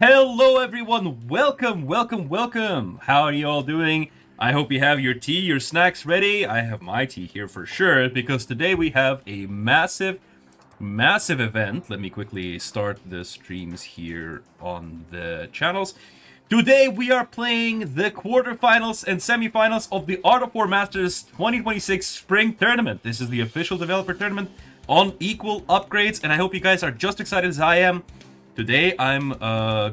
Hello everyone, welcome. How are you all doing? I hope you have your tea, your snacks ready. I have my tea here for sure, because today we have a massive event. Let me quickly start the streams here on the channels. Today we are playing the quarterfinals and semifinals of the Art of War Masters 2026 Spring Tournament. This is the official developer tournament on equal upgrades, and I hope you guys are just excited as I am. Today I'm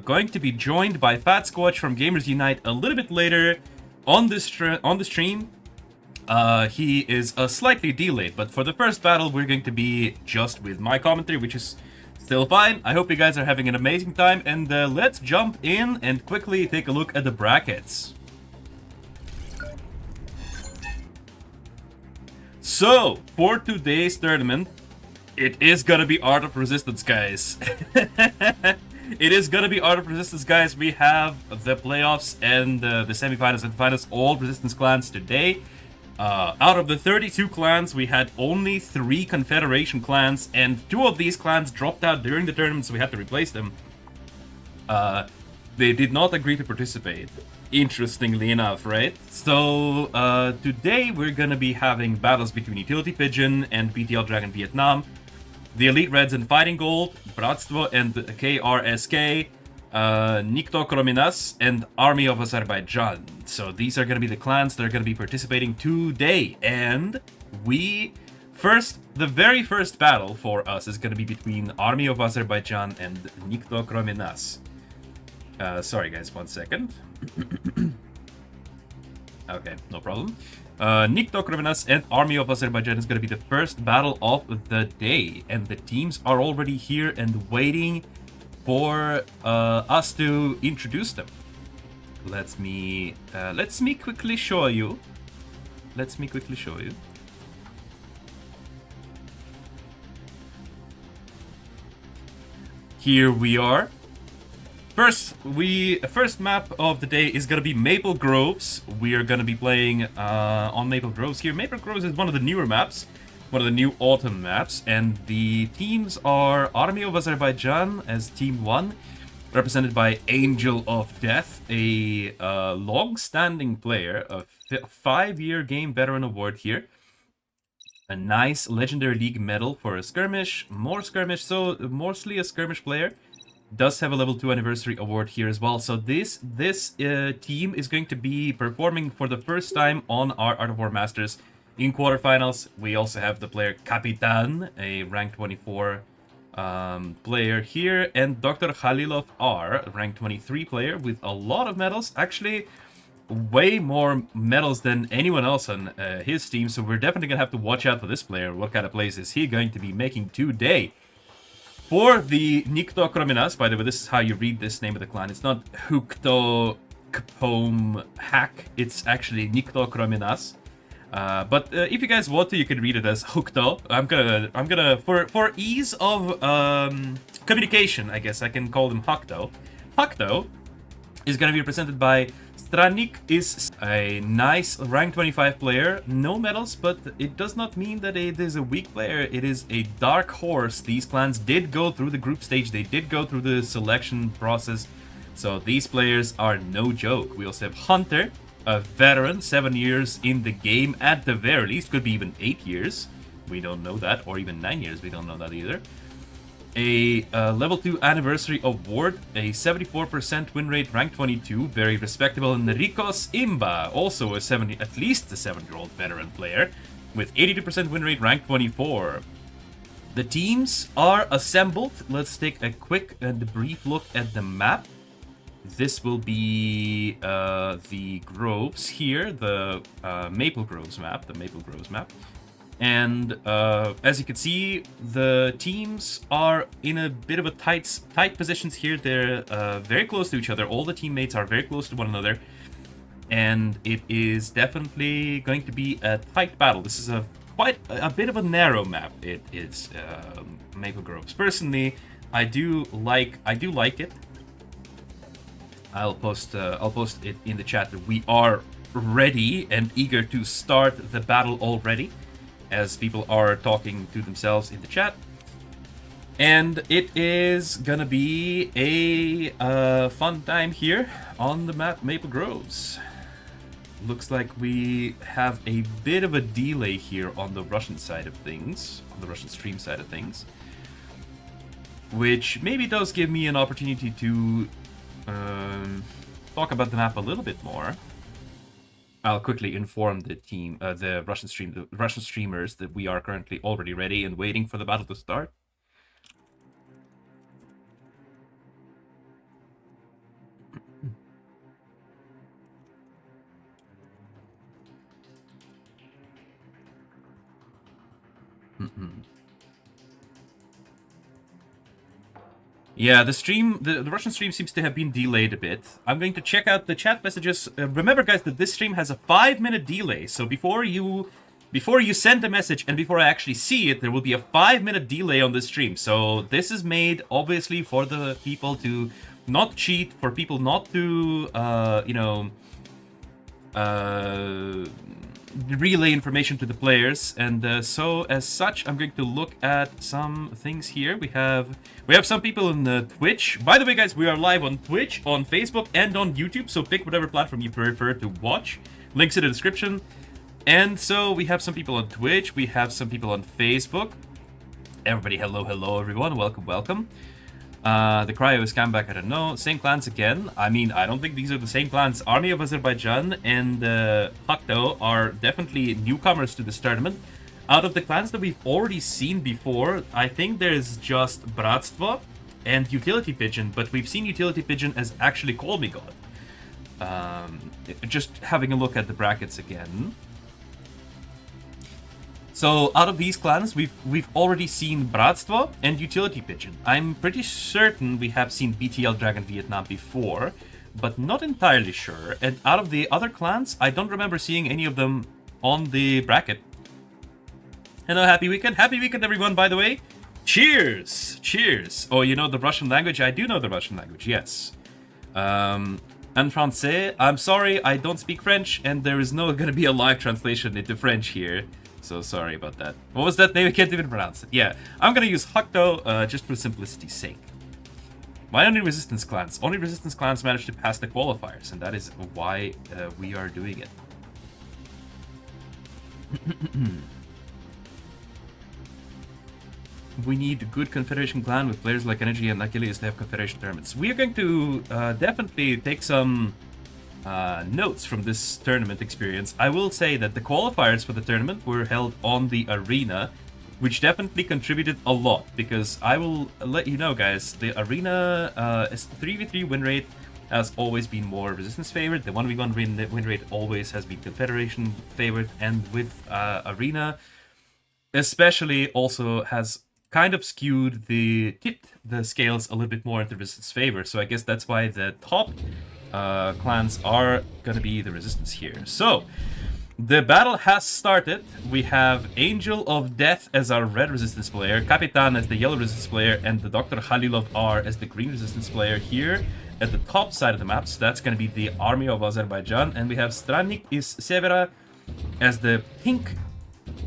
going to be joined by Fat Squatch from Gamers Unite a little bit later on the stream. He is slightly delayed, but for the first battle we're going to be just with my commentary, which is still fine. I hope you guys are having an amazing time, and let's jump in and quickly take a look at the brackets. So, for today's tournament, it is gonna be Art of Resistance, guys. It is gonna be Art of Resistance, guys. We have the playoffs and the semifinals and finals, all Resistance clans today. Out of the 32 clans, we had only 3 Confederation clans, and 2 of these clans dropped out during the tournament, so we had to replace them. They did not agree to participate, interestingly enough, right? So, today we're gonna be having battles between Utility Pigeon and BTL Dragon Vietnam, the Elite Reds and Fighting Gold, BRATSTVO and KRSK, HuKTo KPOME and Army of Azerbaijan. So these are going to be the clans that are going to be participating today. And the very first battle for us is going to be between Army of Azerbaijan and HuKTo KPOME. Sorry guys, 1 second. Okay, no problem. HuKTo KPOME and Army of Azerbaijan is going to be the first battle of the day. And the teams are already here and waiting for us to introduce them. Let me quickly show you. Here we are. First map of the day is gonna be Maple Groves. We are gonna be playing on Maple Groves here. Maple Groves is one of the newer maps, one of the new autumn maps, and the teams are Army of Azerbaijan as Team 1, represented by Angel of Death, a long-standing player, a 5-year game veteran award here. A nice Legendary League medal for a skirmish, more skirmish, so mostly a skirmish player. Does have a level 2 anniversary award here as well. So this team is going to be performing for the first time on our Art of War Masters in quarterfinals. We also have the player Capitan, a rank 24 player here, and Dr. Khalilov R, rank 23 player with a lot of medals. Actually, way more medals than anyone else on his team. So we're definitely gonna have to watch out for this player. What kind of plays is he going to be making today? For the HuKTo KPOME, by the way, this is how you read this name of the clan. It's not HuKTo KPOME HAC. It's actually HuKTo KPOME. But if you guys want to, you can read it as HuKTo. I'm gonna for ease of communication, I guess I can call him HuKTo. HuKTo is gonna be represented by Stranik, is a nice rank 25 player. No medals, but it does not mean that it is a weak player. It is a dark horse. These clans did go through the group stage. They did go through the selection process. So these players are no joke. We also have Hunter, a veteran, 7 years in the game at the very least. Could be even 8 years. We don't know that. Or even 9 years. We don't know that either. A level 2 anniversary award, a 74% win rate, rank 22, very respectable. And Rikos Imba, also at least a 7-year-old veteran player, with 82% win rate, rank 24. The teams are assembled. Let's take a quick and brief look at the map. This will be the Groves here, the Maple Groves map, And as you can see, the teams are in a bit of a tight positions here. They're very close to each other. All the teammates are very close to one another. And it is definitely going to be a tight battle. This is quite a bit of a narrow map. It is Maple Groves. Personally, I do like it. I'll post it in the chat. We are ready and eager to start the battle already, as people are talking to themselves in the chat. And it is gonna be a fun time here on the map Maple Groves. Looks like we have a bit of a delay here on the Russian side of things, on the Russian stream side of things, which maybe does give me an opportunity to talk about the map a little bit more. I'll quickly inform the team, the Russian streamers, that we are currently already ready and waiting for the battle to start. Yeah, the Russian stream seems to have been delayed a bit. I'm going to check out the chat messages. Remember, guys, that this stream has a 5-minute delay. So before you send a message and before I actually see it, there will be a 5-minute delay on this stream. So this is made obviously for the people to not cheat, for people not to relay information to the players, and so as such, I'm going to look at some things here. We have some people on Twitch. By the way, guys, we are live on Twitch, on Facebook, and on YouTube. So pick whatever platform you prefer to watch. Links in the description. And so we have some people on Twitch. We have some people on Facebook. Everybody, hello, everyone. Welcome. The Cryo is back, I don't know. Same clans again. I mean, I don't think these are the same clans. Army of Azerbaijan and HuKTo are definitely newcomers to this tournament. Out of the clans that we've already seen before, I think there's just BRATSTVO and Utility Pigeon, but we've seen Utility Pigeon as actually Call Me God. Just having a look at the brackets again. So out of these clans, we've already seen BRATSTVO and Utility Pigeon. I'm pretty certain we have seen BTL Dragon Vietnam before, but not entirely sure. And out of the other clans, I don't remember seeing any of them on the bracket. Hello, happy weekend, everyone. By the way, cheers. Oh, you know the Russian language? I do know the Russian language. Yes. En français. I'm sorry, I don't speak French, and there is no going to be a live translation into French here. So sorry about that. What was that name? I can't even pronounce it. Yeah, I'm gonna use HuKTo just for simplicity's sake. Why only resistance clans? Only resistance clans managed to pass the qualifiers, and that is why we are doing it. We need a good Confederation clan with players like Energy and Achilles to have Confederation tournaments. We are going to definitely take some notes from this tournament experience. I will say that the qualifiers for the tournament were held on the arena, which definitely contributed a lot, because I will let you know, guys, the arena 3v3 win rate has always been more resistance favored. The 1v1 win rate always has been Confederation favored, and with arena especially also has kind of skewed tipped the scales a little bit more into resistance favor. So I guess that's why the top clans are gonna be the resistance here. So the battle has started. We have Angel of Death as our red resistance player, Kapitan as the yellow resistance player, and the Dr. Halilov R as the green resistance player here at the top side of the map. So that's gonna be the Army of Azerbaijan, and we have Strannik is Severa as the pink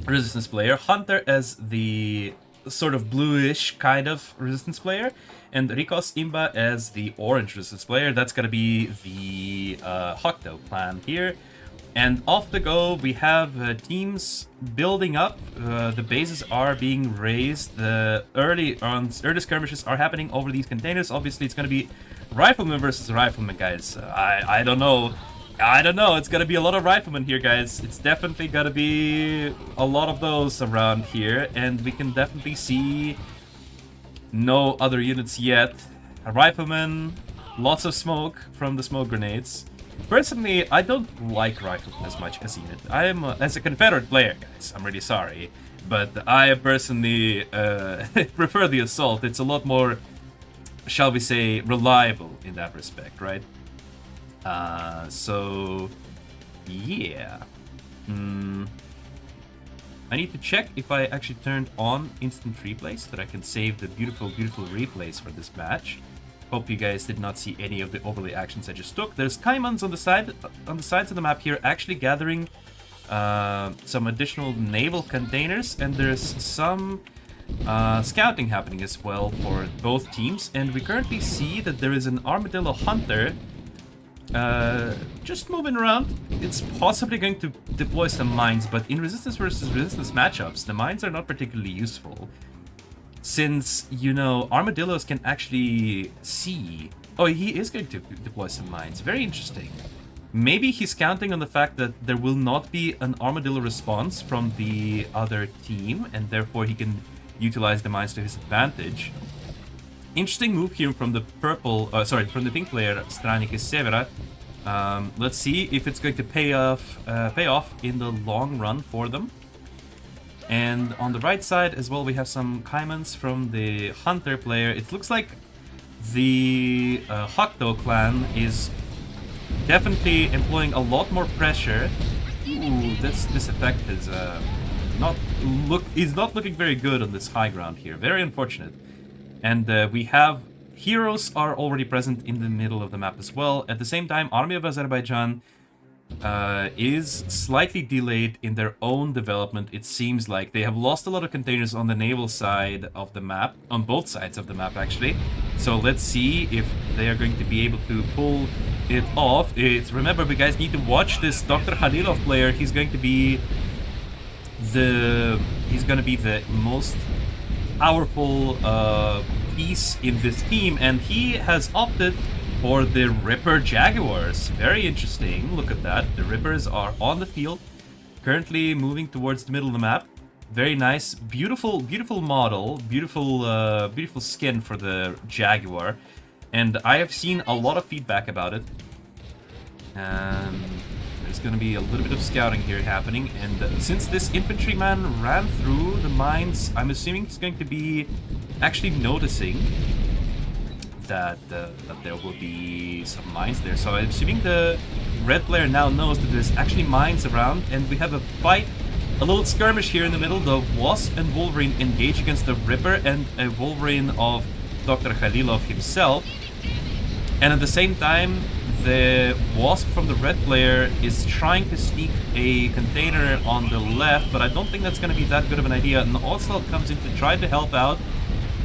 resistance player, Hunter as the sort of bluish kind of resistance player, and Rikos Imba as the orange resistance player. That's gonna be the HuKTo clan here. And off the go, we have teams building up. The bases are being raised. The early skirmishes are happening over these containers. Obviously, it's gonna be riflemen versus riflemen, guys. I don't know. It's gonna be a lot of riflemen here, guys. It's definitely gonna be a lot of those around here, and we can definitely see no other units yet. A rifleman, lots of smoke from the smoke grenades. Personally, I don't like riflemen as much as unit. I am as a Confederate player, guys. I'm really sorry, but I personally prefer the assault. It's a lot more, shall we say, reliable in that respect, right? So yeah. I need to check if I actually turned on instant replays so that I can save the beautiful replays for this match. Hope you guys did not see any of the overlay actions I just took. There's Caimans on the sides of the map here, actually gathering some additional naval containers, and there's some scouting happening as well for both teams, and we currently see that there is an Armadillo Hunter just moving around. It's possibly going to deploy some mines, but in resistance versus resistance matchups, the mines are not particularly useful. Since, you know, armadillos can actually see... Oh, he is going to deploy some mines. Very interesting. Maybe he's counting on the fact that there will not be an armadillo response from the other team, and therefore he can utilize the mines to his advantage. Interesting move here from the from the pink player, Stranik Severa. Let's see if it's going to pay off in the long run for them. And on the right side as well, we have some Caimans from the Hunter player. It looks like the HuKTo clan is definitely employing a lot more pressure. Ooh, this effect is not looking very good on this high ground here. Very unfortunate. And we have heroes are already present in the middle of the map as well. At the same time, Army of Azerbaijan is slightly delayed in their own development. It seems like they have lost a lot of containers on the naval side of the map, on both sides of the map actually. So let's see if they are going to be able to pull it off. Remember, you guys need to watch this Dr. Khalilov player. He's going to be the most powerful piece in this team, and he has opted for the Ripper Jaguars. Very interesting. Look at that. The Rippers are on the field, currently moving towards the middle of the map. Very nice, beautiful model, beautiful skin for the Jaguar, and I have seen a lot of feedback about it. There's going to be a little bit of scouting here happening, and since this infantryman ran through the mines, I'm assuming he's going to be actually noticing that there will be some mines there. So I'm assuming the red player now knows that there's actually mines around, and we have a fight, a little skirmish here in the middle. The Wasp and Wolverine engage against the Ripper and a Wolverine of Dr. Khalilov himself, and at the same time the Wasp from the red player is trying to sneak a container on the left, but I don't think that's going to be that good of an idea. And Onslaught comes in to try to help out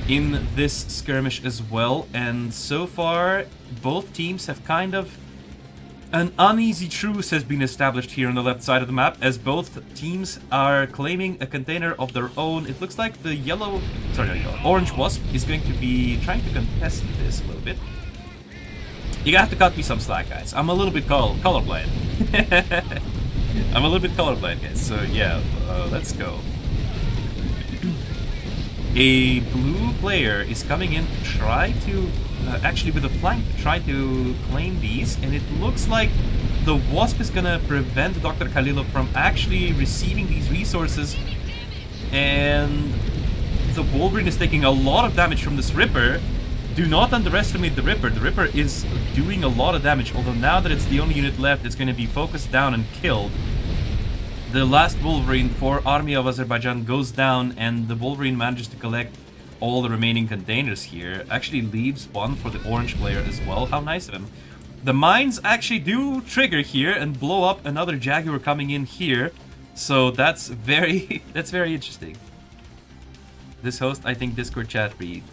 in this skirmish as well, and so far both teams have kind of an uneasy truce has been established here on the left side of the map, as both teams are claiming a container of their own. It looks like the orange Wasp is going to be trying to contest this a little bit. You have to cut me some slack, guys. I'm a little bit colorblind. I'm a little bit colorblind, guys. So yeah, let's go. A blue player is coming in to try to, actually with a flank, try to claim these, and it looks like the Wasp is gonna prevent Dr. Khalilov from actually receiving these resources, and the Wolverine is taking a lot of damage from this Ripper. Do not underestimate the Ripper. The Ripper is doing a lot of damage, although now that it's the only unit left, it's going to be focused down and killed. The last Wolverine for Army of Azerbaijan goes down, and the Wolverine manages to collect all the remaining containers here. Actually leaves one for the orange player as well. How nice of him. The mines actually do trigger here and blow up another Jaguar coming in here. So that's very interesting. This host, I think Discord chat read.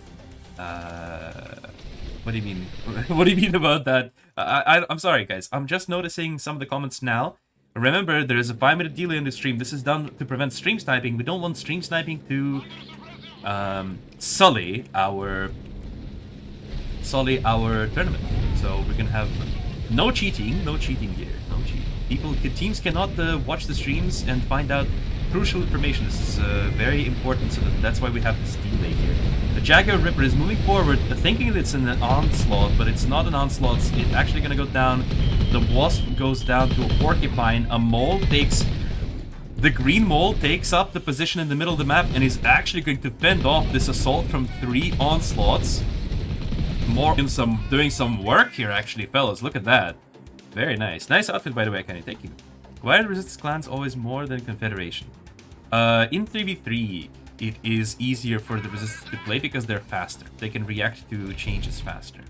What do you mean? What do you mean about that? I'm sorry, guys. I'm just noticing some of the comments now. Remember, there is a 5-minute delay in the stream. This is done to prevent stream sniping. We don't want stream sniping to sully our tournament. So we're gonna have no cheating here. No cheating. Teams cannot watch the streams and find out crucial information. This is very important, so that's why we have this delay here. The Jaguar Ripper is moving forward, thinking that it's an onslaught, but it's not an onslaught. It's actually gonna go down. The Wasp goes down to a Porcupine. A Mole takes... The green Mole takes up the position in the middle of the map and is actually going to fend off this assault from 3 onslaughts. Doing some work here, actually, fellas. Look at that. Very nice. Nice outfit, by the way, Kenny. Thank you. Why are resistance clans always more than Confederation? In 3v3, it is easier for the resistance to play because they're faster. They can react to changes faster.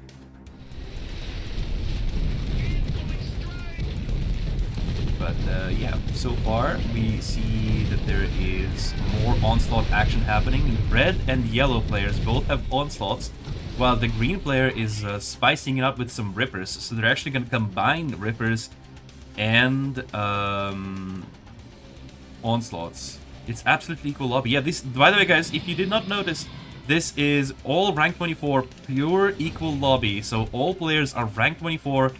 But yeah, so far we see that there is more onslaught action happening. Red and yellow players both have onslaughts, while the green player is spicing it up with some rippers. So they're actually going to combine rippers and onslaughts. It's absolutely equal lobby. Yeah, this, by the way, guys, if you did not notice, this is all rank 24 pure equal lobby. So all players are rank 24,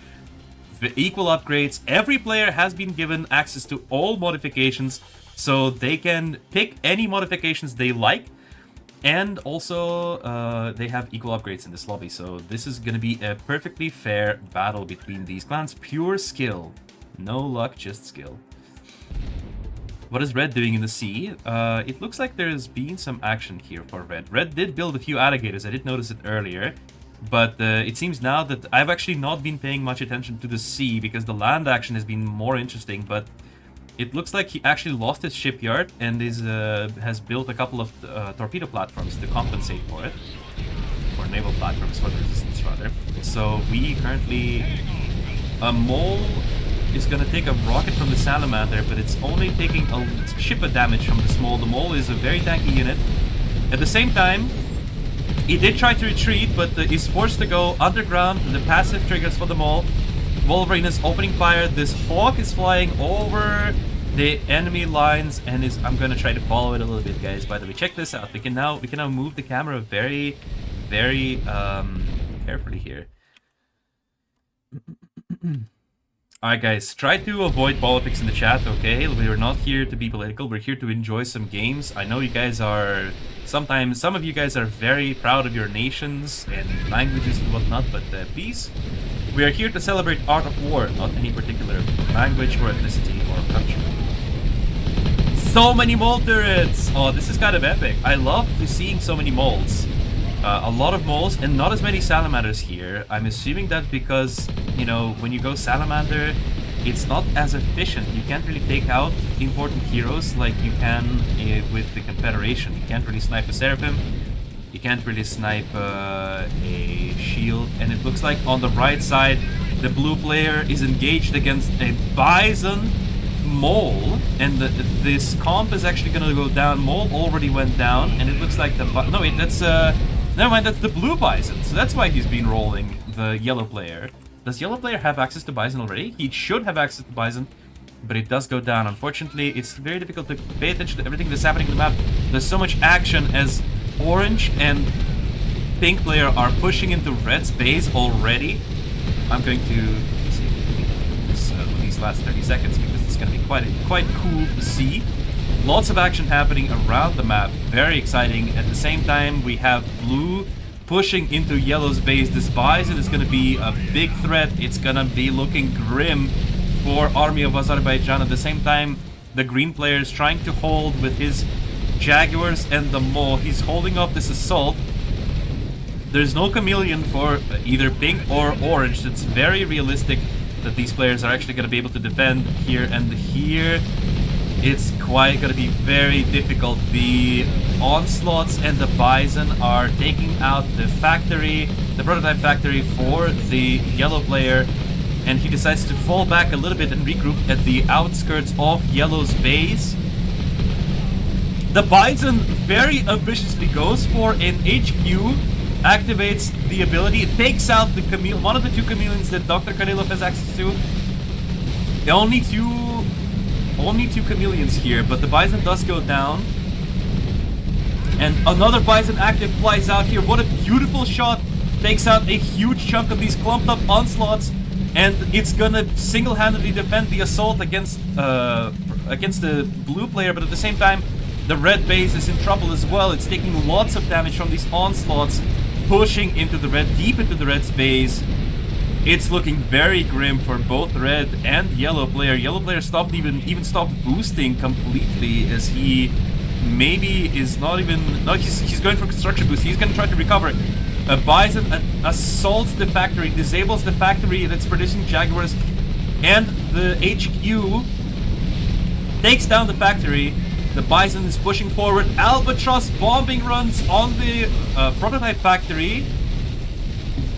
the equal upgrades. Every player has been given access to all modifications, so they can pick any modifications they like. And also, they have equal upgrades in this lobby. So this is going to be a perfectly fair battle between these clans. Pure skill. No luck, just skill. What is Red doing in the sea? It looks like there's been some action here for Red. Red did build a few alligators. I did notice it earlier. But it seems now that I've actually not been paying much attention to the sea because the land action has been more interesting. But it looks like he actually lost his shipyard and is has built a couple of torpedo platforms to compensate for it. Or naval platforms for the resistance, rather. So we currently... A mole is going to take a rocket from the salamander, but it's only taking a ship of damage from the small. The mole is a very tanky unit. At the same time, he did try to retreat, but is forced to go underground. The passive triggers for the mole. Wolverine is opening fire. This hawk is flying over the enemy lines and is... I'm going to try to follow it a little bit, guys. By the way, check this out. We can now move the camera very, very carefully here. Alright, guys, try to avoid politics in the chat, okay? We're not here to be political, we're here to enjoy some games. I know you guys are... Sometimes, some of you guys are very proud of your nations and languages and whatnot, but please, we are here to celebrate art of war, not any particular language or ethnicity or country. So many mole turrets! Oh, this is kind of epic. I love seeing so many moles. A lot of moles and not as many salamanders here. I'm assuming that because, you know, when you go salamander, it's not as efficient. You can't really take out important heroes like you can with the Confederation. You can't really snipe a Seraphim. You can't really snipe a shield. And it looks like on the right side, the blue player is engaged against a Bison mole. And this comp is actually going to go down. Mole already went down. And it looks like the... No, wait, that's... Never mind, that's the blue Bison, so that's why he's been rolling the yellow player. Does yellow player have access to Bison already? He should have access to Bison, but it does go down. Unfortunately, it's very difficult to pay attention to everything that's happening on the map. There's so much action as orange and pink player are pushing into red's base already. I'm going to see these last 30 seconds because it's going to be quite cool to see. Lots of action happening around the map, very exciting. At the same time, we have blue pushing into yellow's base. This Bison is going to be a big threat. It's going to be looking grim for Army of Azerbaijan. At the same time, the green player is trying to hold with his Jaguars and the mole. He's holding off this assault. There's no chameleon for either pink or orange. It's very realistic that these players are actually going to be able to defend here and here. It's quite going to be very difficult. The onslaughts and the Bison are taking out the factory, the prototype factory for the yellow player, and he decides to fall back a little bit and regroup at the outskirts of yellow's base. The Bison very ambitiously goes for an HQ, activates the ability, it takes out the one of the two chameleons that Dr. Kanilov has access to. Only two chameleons here, but the Bison does go down. And another Bison active flies out here. What a beautiful shot. Takes out a huge chunk of these clumped up onslaughts. And it's gonna single-handedly defend the assault against the blue player, but at the same time, the red base is in trouble as well. It's taking lots of damage from these onslaughts, pushing into the red, deep into the red's base. It's looking very grim for both red and yellow player. Yellow player stopped even stopped boosting completely, as he maybe is not even... No, he's going for construction boost. He's gonna try to recover. A Bison assaults the factory, disables the factory that's producing Jaguars, and the HQ takes down the factory. The Bison is pushing forward. Albatross bombing runs on the prototype factory.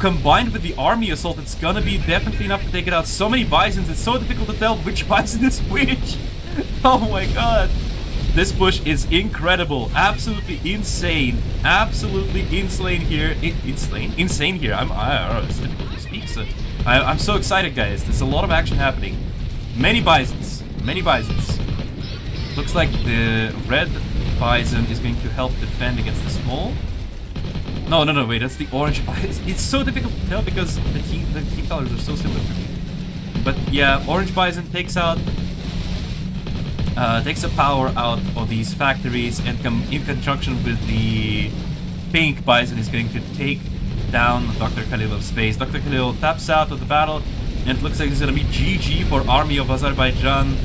combined with the army assault, it's gonna be definitely enough to take it out. So many bisons, it's so difficult to tell which bison is which. Oh my god. This push is incredible. Absolutely insane. Absolutely insane here. Insane here. I don't know, it's difficult to speak. So I'm so excited, guys. There's a lot of action happening. Many bisons. Many bisons. Looks like the red bison is going to help defend against the small. No, wait, that's the orange bison. It's so difficult to tell because the team colors are so similar to me. But yeah, orange bison takes out the power out of these factories, and in conjunction with the pink bison is going to take down Dr. Khalil's space. Dr. Khalil taps out of the battle, and it looks like it's going to be GG for Army of Azerbaijan,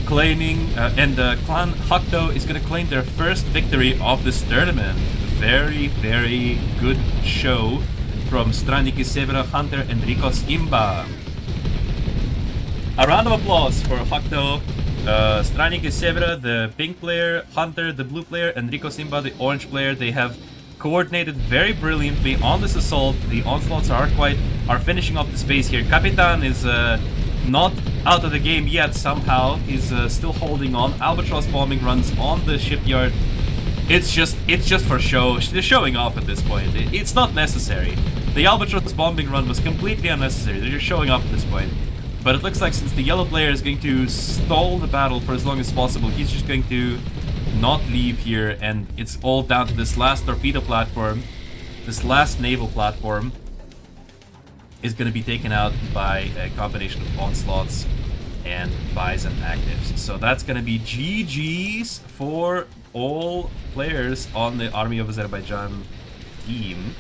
claiming, and the clan HuKTo is going to claim their first victory of this tournament. Very, very good show from Straniki Severa, Hunter, and Rikos Imba. A round of applause for HuKTo. Straniki Severa, the pink player, Hunter, the blue player, and Rikos Imba, the orange player. They have coordinated very brilliantly on this assault. The onslaughts are finishing off the space here. Capitan is not out of the game yet somehow. He's still holding on. Albatross bombing runs on the shipyard. It's just for show. They're showing off at this point. It's not necessary. The Albatross bombing run was completely unnecessary. They're just showing off at this point. But it looks like since the yellow player is going to stall the battle for as long as possible, he's just going to not leave here, and it's all down to this last torpedo platform. This last naval platform is going to be taken out by a combination of onslaughts and bison actives. So that's going to be GG's for all players on the Army of Azerbaijan team.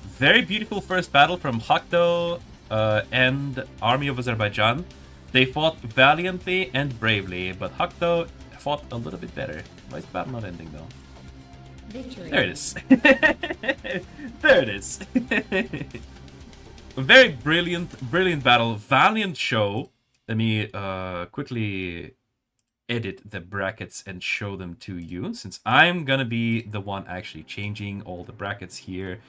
Very beautiful first battle from HuKTo and Army of Azerbaijan. They fought valiantly and bravely, but HuKTo fought a little bit better. Why is the battle not ending though? Victory. There it is. There it is. A very brilliant battle. Valiant show. Let me quickly edit the brackets and show them to you, since I'm gonna be the one actually changing all the brackets here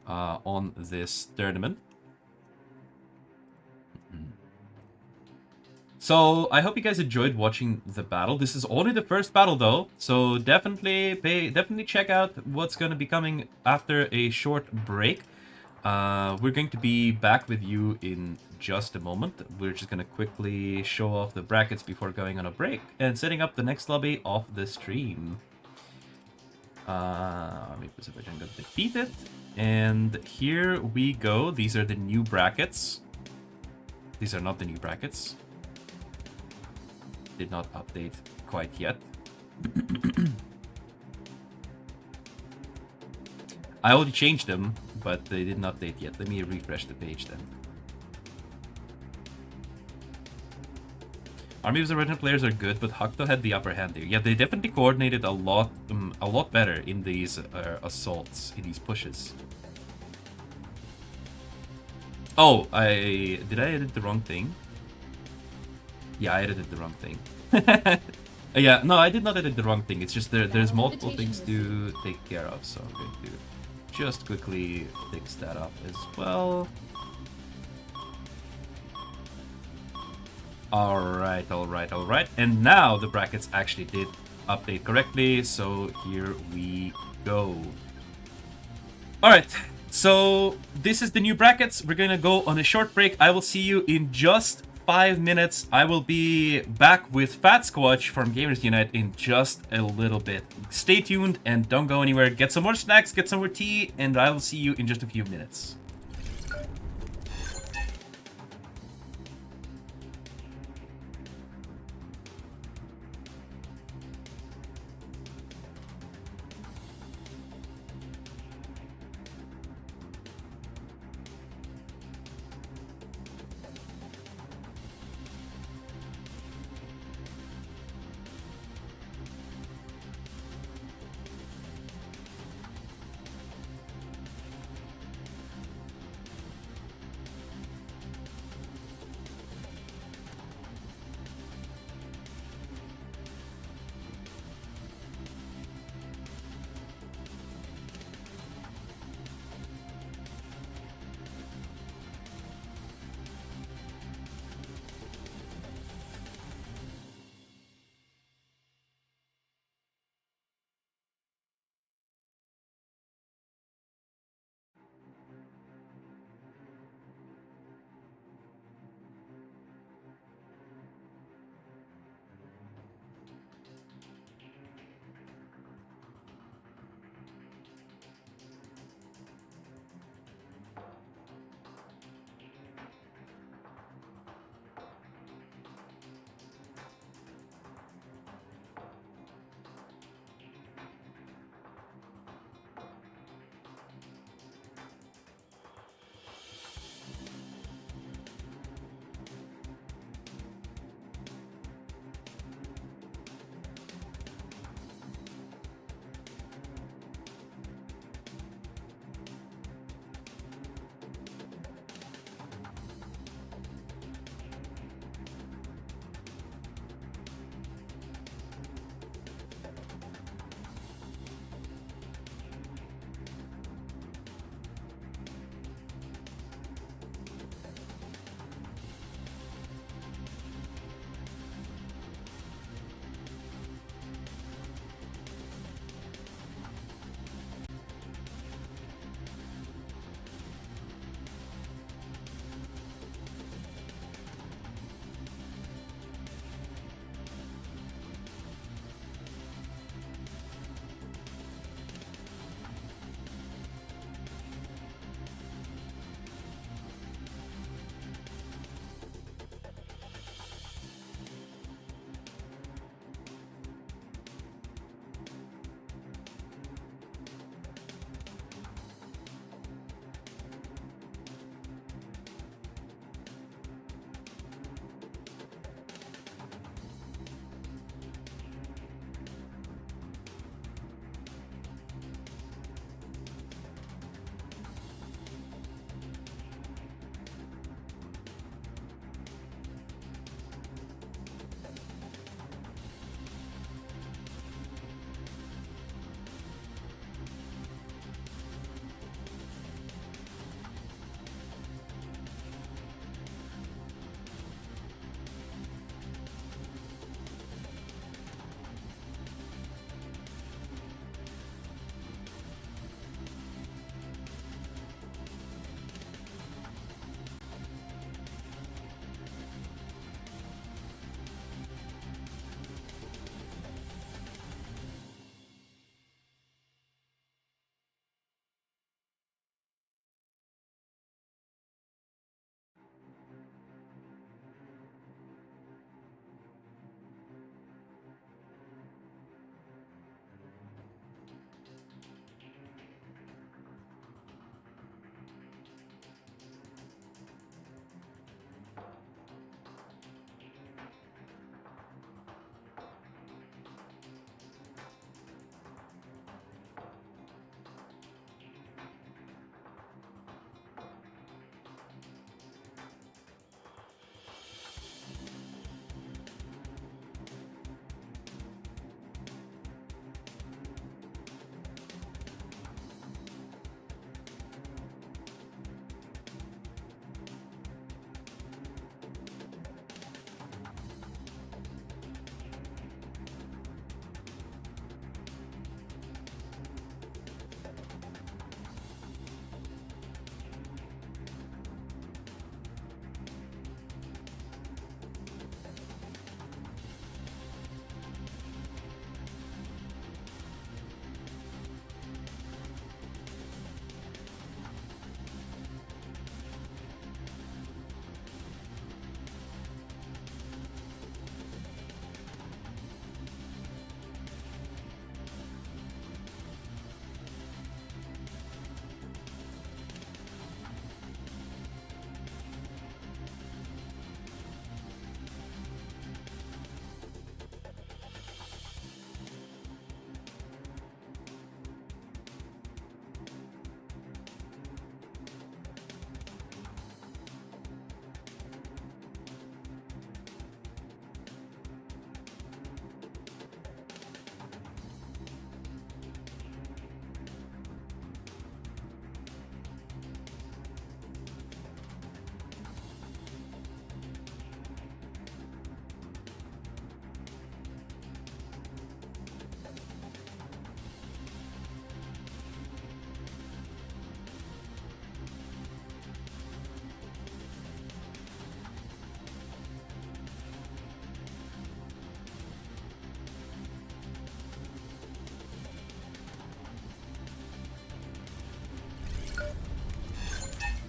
on this tournament. So I hope you guys enjoyed watching the battle. This is only the first battle though, so definitely check out what's going to be coming after a short break. We're going to be back with you in just a moment. We're just going to quickly show off the brackets before going on a break and setting up the next lobby of the stream. Army of Azerbaijan got defeated, and here we go. These are the new brackets. These are not the new brackets. Did not update quite yet. I already changed them, but they didn't update yet. Let me refresh the page then. Army of Azerbaijan players are good, but HuKTo had the upper hand here. Yeah, they definitely coordinated a lot better in these assaults, in these pushes. Oh, did I edit the wrong thing? Yeah, I edited the wrong thing. Yeah, no, I did not edit the wrong thing. It's just there's multiple things to take care of, so I'm going to just quickly fix that up as well. Alright. And now the brackets actually did update correctly, so here we go. Alright, so this is the new brackets. We're gonna go on a short break. I will see you in just 5 minutes. I will be back with Fat Squatch from Gamers Unite in just a little bit. Stay tuned and don't go anywhere. Get some more snacks, get some more tea, and I will see you in just a few minutes.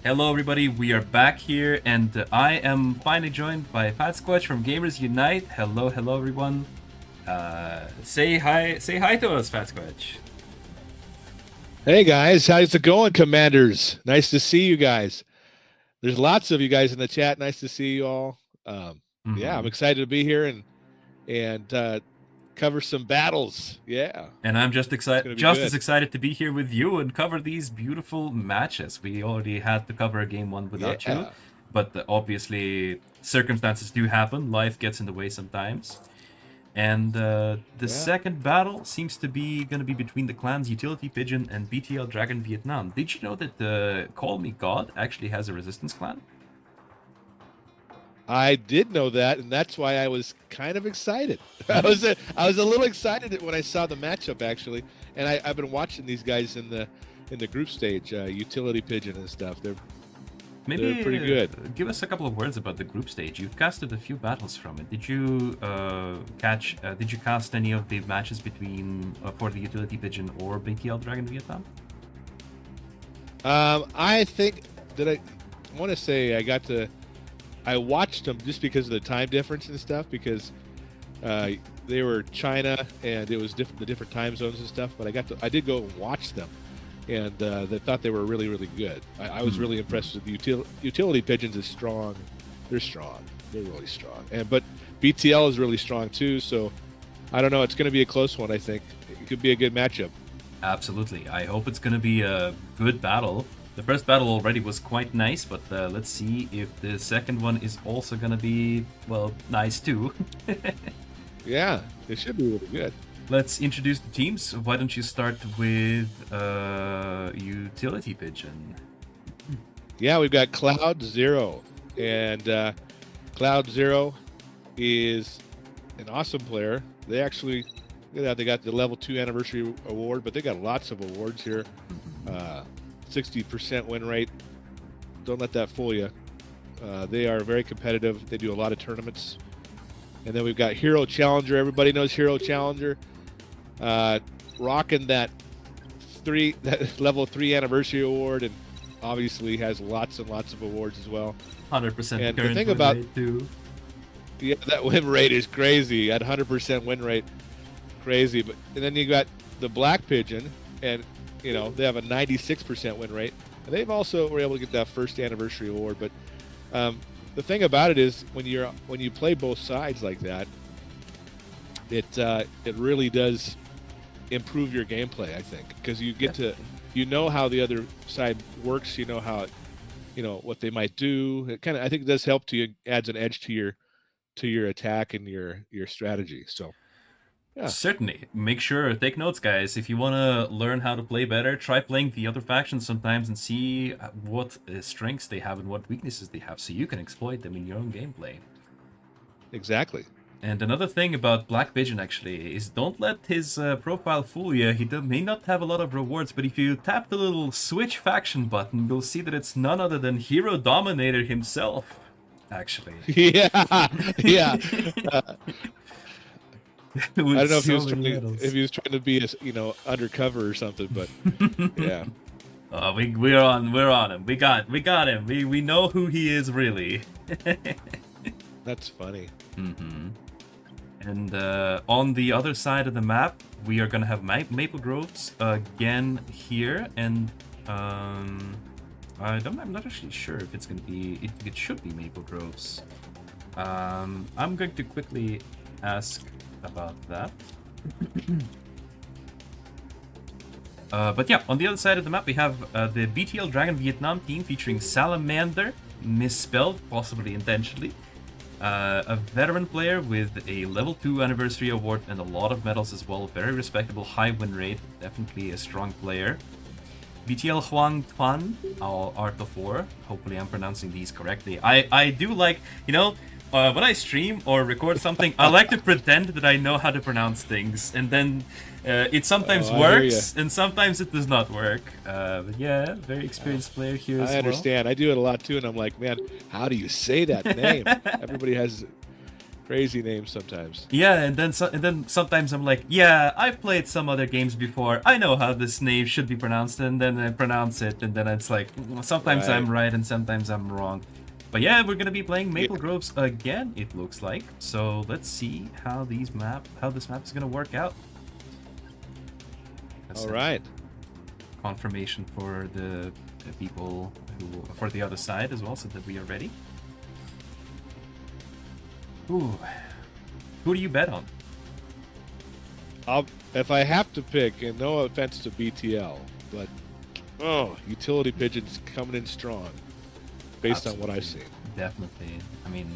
Hello, everybody. We are back here, and I am finally joined by FatSquatch from Gamers Unite. Hello, everyone. Say hi to us, FatSquatch. Hey guys, how's it going, Commanders? Nice to see you guys. There's lots of you guys in the chat. Nice to see you all. Yeah, I'm excited to be here and cover some battles. Yeah, And I'm just as good. excited to be here with you and cover these beautiful matches. We already had to cover game one without you, Yeah, but obviously circumstances do happen. Life gets in the way sometimes. And the yeah. second battle seems to be going to be between the clans Utility Pigeon and BTL Dragon Vietnam. Did you know that Call Me God actually has a resistance clan? I did know that, and that's why I was kind of excited. I was a little excited when I saw the matchup actually, and I've been watching these guys in the group stage, Utility Pigeon and stuff. They're Maybe pretty good. give us a couple of words about the group stage. You've casted a few battles from it. Did you Did you cast any of the matches between for the Utility Pigeon or BTL Dragon Vietnam? I think that I want to say I watched them just because of the time difference and stuff because they were China and it was the different time zones and stuff. But I did go and watch them, and they thought they were really really good. I was really impressed with the utility pigeons. Is strong. They're strong. They're really strong. But BTL is really strong too. So I don't know. It's going to be a close one. I think it could be a good matchup. Absolutely. I hope it's going to be a good battle. The first battle already was quite nice, but let's see if the second one is also going to be, well, nice too. Yeah, it should be really good. Let's introduce the teams. Why don't you start with Utility Pigeon? Yeah, we've got Cloud Zero, and Cloud Zero is an awesome player. They actually, they got the level 2 anniversary award, but they got lots of awards here. 60% win rate. Don't let that fool you. They are very competitive. They do a lot of tournaments. And then we've got Hero Challenger. Everybody knows Hero Challenger. Rocking that level 3 anniversary award, and obviously has lots and lots of awards as well. 100% And the current thing win about rate too. yeah, that win rate is crazy. At 100% win rate, crazy. And then you got the Black Pigeon, and they have a 96% win rate. And they've also were able to get that first anniversary award. But the thing about it is when you play both sides like that, it really does improve your gameplay. I think because you get to how the other side works. You know how what they might do. It I think it does help to you, adds an edge to your attack and your strategy. So yeah, Certainly. Make sure, take notes, guys. If you want to learn how to play better, try playing the other factions sometimes and see what strengths they have and what weaknesses they have so you can exploit them in your own gameplay. exactly. And another thing about Black Pigeon, actually, is don't let his profile fool you. He may not have a lot of rewards, but if you tap the little switch faction button, you'll see that it's none other than Hero Dominator himself, actually. Yeah, yeah. I don't know if So many medals. he was trying to be undercover or something, but yeah, We're on him. We got him. We know who he is really. that's funny. And on the other side of the map, we are gonna have Maple Groves again here, and I'm not actually sure if it's gonna be. It should be Maple Groves. I'm going to quickly ask about that. But yeah, on the other side of the map, we have the BTL Dragon Vietnam team featuring Salamander, misspelled, possibly intentionally. A veteran player with a level 2 anniversary award and a lot of medals as well. Very respectable high win rate. Definitely a strong player. BTL Huang Tuan, Art of War. Hopefully I'm pronouncing these correctly. I do like, when I stream or record something, I like to pretend that I know how to pronounce things. And then it sometimes works and sometimes it does not work. But yeah, very experienced player here as well. I understand. I do it a lot too, and I'm like, man, how do you say that name? Everybody has Crazy names sometimes. Yeah, and then sometimes I'm like, yeah, I've played some other games before. I know how this name should be pronounced, and then I pronounce it, and then it's like sometimes I'm right and sometimes I'm wrong. But yeah, we're gonna be playing Maple Groves again, it looks like. So let's see how this map is gonna work out. All right. Confirmation for the people for the other side as well, so that we are ready. Ooh. Who do you bet on? If I have to pick, and no offense to BTL, but utility pigeons coming in strong, based on what I've seen. Definitely. I mean,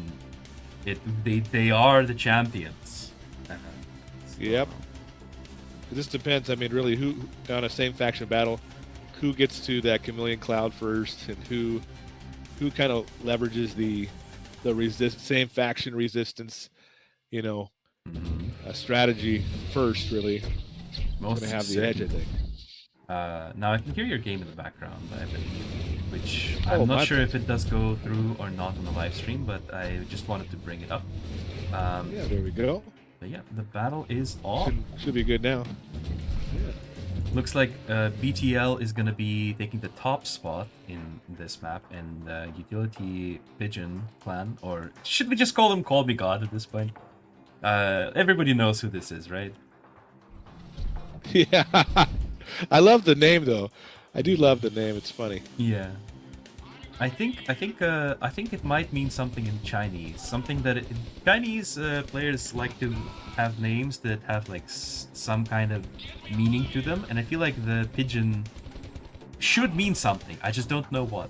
they are the champions. Yep. It just depends. I mean, really, who on a same faction battle, who gets to that chameleon cloud first, and who kind of leverages the same faction resistance, you know, strategy first. Really, most gonna have the edge, I think. Now I can hear your game in the background, I believe, which I'm not sure if it does go through or not on the live stream, but I just wanted to bring it up. Yeah, there we go. But yeah, the battle is on. Should be good now. Yeah. Looks like BTL is going to be taking the top spot in this map, and Utility Pigeon clan, or should we just call him Call Me God at this point? Everybody knows who this is, right? Yeah. I love the name, though. I do love the name. It's funny. Yeah. I think it might mean something in Chinese. Something that Chinese players like to have names that have like some kind of meaning to them, and I feel like the pigeon should mean something. I just don't know what.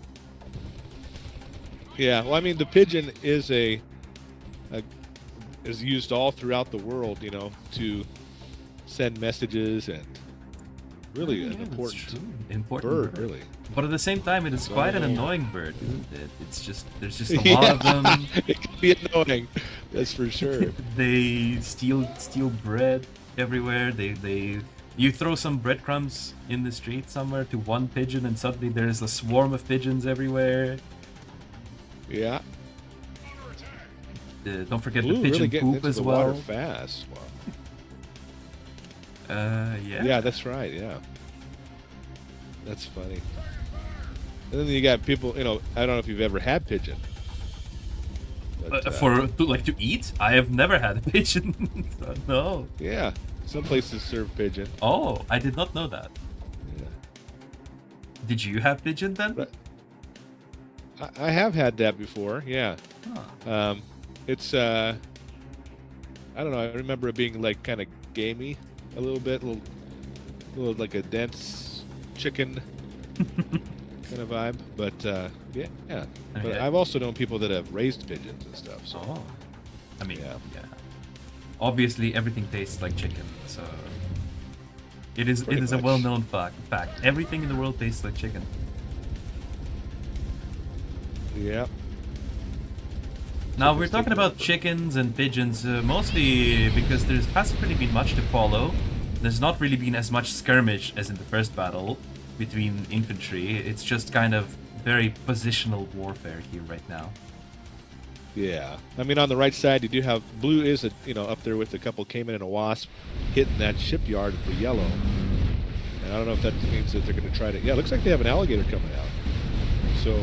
Yeah, well, I mean, the pigeon is is used all throughout the world, you know, to send messages, and really an important bird, really. But at the same time, it is quite an annoying bird, isn't it? It's just there's just a lot of them. It can be annoying, that's for sure. They steal bread everywhere. You throw some breadcrumbs in the street somewhere to one pigeon, and suddenly there's a swarm of pigeons everywhere. Yeah. Don't forget the pigeon really poop as well. Water fast. Wow. Yeah. Yeah, that's right. Yeah. That's funny. And then you got people, you know, I don't know if you've ever had pigeon. But, to eat? I have never had a pigeon. No. Yeah. Some places serve pigeon. Oh, I did not know that. Yeah. Did you have pigeon then? But I have had that before. Yeah. Huh. It's I don't know. I remember it being like kind of gamey a little bit, a little like a dense chicken kind of vibe. But yeah. Okay. But I've also known people that have raised pigeons and stuff. So. Oh. I mean, yeah. Obviously, everything tastes like chicken, so it is Pretty a much. well-known fact. Everything in the world tastes like chicken. Yeah. Now we're talking about chickens and pigeons, mostly because there hasn't really been much to follow. There's not really been as much skirmish as in the first battle between infantry. It's just kind of very positional warfare here right now. Yeah, I mean, on the right side, you do have blue is up there with a couple caiman and a wasp hitting that shipyard for yellow. And I don't know if that means that they're going to try to. Yeah, it looks like they have an alligator coming out. So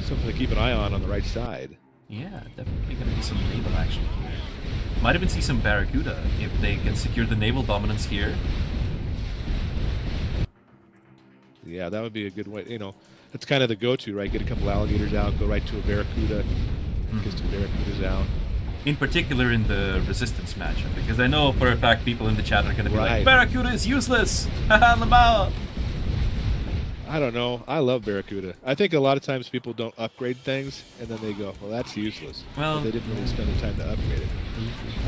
something to keep an eye on the right side. Yeah, definitely going to be some naval action here. Might even see some barracuda if they can secure the naval dominance here. Yeah, that would be a good way. You know, that's kind of the go-to, right? Get a couple alligators out, go right to a barracuda. Get some barracudas out. In particular in the resistance matchup, because I know for a fact people in the chat are going to be like, Barracuda is useless! Haha, Lamau! I don't know. I love barracuda. I think a lot of times people don't upgrade things, and then they go, well, that's useless. Well, but they didn't really spend the time to upgrade it.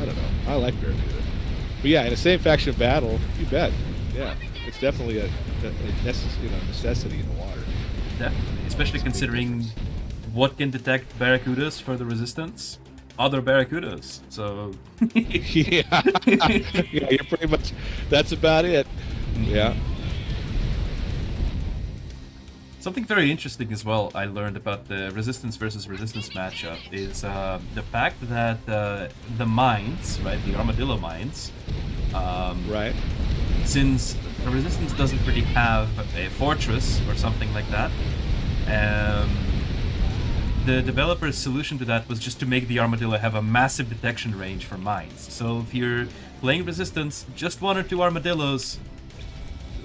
I don't know. I like barracuda. But yeah, in a same faction battle, you bet. Yeah, it's definitely a necessity in the water. Definitely, especially considering what can detect barracudas for the resistance? Other barracudas. So yeah, you're pretty much. That's about it. Yeah. Something very interesting as well I learned about the resistance versus resistance matchup is the fact that the mines, right, the armadillo mines, Right. since the resistance doesn't really have a fortress or something like that, the developer's solution to that was just to make the armadillo have a massive detection range for mines. So if you're playing resistance, just 1 or 2 armadillos.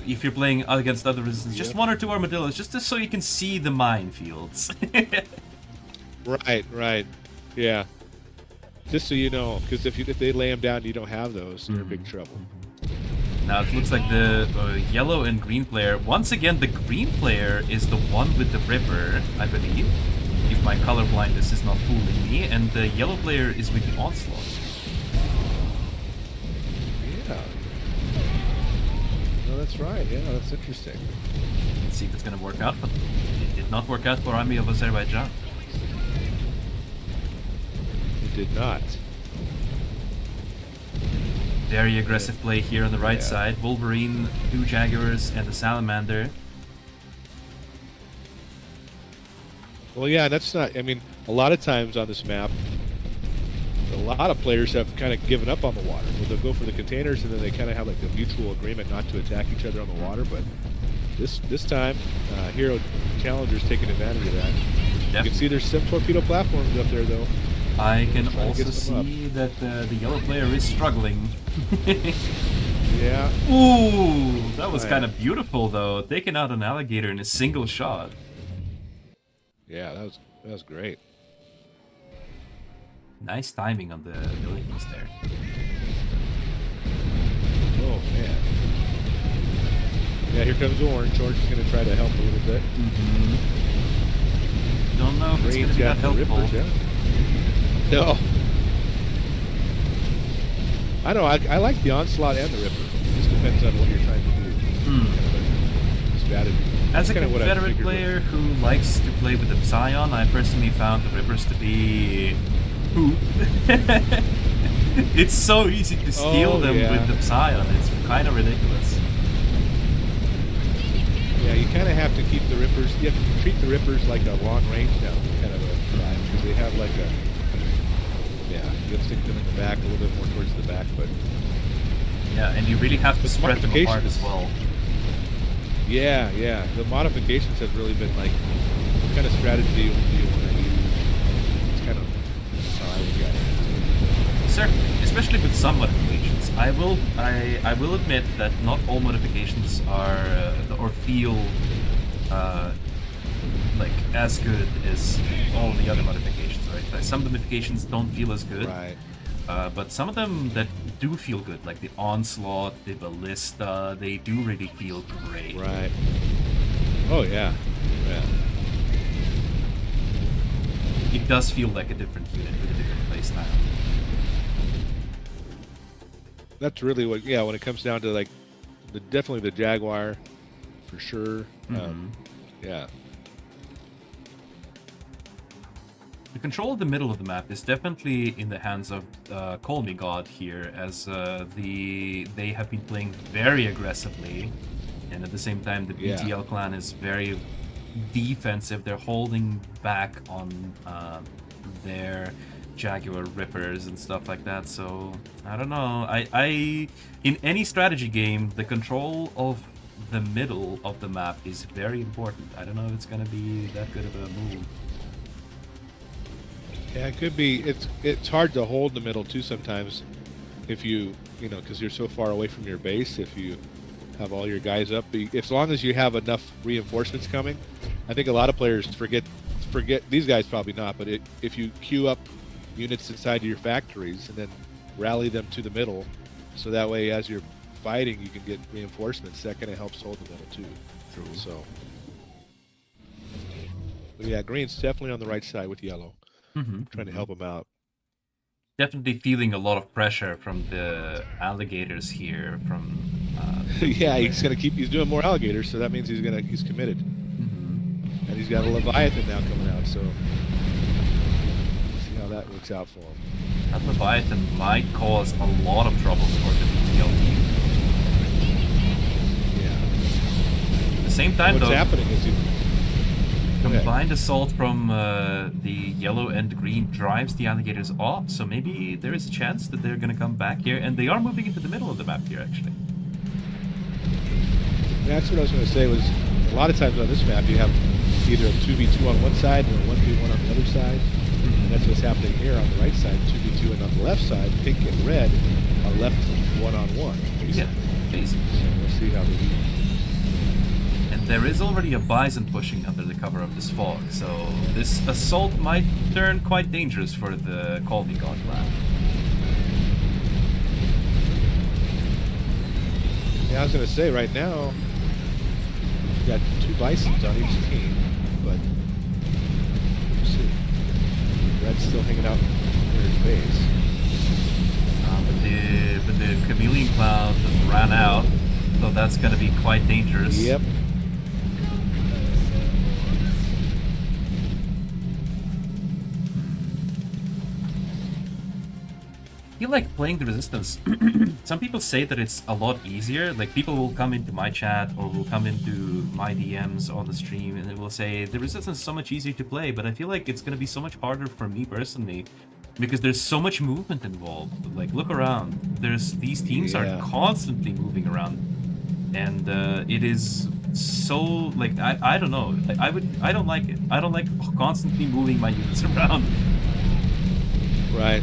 If you're playing against other resistance, just 1 or 2 armadillos, just so you can see the minefields. Right. Yeah. Just so you know, because if they lay them down and you don't have those, you're in big trouble. Now it looks like the yellow and green player, once again the green player is the one with the Ripper, I believe, if my color blindness is not fooling me, and the yellow player is with the Onslaught. Yeah. No, that's right. Yeah, that's interesting. Let's see if it's going to work out, but it did not work out for Army of Azerbaijan. It did not. Very aggressive play here on the right side. Wolverine, 2 Jaguars, and the Salamander. Well, yeah, that's not. I mean, a lot of times on this map, a lot of players have kind of given up on the water. Well, they'll go for the containers, and then they kind of have like a mutual agreement not to attack each other on the water. But this time, Hero Challenger's taking advantage of that. You can see there's some torpedo platforms up there, though. I can also see that the yellow player is struggling. Yeah. Ooh, that was kind of beautiful, though. Taking out an alligator in a single shot. Yeah, that was great. Nice timing on the abilities there. Oh man. Yeah, here comes Orange. Orange is going to try to help a little bit. Don't know if it's going to be that helpful. Rippers, yeah. No. I know. I like the Onslaught and the Ripper. It just depends on what you're trying to do. Strategy. As a Confederate player who likes to play with the Psion, I personally found the Rippers to be poop. It's so easy to steal them with the Psion. It's kind of ridiculous. Yeah, you kind of have to keep the Rippers. You have to treat the Rippers like a long range now, kind of a guy, because they have like a. Yeah, you have to stick them in the back, a little bit more towards the back, but. Yeah, and you really have to spread them apart as well. Yeah. The modifications have really been like, what kind of strategy do you want to use? It's kind of how I would guess. Certainly, especially with some modifications. I will admit that not all modifications are or feel like as good as all the other modifications, right? Like, some modifications don't feel as good, right? But some of them that do feel good, like the Onslaught, the Ballista, they do really feel great. Right. Oh yeah. It does feel like a different unit with a different playstyle. That's really what. Yeah, when it comes down to like, definitely the Jaguar, for sure. Yeah. The control of the middle of the map is definitely in the hands of Call Me God here, as they have been playing very aggressively, and at the same time the BTL clan is very defensive. They're holding back on their Jaguar Rippers and stuff like that. So I don't know. I in any strategy game, the control of the middle of the map is very important. I don't know if it's gonna be that good of a move. Yeah, it could be. It's hard to hold the middle too sometimes, if you know, because you're so far away from your base. If you have all your guys up, as long as you have enough reinforcements coming, I think a lot of players forget. These guys probably not, but if you queue up units inside of your factories and then rally them to the middle, so that way as you're fighting you can get reinforcements. That kind of helps hold the middle too. True. So, but yeah, green's definitely on the right side with yellow. Trying to help him out. Definitely feeling a lot of pressure from the alligators here. From yeah, he's doing more alligators, so that means he's committed. And he's got a Leviathan now coming out, so see how that works out for him. That Leviathan might cause a lot of trouble for the BTL team. Yeah. At the same time, What's though, happening is combined assault from the yellow and green drives the alligators off, so maybe there is a chance that they're going to come back here, and they are moving into the middle of the map here, actually. Yeah, that's what I was going to say. Was a lot of times on this map you have either a 2v2 on one side or a 1v1 on the other side. And that's what's happening here on the right side, 2v2, and on the left side, pink and red are left one-on-one. Yeah, basically. So we'll see how they do. And there is already a bison pushing under the cover of this fog, so this assault might turn quite dangerous for the Call Me God clan. Yeah, I was going to say, right now, we've got 2 bisons on each team, but we'll see. Red's still hanging out near his base. But the chameleon cloud ran out, so that's going to be quite dangerous. Yep. I feel like playing the Resistance, some people say that it's a lot easier. Like, people will come into my chat or will come into my DMs on the stream and they will say, the Resistance is so much easier to play, but I feel like it's going to be so much harder for me personally because there's so much movement involved. Like, look around. These teams are constantly moving around. And it is so, like, I don't know. I don't like it. I don't like constantly moving my units around. Right.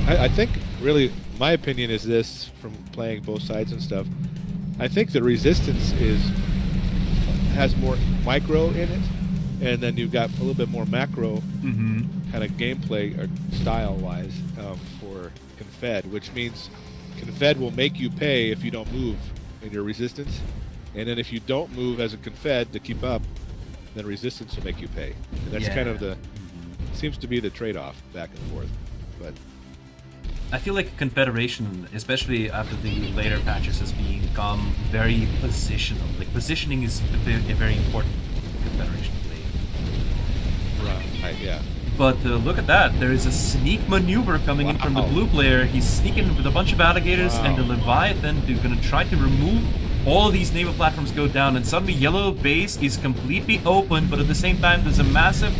I think, really, my opinion is this, from playing both sides and stuff. I think the Resistance has more micro in it, and then you've got a little bit more macro kind of gameplay or style-wise for Confed, which means Confed will make you pay if you don't move in your Resistance, and then if you don't move as a Confed to keep up, then Resistance will make you pay. And that's kind of the seems to be the trade-off back and forth, but. I feel like Confederation, especially after the later patches, has become very positional. Like, positioning is a very important Confederation play. Right, yeah. But look at that. There is a sneak maneuver coming in from the blue player. He's sneaking with a bunch of alligators, and the Leviathan is going to try to remove all of these naval platforms go down, and suddenly yellow base is completely open, but at the same time there's a massive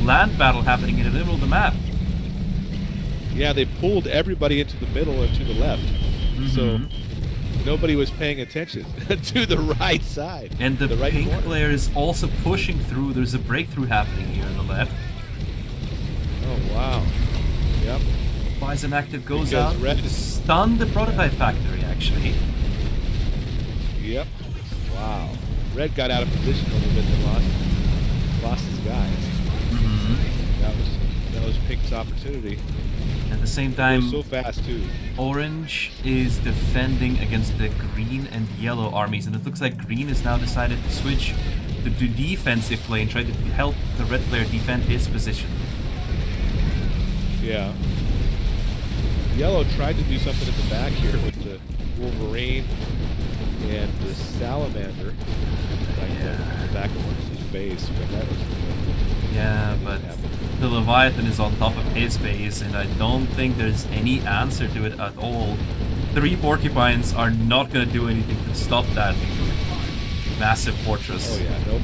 land battle happening in the middle of the map. Yeah, they pulled everybody into the middle and to the left. So nobody was paying attention to the right side. And the right pink corner. player is also pushing through. There's a breakthrough happening here on the left. Oh, wow. Yep. Bison active goes Because out. red Stun the prototype factory, actually. Yep. Wow. Red got out of position a little bit and lost his guys. That was Pink's opportunity. At the same time, so fast too. Orange is defending against the green and yellow armies, and it looks like green has now decided to switch to defensive play and try to help the red player defend his position. Yeah. Yellow tried to do something at the back here with the Wolverine and the Salamander, like the back of Orange's base, but that was. Yeah, but the Leviathan is on top of his base, and I don't think there's any answer to it at all. 3 porcupines are not going to do anything to stop that massive fortress. Oh yeah, nope.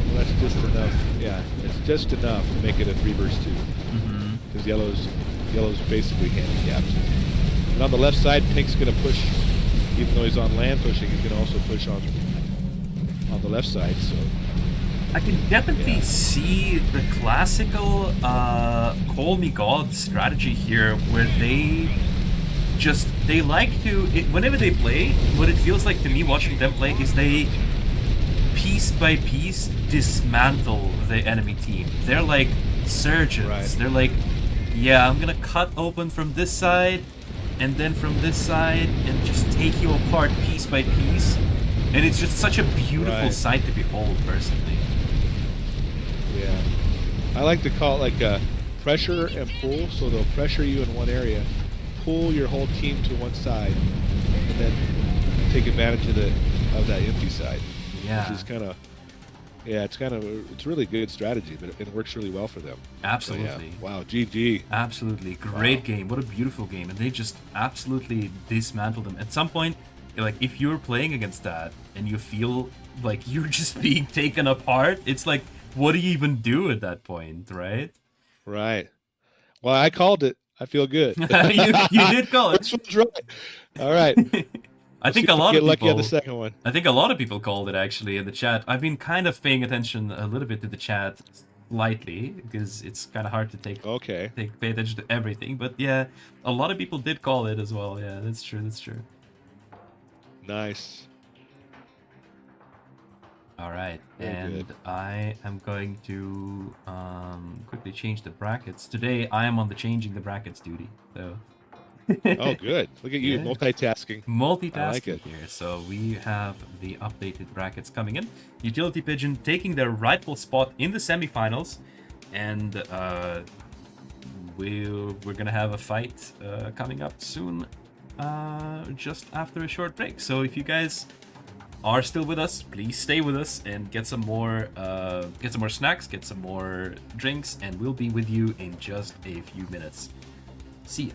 Well, that's just enough. Yeah, it's just enough to make it a 3 versus 2. Because yellow's basically handicapped. And on the left side, Pink's going to push. Even though he's on land pushing, he can also push on the left side. So I can definitely see the classical Call Me God strategy here, where they like to, whenever they play, what it feels like to me watching them play is they piece by piece dismantle the enemy team. They're like surgeons. Right. They're like, yeah, I'm gonna cut open from this side and then from this side and just take you apart piece by piece. And it's just such a beautiful sight to behold, personally. Yeah. I like to call it like a pressure and pull, so they'll pressure you in one area, pull your whole team to one side, and then take advantage of that empty side. Yeah. Which is kind of, it's really good strategy, but it works really well for them. Absolutely. So, yeah. Wow, GG. Absolutely. Great game. What a beautiful game. And they just absolutely dismantled them. At some point, like if you're playing against that and you feel like you're just being taken apart, it's like, what do you even do at that point, right? Right. Well, I called it. I feel good. You did call it. First one's right. All right. I Let's see think a if I lot get of lucky on the people. second one. I think a lot of people called it actually in the chat. I've been kind of paying attention a little bit to the chat slightly because it's kind of hard to Okay. pay attention to everything. But yeah, a lot of people did call it as well. Yeah, that's true. That's true. Nice. All right, Very and good. I am going to quickly change the brackets. Today I am on the changing the brackets duty. So. Oh, good. Look at you, Yeah. multitasking. I like Multitasking it. here. So we have the updated brackets coming in. Utility Pigeon taking their rightful spot in the semifinals, and we're gonna have a fight coming up soon, just after a short break. So if you guys are still with us, please stay with us and get some more snacks, get some more drinks, and we'll be with you in just a few minutes. See ya.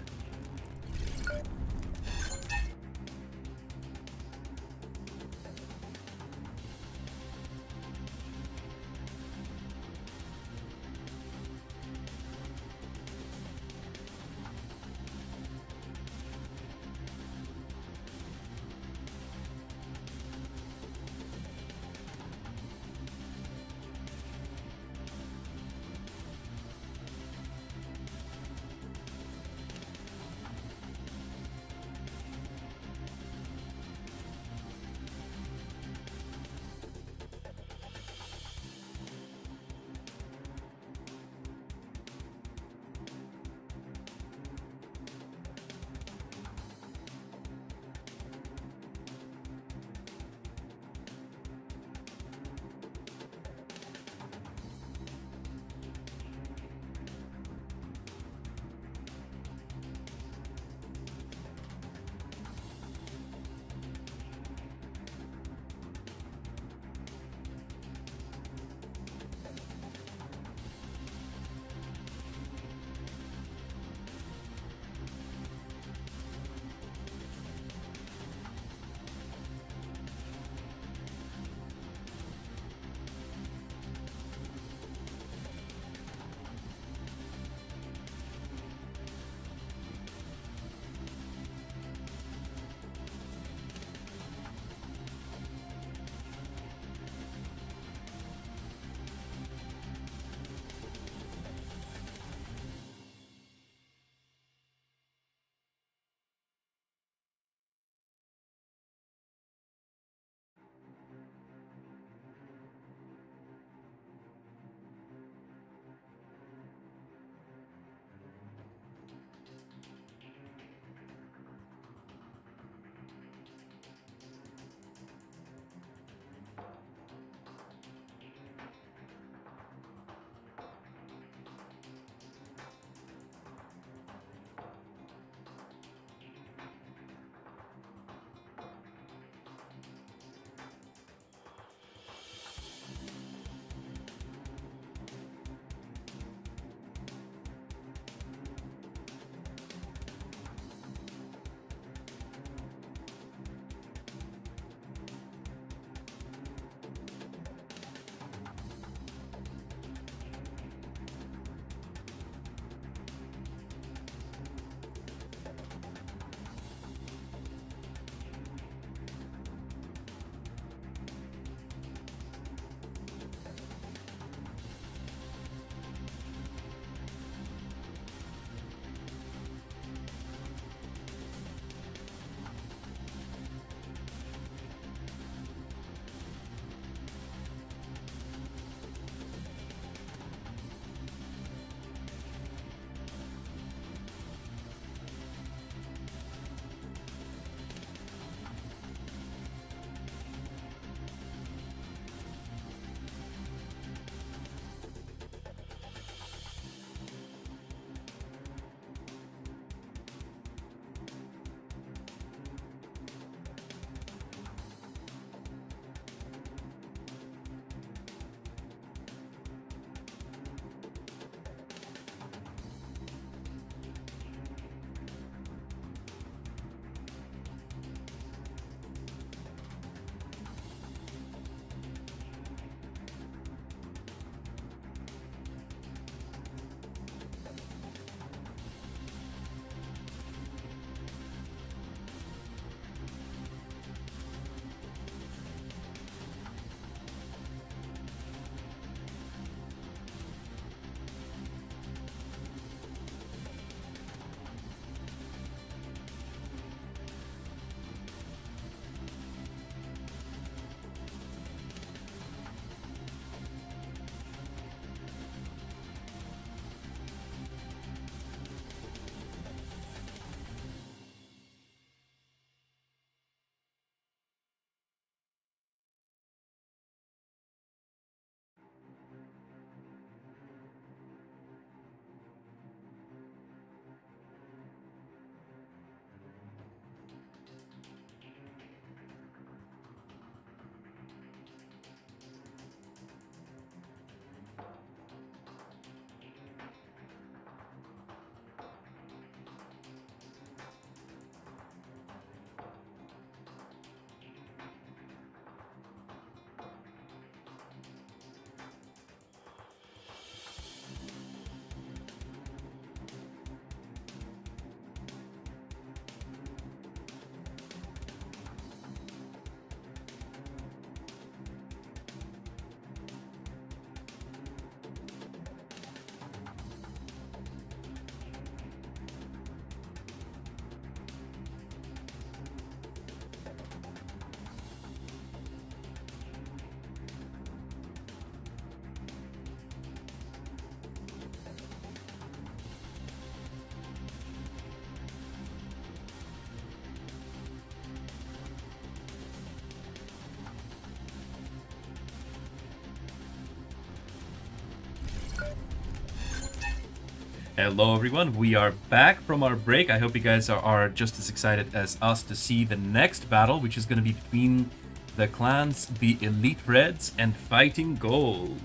Hello everyone, we are back from our break. I hope you guys are just as excited as us to see the next battle, which is going to be between the clans, the Elite Reds and Fighting Gold.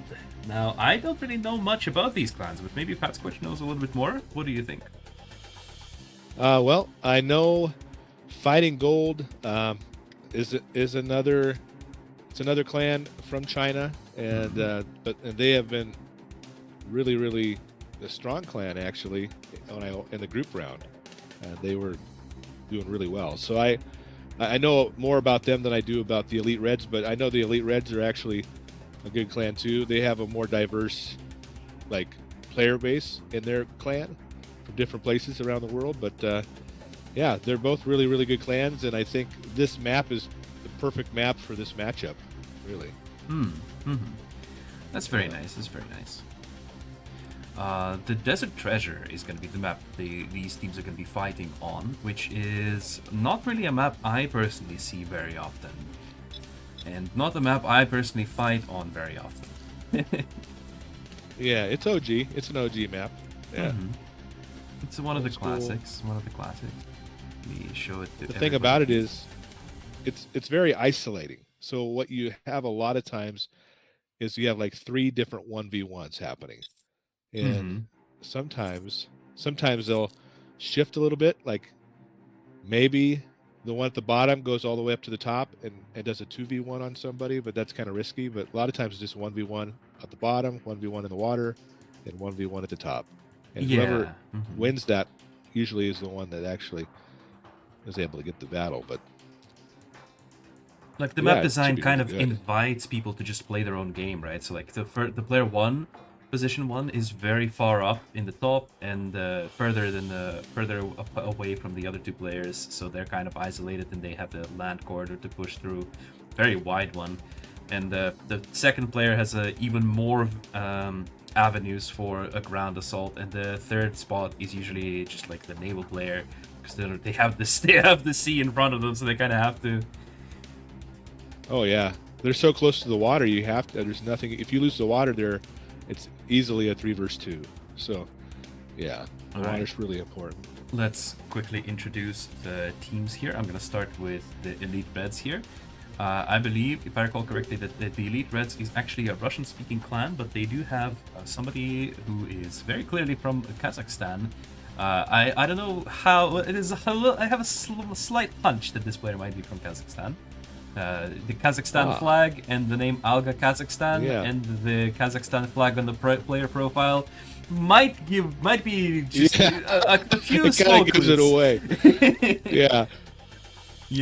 Now, I don't really know much about these clans, but maybe Pat Squitch knows a little bit more. What do you think? Well, I know Fighting Gold is another clan from China, and and they have been really a strong clan actually in the group round. They were doing really well. So I know more about them than I do about the Elite Reds, but I know the Elite Reds are actually a good clan too. They have a more diverse player base in their clan from different places around the world. But yeah, they're both really good clans, and I think this map is the perfect map for this matchup. Really. That's very nice. That's very nice. The Desert Treasure is going to be the map these teams are going to be fighting on, which is not really a map I personally see very often. And not a map I personally fight on very often. Yeah, it's OG. It's an OG map. Yeah. It's one of the classics. One of the classics. Let me show it to The thing about it is, it's very isolating. So what you have a lot of times is you have like 3 different 1v1s happening. And sometimes they'll shift a little bit, like maybe the one at the bottom goes all the way up to the top and does a 2v1 on somebody, but that's kind of risky. But a lot of times it's just 1v1 at the bottom, 1v1 in the water, and 1v1 at the top. And whoever wins that usually is the one that actually is able to get the battle. But like the map design kind of invites people to just play their own game, right? So like the player 1, position 1 is very far up in the top and further away from the other 2 players, so they're kind of isolated and they have the land corridor to push through, very wide one. And the second player has even more avenues for a ground assault, and the third spot is usually just like the naval player, because they have the sea in front of them, so they kind of have to. Oh yeah, they're so close to the water. You have to. There's nothing. If you lose the water there, it's easily a 3 versus 2. So, yeah, the water's really important. Let's quickly introduce the teams here. I'm going to start with the Elite Reds here. I believe, if I recall correctly, that the Elite Reds is actually a Russian-speaking clan, but they do have somebody who is very clearly from Kazakhstan. I don't know how it is. I have a slight hunch that this player might be from Kazakhstan. The Kazakhstan flag and the name Alga Kazakhstan and the Kazakhstan flag on the player profile might be just a few small clues. Gives it away. Yeah.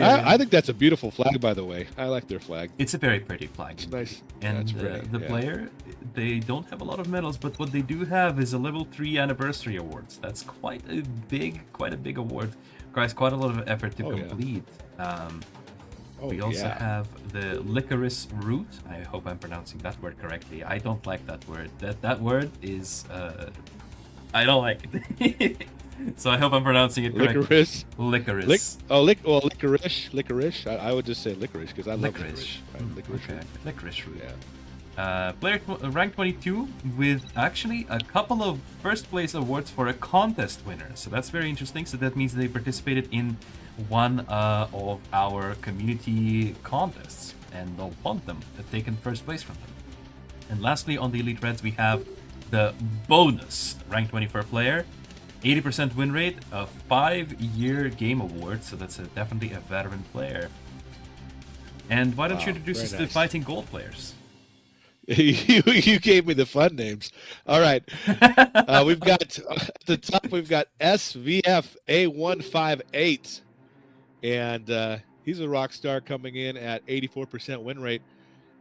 I think that's a beautiful flag, by the way. I like their flag. It's a very pretty flag. It's nice. And the player, they don't have a lot of medals, but what they do have is a level 3 anniversary awards. That's quite a big award. Requires quite a lot of effort to complete. We also have the licorice root. I hope I'm pronouncing that word correctly. I don't like that word. That word is I don't like it. So I hope I'm pronouncing it correctly. Licorice. Licorice. I would just say licorice because I love licorice. Licorice root. Yeah. Player rank 22 with actually a couple of first place awards for a contest winner. So that's very interesting. So that means they participated in one of our community contests, and they'll want them to take in first place from them. And lastly, on the Elite Reds, we have the bonus rank 24 player, 80% win rate, a 5-year game award. So that's definitely a veteran player. And why don't you introduce us to the Fighting Gold players? You gave me the fun names. All right. We've got at the top, we've got SVFA158. And he's a rock star coming in at 84% win rate.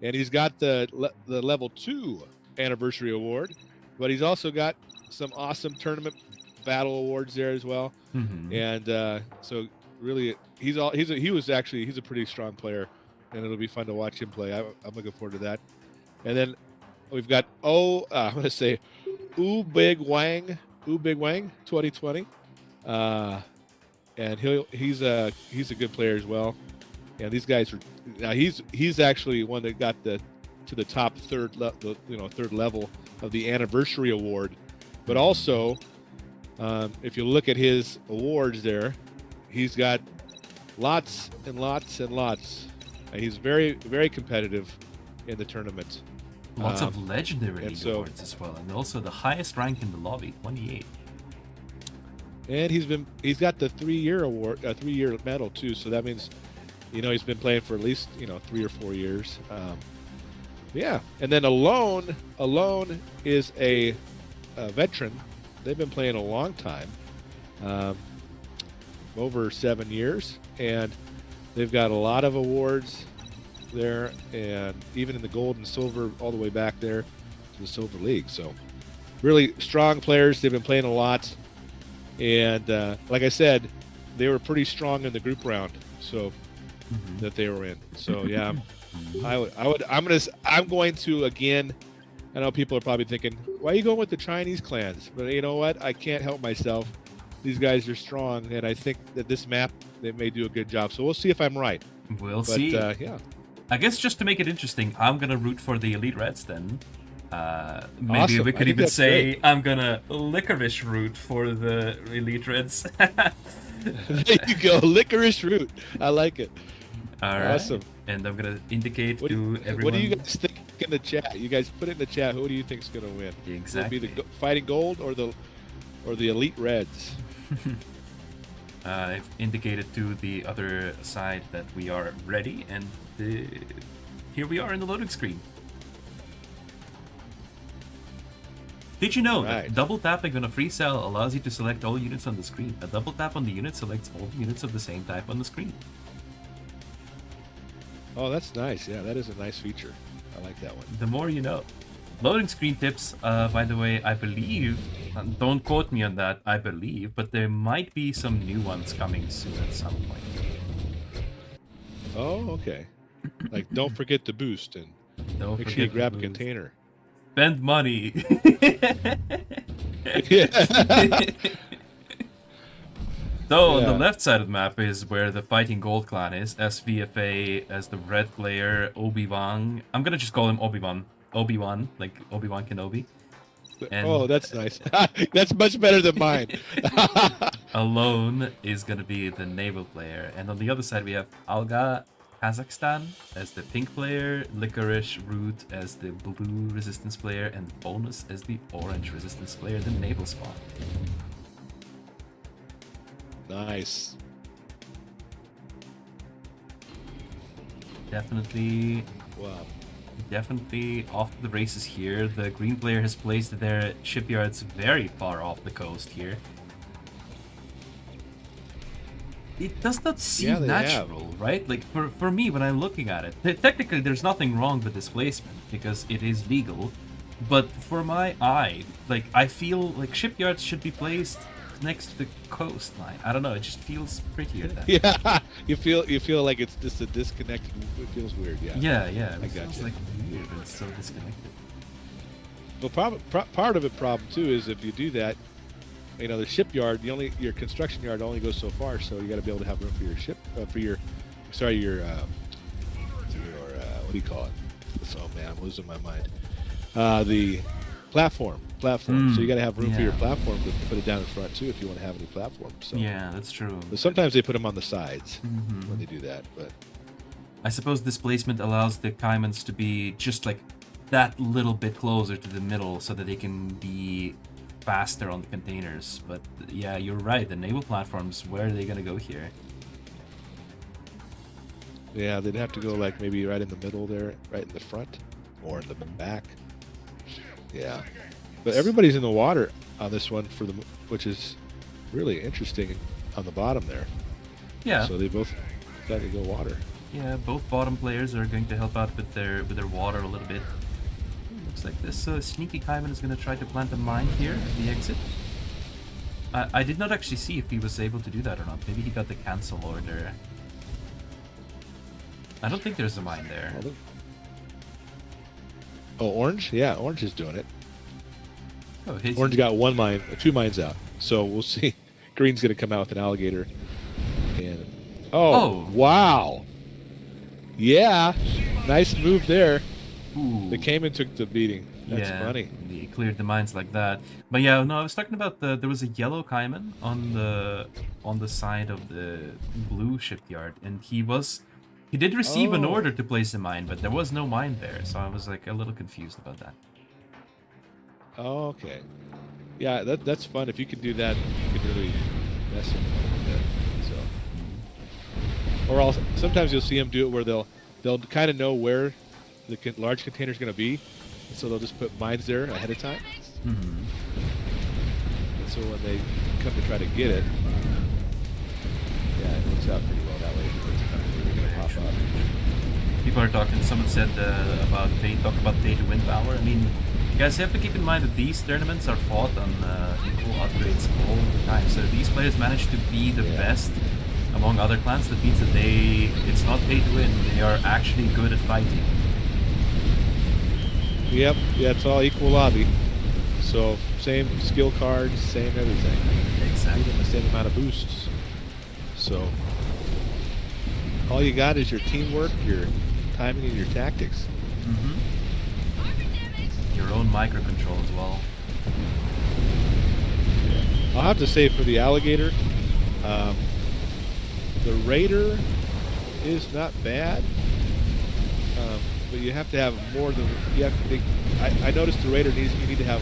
And he's got the level 2 anniversary award. But he's also got some awesome tournament battle awards there as well. And so really, he's a pretty strong player. And it'll be fun to watch him play. I'm looking forward to that. And then we've got I'm going to say Big Wang 2020. And he's a good player as well. And these guys are he's actually one that got to the top third level of the anniversary award. But also If you look at his awards there, he's got lots and lots and lots. And he's very, very competitive in the tournament. Lots of legendary league so- awards as well, and also the highest rank in the lobby, 28. And he's got the 3-year award, 3-year medal too. So that means, he's been playing for at least 3 or 4 years. Yeah, and then Alone is a veteran. They've been playing a long time, over 7 years, and they've got a lot of awards there, and even in the gold and silver, all the way back there to the Silver League. So really strong players. They've been playing a lot, and like I said, they were pretty strong in the group round, so that they were in. So yeah, I'm going to again. I know people are probably thinking, why are you going with the Chinese clans? But you know what? I can't help myself. These guys are strong, and I think that this map, they may do a good job. So we'll see if I'm right. We'll see. Yeah. I guess just to make it interesting, I'm going to root for the Elite Reds then. Maybe Awesome. we I could think even that's say great. I'm going to licorice root for the Elite Reds. There you go. Licorice root. I like it. All right. Awesome. And I'm going to indicate What to do everyone. you guys think in the chat? You guys put it in the chat. Who do you think's going to win? Exactly. Will it be the Fighting Gold or the Elite Reds? I've indicated to the other side that we are ready, and here we are in the loading screen. Did you know that Right. double tapping on a free cell allows you to select all units on the screen? A double tap on the unit selects all units of the same type on the screen. Oh, that's nice. Yeah, that is a nice feature. I like that one. The more you know. Loading screen tips, by the way, I believe, don't quote me on that, I believe, but there might be some new ones coming soon at some point. Oh, okay. Like, don't forget to boost, and Don't make sure you forget to grab a boost. container. Spend money. Yeah. So on the Yeah. left side of the map is where the Fighting Gold clan is. SVFA as the red player, Obi-Wan. I'm gonna just call him Obi-Wan. Obi-Wan, like Obi-Wan Kenobi. And Oh, that's nice. That's much better than mine. Alone is gonna be the naval player. And on the other side we have Alga, Kazakhstan as the pink player, Licorice Root as the blue resistance player, and Bonus as the orange resistance player, the naval spawn. Nice. Definitely Wow. off the races here. The green player has placed their shipyards very far off the coast here. It does not seem Yeah, they natural, right? Like, for me, when I'm looking at it, technically there's nothing wrong with this placement because it is legal. But for my eye, like, I feel like shipyards should be placed next to the coastline. I don't know, it just feels prettier then. Yeah. You feel like it's just a disconnected. It feels weird. Yeah. Yeah, I it feels gotcha. like weird, but it's so disconnected. Well, part of it problem too is if you do that, the shipyard, your construction yard only goes so far, so you got to be able to have room for your what do you call it? Oh man, I'm losing my mind. The platform. So you got to have room for your yeah. platform to put it down in front too if you want to have any platform. So Yeah, that's true. but sometimes they put them on the sides Mhm. when they do that, but I suppose displacement allows the Caimans to be just like that little bit closer to the middle so that they can be faster on the containers. But yeah, you're right. The naval platforms, where are they going to go here? yeah, they'd have to go like maybe right in the middle there, right in the front, or in the back. Yeah, but everybody's in the water on this one which is really interesting on the bottom there. Yeah, So they both got to go water. yeah. Both bottom players are going to help out with their water a little bit. Looks like this sneaky Caiman is going to try to plant a mine here at the exit. I did not actually see if he was able to do that or not. Maybe he got the cancel order. I don't think there's a mine there. Oh, Orange? Yeah, Orange is doing it. Oh, his, Orange got 2 mines out. So we'll see. Green's going to come out with an alligator. And Oh. wow. Yeah. Nice move there. Ooh. The Cayman took the beating. That's Yeah, funny. he cleared the mines like that. But yeah, no, I was talking about there was a yellow Kaiman on the side of the blue shipyard, and he did receive an Oh, order to place a mine, but there was no mine there, so I was like a little confused about that. oh, okay. Yeah, that's fun. If you can do that, you can really mess with them a bit. So, or also sometimes you'll see them do it where they'll kind of know where the large container is going to be, so they'll just put mines there ahead of time. Mm-hmm. And so when they come to try to get it, yeah, it works out pretty well that way because it's kind of really going to pop up. People are talking. Someone said about pay to win power. I mean, you guys have to keep in mind that these tournaments are fought on equal upgrades all the time. So if these players manage to be the best among other clans, that means that it's not pay to win. They are actually good at fighting. Yep, yeah, it's all equal lobby. So same skill cards, same everything. Exactly. Even the same amount of boosts. So all you got is your teamwork, your timing, and your tactics. Mm-hmm. Your own microcontrol as well. I'll have to say for the alligator, the raider is not bad, but you have to have more than you have to think. I noticed the raider you need to have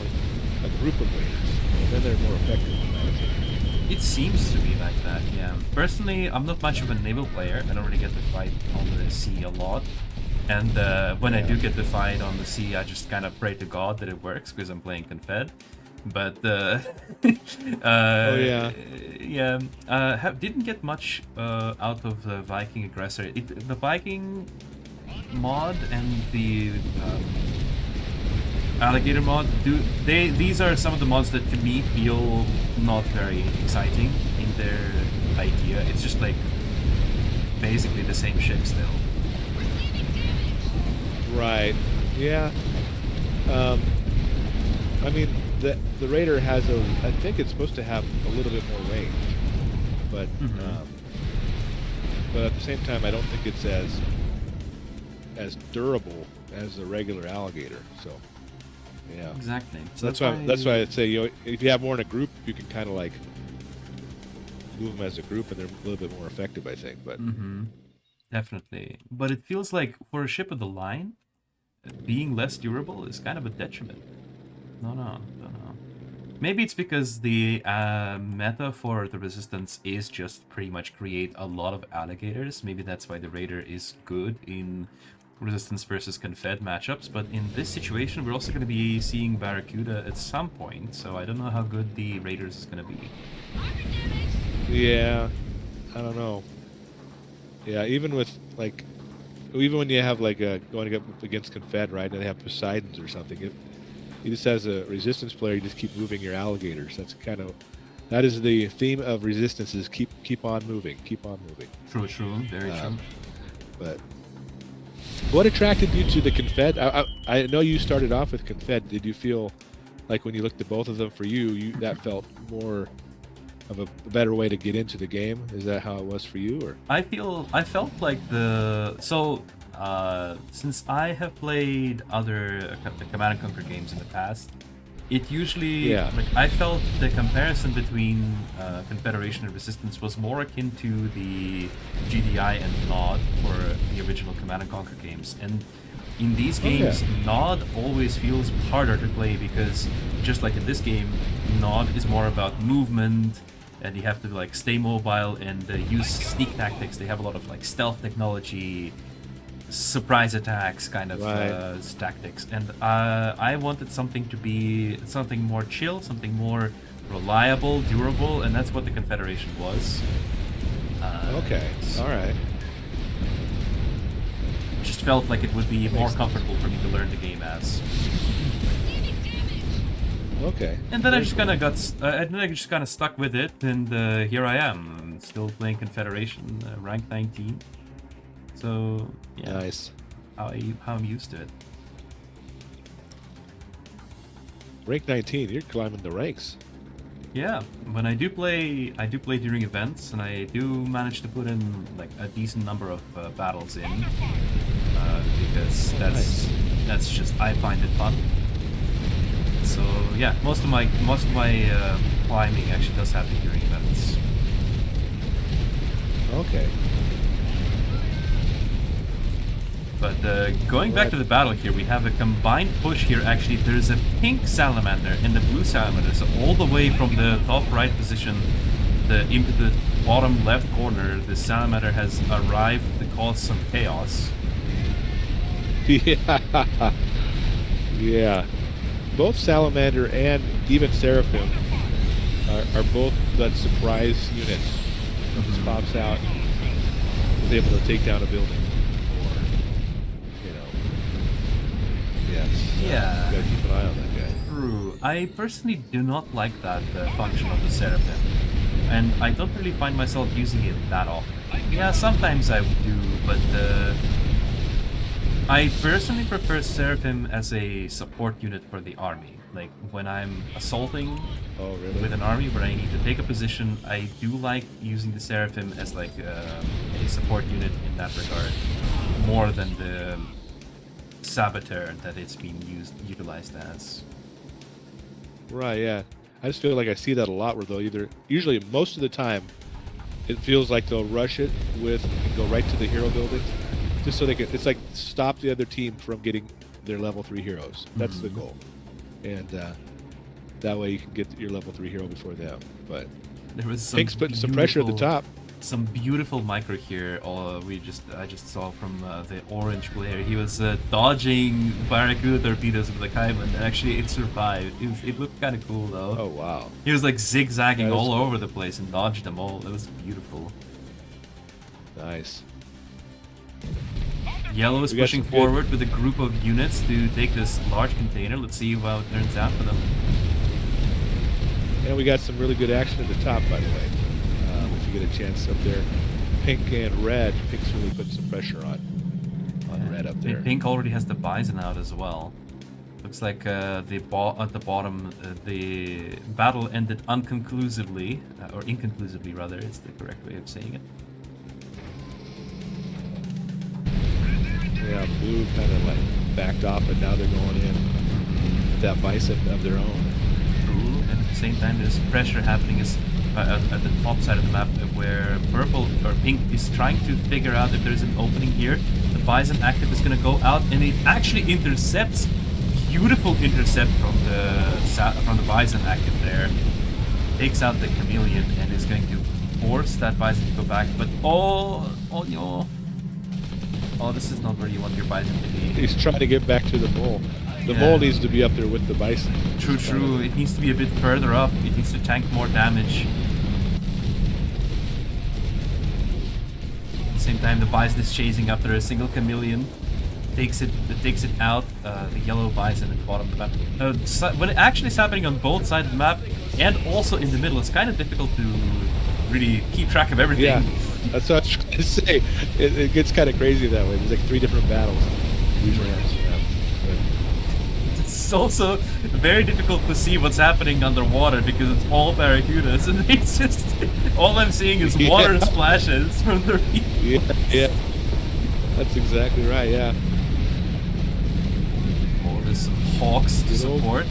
a group of raiders, and then they're more effective. It seems to be like that, yeah. Personally, I'm not much of a naval player. I don't really get to fight on the sea a lot. And when I do get to fight on the sea, I just kind of pray to God that it works because I'm playing Confed. But oh yeah, didn't get much out of the Viking Aggressor. The Viking mod and the Alligator mod, these are some of the mods that to me feel not very exciting in their idea. It's just like basically the same ship still. right, yeah. I mean, the raider has I think it's supposed to have a little bit more range, but but at the same time, I don't think it's as durable as the regular alligator. So. Yeah, exactly. So that's why I'd say if you have more in a group, you can kind of like move them as a group, and they're a little bit more effective, I think. But definitely. But it feels like for a ship of the line, being less durable is kind of a detriment. No. Maybe it's because the meta for the resistance is just pretty much create a lot of alligators. Maybe that's why the raider is good in resistance versus Confed matchups, but in this situation we're also going to be seeing Barracuda at some point, so I don't know how good the Raiders is going to be. Yeah, I don't know. Yeah, even when you have like going up against Confed, right, and they have Poseidons or something, you just as a resistance player, you just keep moving your alligators. That is the theme of resistance: is keep on moving. True, very true. But what attracted you to the Confed? I know you started off with Confed. Did you feel like when you looked at both of them for you that felt more of a better way to get into the game? Is that how it was for you, or? I felt like since I have played other Command & Conquer games in the past, it usually I felt the comparison between Confederation and Resistance was more akin to the GDI and Nod for the original Command & Conquer games. And in these games, Nod always feels harder to play because just like in this game, Nod is more about movement, and you have to like stay mobile and use sneak tactics. They have a lot of like stealth technology, surprise attacks kind of tactics, and I wanted something to be something more chill, something more reliable, durable, and that's what the Confederation was. All right. Just felt like it would be more comfortable for me to learn the game as. Okay. And then I just kind of stuck with it, and here I am, still playing Confederation, rank 19. So yeah, nice. How I'm used to it. Rank 19, you're climbing the ranks. Yeah, when I do play during events, and I do manage to put in like a decent number of battles in, because that's just I find it fun. So yeah, most of my climbing actually does happen during events. Okay. But going back to the battle here, we have a combined push here. Actually, there's a pink salamander and the blue salamander. So all the way from the top right position into the bottom left corner, the salamander has arrived to cause some chaos. Yeah. Yeah. Both salamander and even seraphim are both that surprise units. Just pops out, is able to take down a building. Yeah. You gotta keep an eye on that guy. True. I personally do not like that function of the Seraphim, and I don't really find myself using it that often. Yeah, sometimes I do, but I personally prefer Seraphim as a support unit for the army. Like when I'm assaulting with an army where I need to take a position, I do like using the Seraphim as like a support unit in that regard, more than the saboteur that it's being utilized as. Right, yeah. I just feel like I see that a lot where they'll usually most of the time, it feels like they'll rush it and go right to the hero building, just so they can, it's like stop the other team from getting their level 3 heroes. That's the goal. And that way you can get your level 3 hero before them. But there was some Pink's putting some pressure at the top. Some beautiful micro here. I just saw from the orange player. He was dodging Barracuda torpedoes with the Kaiman, and actually it survived. It looked kind of cool though. Oh wow! He was like zigzagging all cool. over the place and dodged them all. It was beautiful. Nice. Yellow is pushing forward with a group of units to take this large container. Let's see how it turns out for them. And we got some really good action at the top, by the way. If you get a chance up there, Pink and Red. Pink's really putting some pressure on Red up there. Pink already has the Bison out as well. Looks like at the bottom, the battle ended unconclusively, or inconclusively rather. It's the correct way of saying it. Yeah, Blue kind of like backed off, but now they're going in with that Bison of their own. Ooh, and at the same time, there's pressure happening at the top side of the map, where purple or pink is trying to figure out if there's an opening here. The Bison active is going to go out, and it actually intercepts. Beautiful intercept from the Bison active there. Takes out the Chameleon and is going to force that Bison to go back. But oh, this is not where you want your Bison to be. He's trying to get back to the mole. The mole needs to be up there with the Bison. True. It needs to be a bit further up. It needs to tank more damage. At the same time, the Bison is chasing after a single Chameleon. Takes it out. The yellow Bison at the bottom of the map. When it actually is happening on both sides of the map and also in the middle, it's kind of difficult to really keep track of everything. Yeah, that's what I was going to say. It gets kind of crazy that way. There's like 3 different battles. It's also very difficult to see what's happening underwater because it's all barracudas, and it's just all I'm seeing is water splashes from the reef. Yeah, that's exactly right. Yeah. Oh, there's some hawks to support.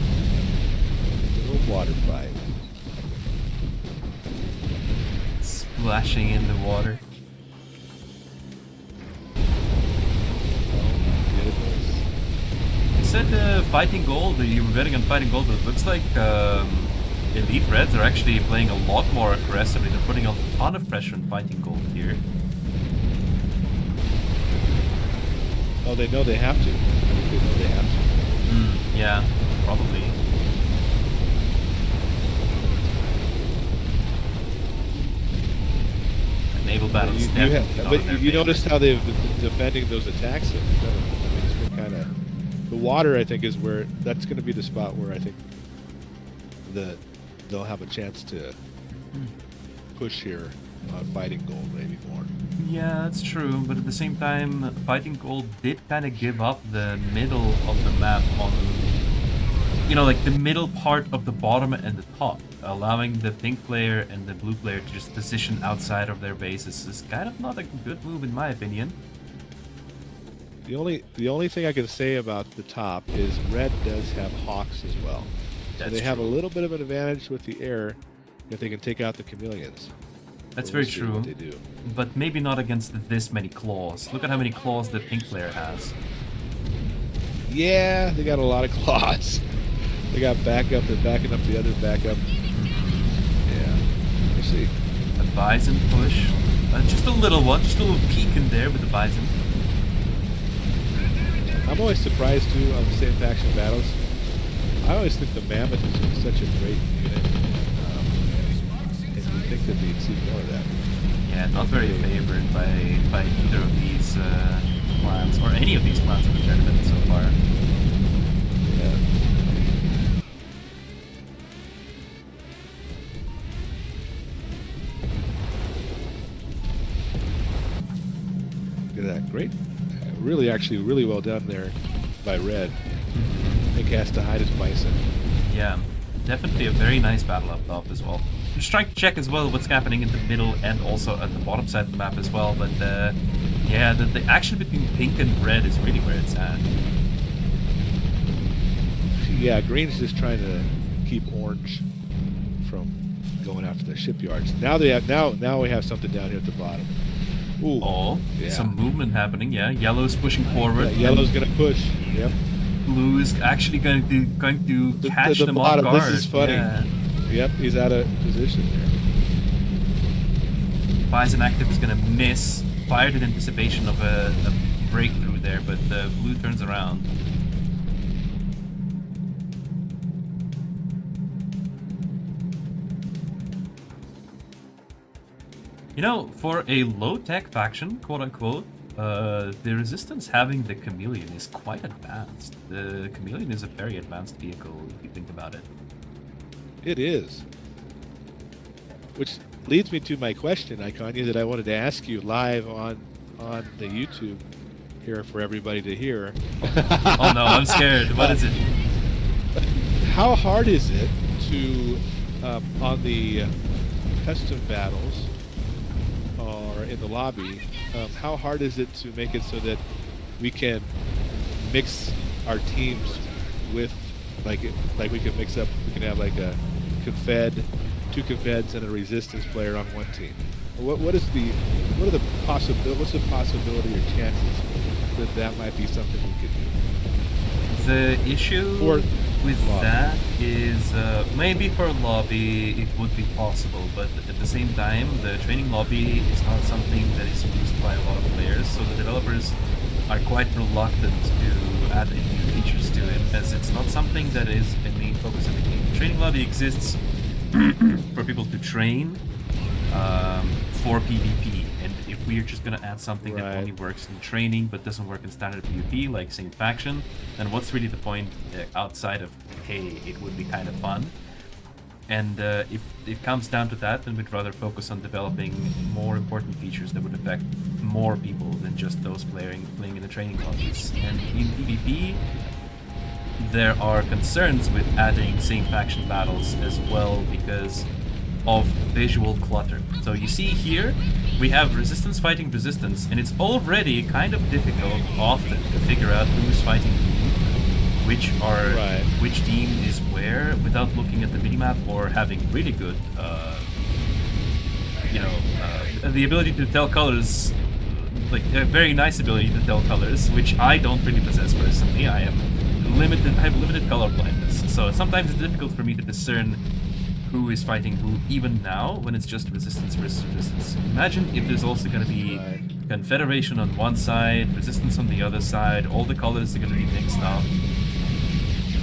Little water fight. Splashing in the water. You said fighting gold, you were betting on fighting gold, but it looks like Elite Reds are actually playing a lot more aggressively. They're putting a ton of pressure on fighting gold here. Oh, they know they have to. They know they have to. Yeah, probably. Naval battles but you noticed how they've been defending those attacks. I mean, it's been kind of the water. I think is where that's going to be the spot where I think they'll have a chance to push here on fighting gold maybe more. Yeah, that's true. But at the same time, fighting gold did kind of give up the middle of the map on, like the middle part of the bottom and the top, allowing the pink player and the blue player to just position outside of their bases is kind of not a good move in my opinion. The only thing I can say about the top is Red does have hawks as well. So they have a little bit of an advantage with the air if they can take out the chameleons. That's So very we'll see true. what they do. But maybe not against this many claws. Look at how many claws the pink player has. Yeah, they got a lot of claws. They got backup. They're backing up the other backup. Yeah. We'll see. A Bison push. Just a little one. Just a little peek in there with the Bison. I'm always surprised, too, on the same faction battles. I always think the Mammoth is such a great unit. And you think that they'd see more of that. Yeah, not very favored by either of these clans, or any of these clans in the tournament so far. Yeah. Look at that. Great. Really, actually, really well done there by Red. I think he has to hide his Bison. Yeah, definitely a very nice battle up top as well. I'm just trying to check as well what's happening in the middle and also at the bottom side of the map as well, but yeah, the action between pink and red is really where it's at. Yeah, green's just trying to keep orange from going after the shipyards. Now they have now we have something down here at the bottom. Ooh. Oh, yeah. Some movement happening, yeah. Yellow's pushing forward. Yeah, yellow's gonna push. Yep. Blue is actually going to catch them off guard. This is funny. Yeah. Yep, he's out of position there. Bison active is going to miss. Fired in anticipation of a breakthrough there, but Blue turns around. You know, for a low-tech faction, quote-unquote, the Resistance having the Chameleon is quite advanced. The Chameleon is a very advanced vehicle, if you think about it. It is. Which leads me to my question, Icon, that I wanted to ask you live on the YouTube here for everybody to hear. Oh no, I'm scared. What is it? How hard is it to, on the custom battles or in the lobby, how hard is it to make it so that we can mix our teams with, like we can mix up, we can have like a Confed, two Confeds and a Resistance player on one team? What's the possibility or chances that might be something we could do? The issue with lobby. that is maybe for lobby it would be possible, but at the same time the training lobby is not something that is used by a lot of players, so the developers are quite reluctant to add any new features to it, as it's not something that is a main focus of the game. The training lobby exists for people to train for PvP, and if we're just gonna add something that only works in training but doesn't work in standard PvP, like same faction, then what's really the point outside of, hey, it would be kind of fun? And if it comes down to that, then we'd rather focus on developing more important features that would affect more people than just those playing in the training lobbies. And in PvP, there are concerns with adding same faction battles as well because of visual clutter. So you see here, we have Resistance fighting Resistance, and it's already kind of difficult often to figure out who's fighting who, which team is where, without looking at the minimap or having really good, the ability to tell colors, like a very nice ability to tell colors, which I don't really possess personally. I have limited color blindness, so sometimes it's difficult for me to discern who is fighting who, even now, when it's just Resistance versus Resistance. Imagine if there's also going to be Confederation on one side, Resistance on the other side, all the colors are going to be mixed up.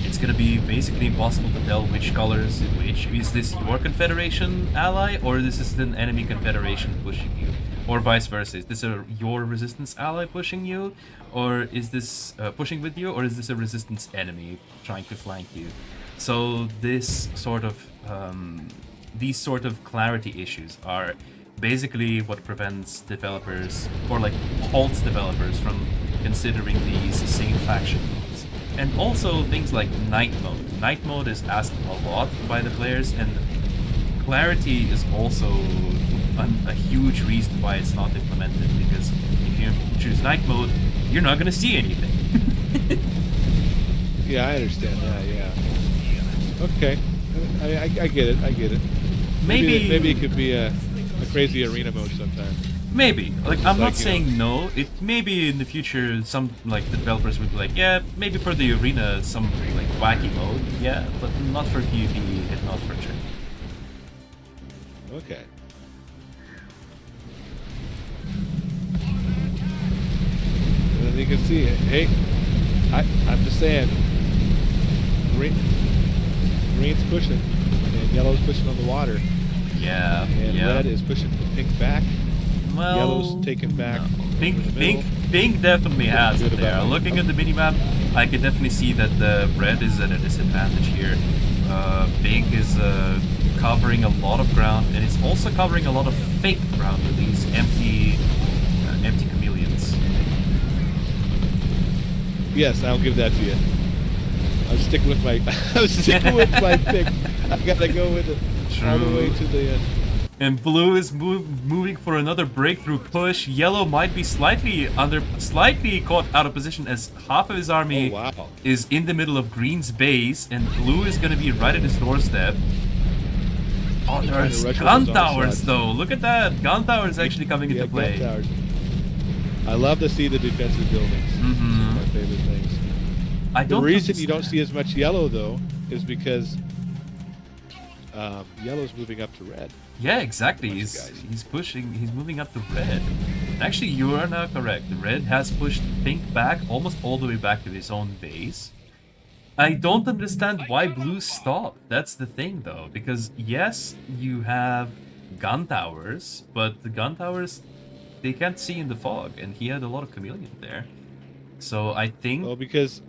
It's going to be basically impossible to tell which colors which. Is this your Confederation ally, or this is an enemy Confederation pushing you? Or vice versa, is this your Resistance ally pushing you? Or is this pushing with you, or is this a Resistance enemy trying to flank you? So this sort of these sort of clarity issues are basically what prevents developers, or like halts developers, from considering these same faction modes. And also things like night mode. Night mode is asked a lot by the players, and clarity is also a huge reason why it's not implemented, because if you choose night mode, you're not going to see anything. Yeah, I understand that, yeah. Okay, I get it. I get it. Maybe it could be a crazy arena mode sometime. Maybe. Like, I'm not saying know. no. It maybe in the future some like the developers would be like, yeah, maybe for the arena some like wacky mode, yeah, but not for PvP and not for trade. Okay. And then you can see it. Hey, I'm just saying. Green's pushing, and yellow's pushing on the water. Yeah. And red is pushing the pink back. Well, Yellow's taken back. No. Pink definitely has it there. Looking at the minimap, I can definitely see that the red is at a disadvantage here. Pink is covering a lot of ground, and it's also covering a lot of fake ground with these empty chameleons. Yes, I'll give that to you. I'm sticking with my. I'm sticking with my pick. I gotta go with it all the way to the end. And blue is moving for another breakthrough push. Yellow might be slightly caught out of position as half of his army is in the middle of green's base, and blue is gonna be right at his doorstep. Oh, there's gun towers though. Look at that. Gun towers actually coming into play. I love to see the defensive buildings. Mm-hmm. One of my favorite things. The reason you don't see as much yellow though is because yellow's moving up to red. Yeah, exactly. He's pushing. He's moving up to red. Actually, you are now correct. The red has pushed pink back almost all the way back to his own base. I don't understand why blue stopped. That's the thing, though, because yes, you have gun towers, but the gun towers they can't see in the fog, and he had a lot of chameleon there. So I think because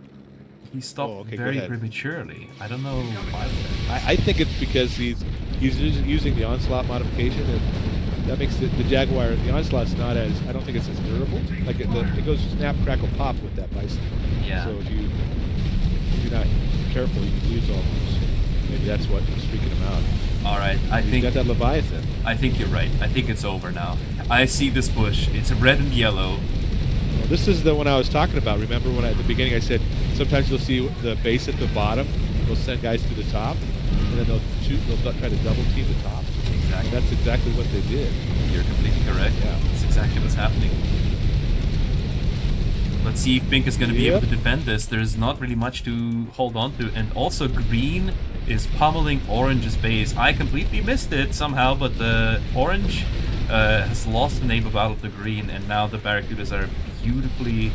he stopped very prematurely. I don't know why. I think it's because he's using the onslaught modification, and that makes the Jaguar, the onslaught's not as, I don't think it's as durable. Like it goes snap, crackle, pop with that bison. Yeah. So if you're not careful, you can lose all those. Maybe that's what was freaking him out. All right, I think got that Leviathan. I think you're right. I think it's over now. I see this bush. It's red and yellow. Well, this is the one I was talking about. Remember when at the beginning I said sometimes you'll see the base at the bottom. They'll send guys to the top, and then they'll try to double team the top. Exactly. That's exactly what they did. You're completely correct. Yeah. That's exactly what's happening. Let's see if pink is going to be able to defend this. There's not really much to hold on to, and also green is pummeling orange's base. I completely missed it somehow, but the orange has lost the neighbor battle to green, and now the Barracudas are beautifully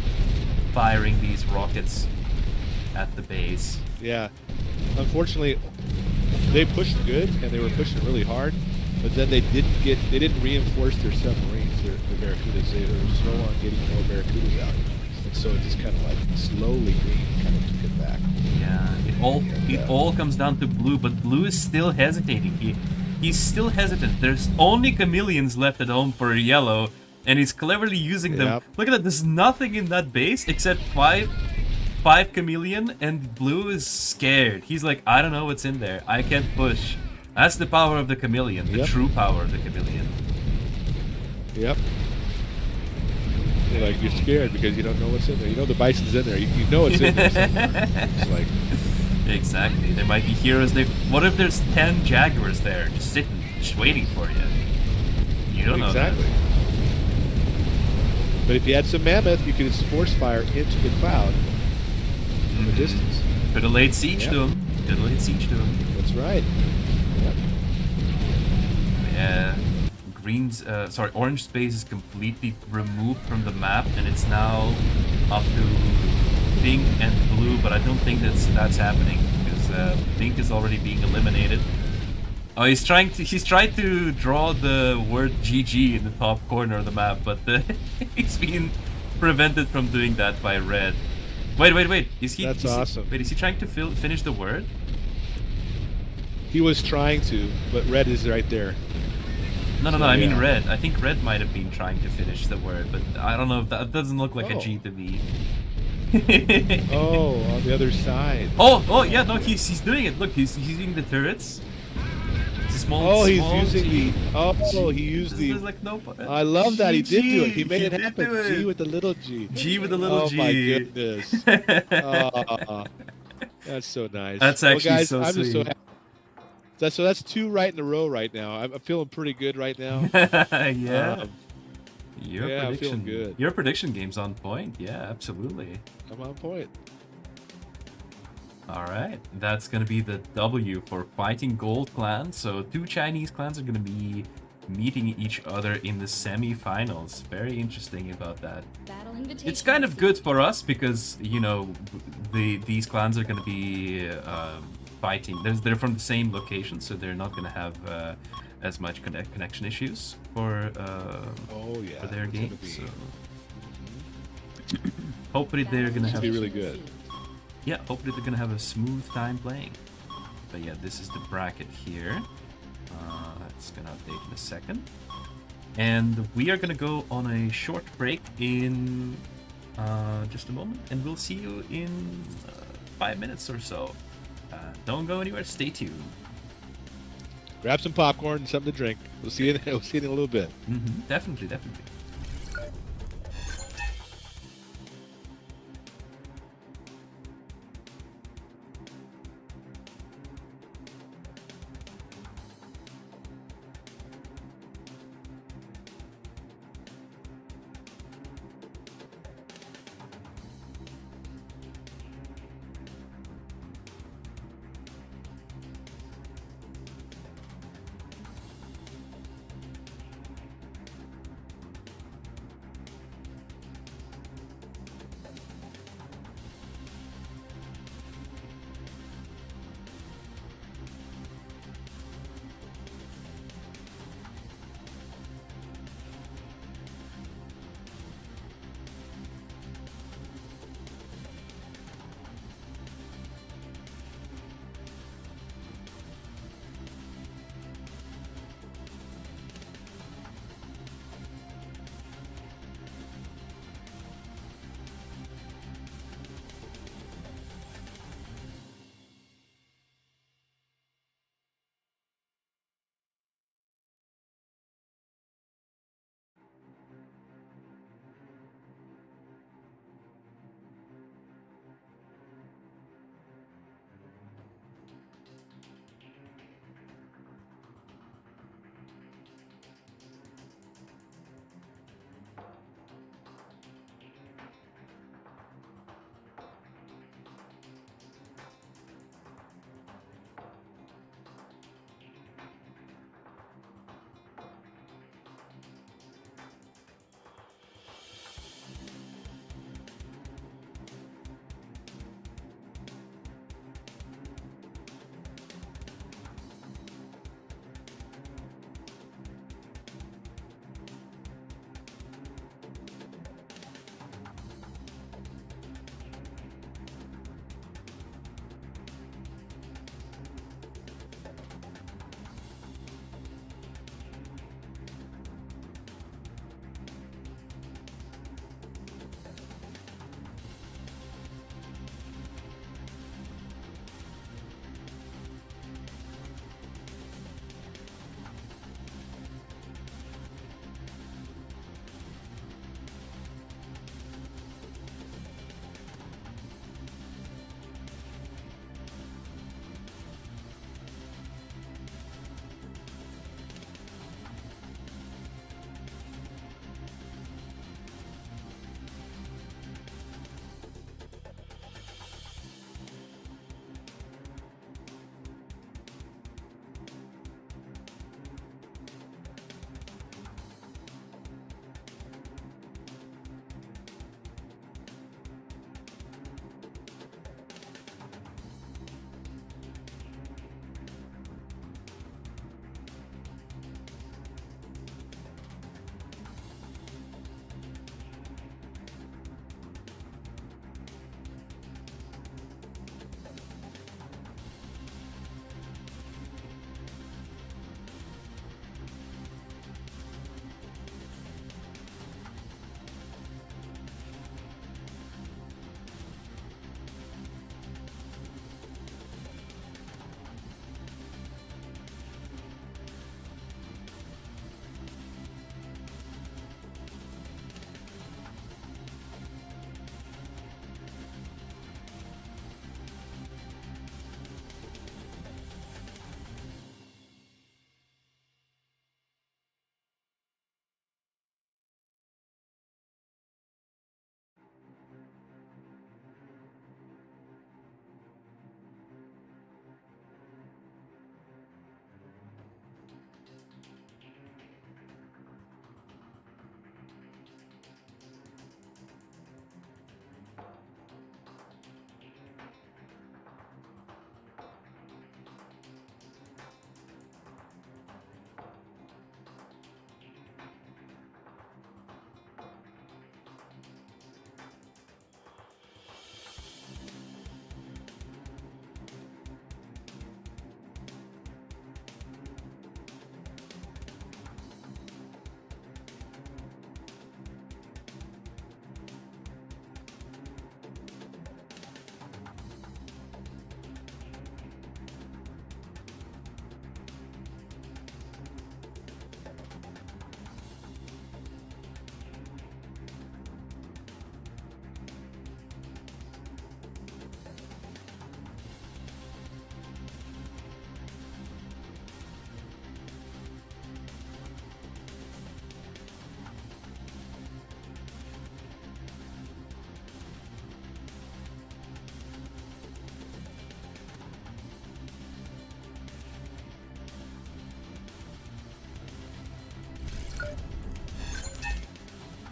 firing these rockets at the base. Yeah, unfortunately, they pushed good and they were pushing really hard, but then they didn't reinforce their submarines, their Barracudas. They were slow on getting more Barracudas out, and so it just kind of like slowly green kind of took it back. Yeah, it all comes down to blue, but blue is still hesitating. He's still hesitant. There's only chameleons left at home for yellow, and he's cleverly using them. Look at that. There's nothing in that base except five chameleon, and blue is scared. He's like, I don't know what's in there. I can't push. That's the power of the chameleon, the true power of the chameleon. Yep. You're scared because you don't know what's in there. You know the bison's in there. You know it's in there somewhere. It's like... Exactly. There might be heroes there. What if there's 10 Jaguars there just sitting, just waiting for you? You don't know that. Exactly. But if you had some mammoth, you could just force fire into the cloud from the distance. Could have laid siege to him. Could have laid siege to him. That's right. Yep. Yeah. Orange space is completely removed from the map, and it's now up to pink and blue, but I don't think that's happening because pink is already being eliminated. Oh, he's trying to draw the word GG in the top corner of the map, but he's being prevented from doing that by red. Wait. That's awesome. Is he trying to finish the word? He was trying to, but red is right there. No, I mean red. I think red might have been trying to finish the word, but I don't know if that doesn't look like a G to me. Oh, on the other side. Oh, yeah, no, he's doing it. Look, he's using the turrets. It's a small. He's using G. He used the. Like, no, I love that he did do it. He made it happen. G with the little G. G with the little G. Oh my goodness. That's so nice. That's well, actually guys, so I'm just so sweet. happy. So that's 2 right in a row right now. I'm feeling pretty good right now. Yeah. Yeah, I'm feeling good. Your prediction game's on point. Yeah, absolutely. I'm on point. All right, that's gonna be the W for Fighting Gold Clan. So 2 Chinese clans are gonna be meeting each other in the semi-finals. Very interesting about that. It's kind of good for us because, you know, these clans are gonna be fighting. They're from the same location, so they're not gonna have as much connection issues for for their game. So hopefully they're gonna have be really good. Yeah, hopefully they're gonna have a smooth time playing. But yeah, this is the bracket here. It's gonna update in a second. And we are gonna go on a short break in just a moment, and we'll see you in 5 minutes or so. Don't go anywhere, stay tuned. Grab some popcorn and something to drink. We'll see you. We'll see you in a little bit. Definitely, definitely.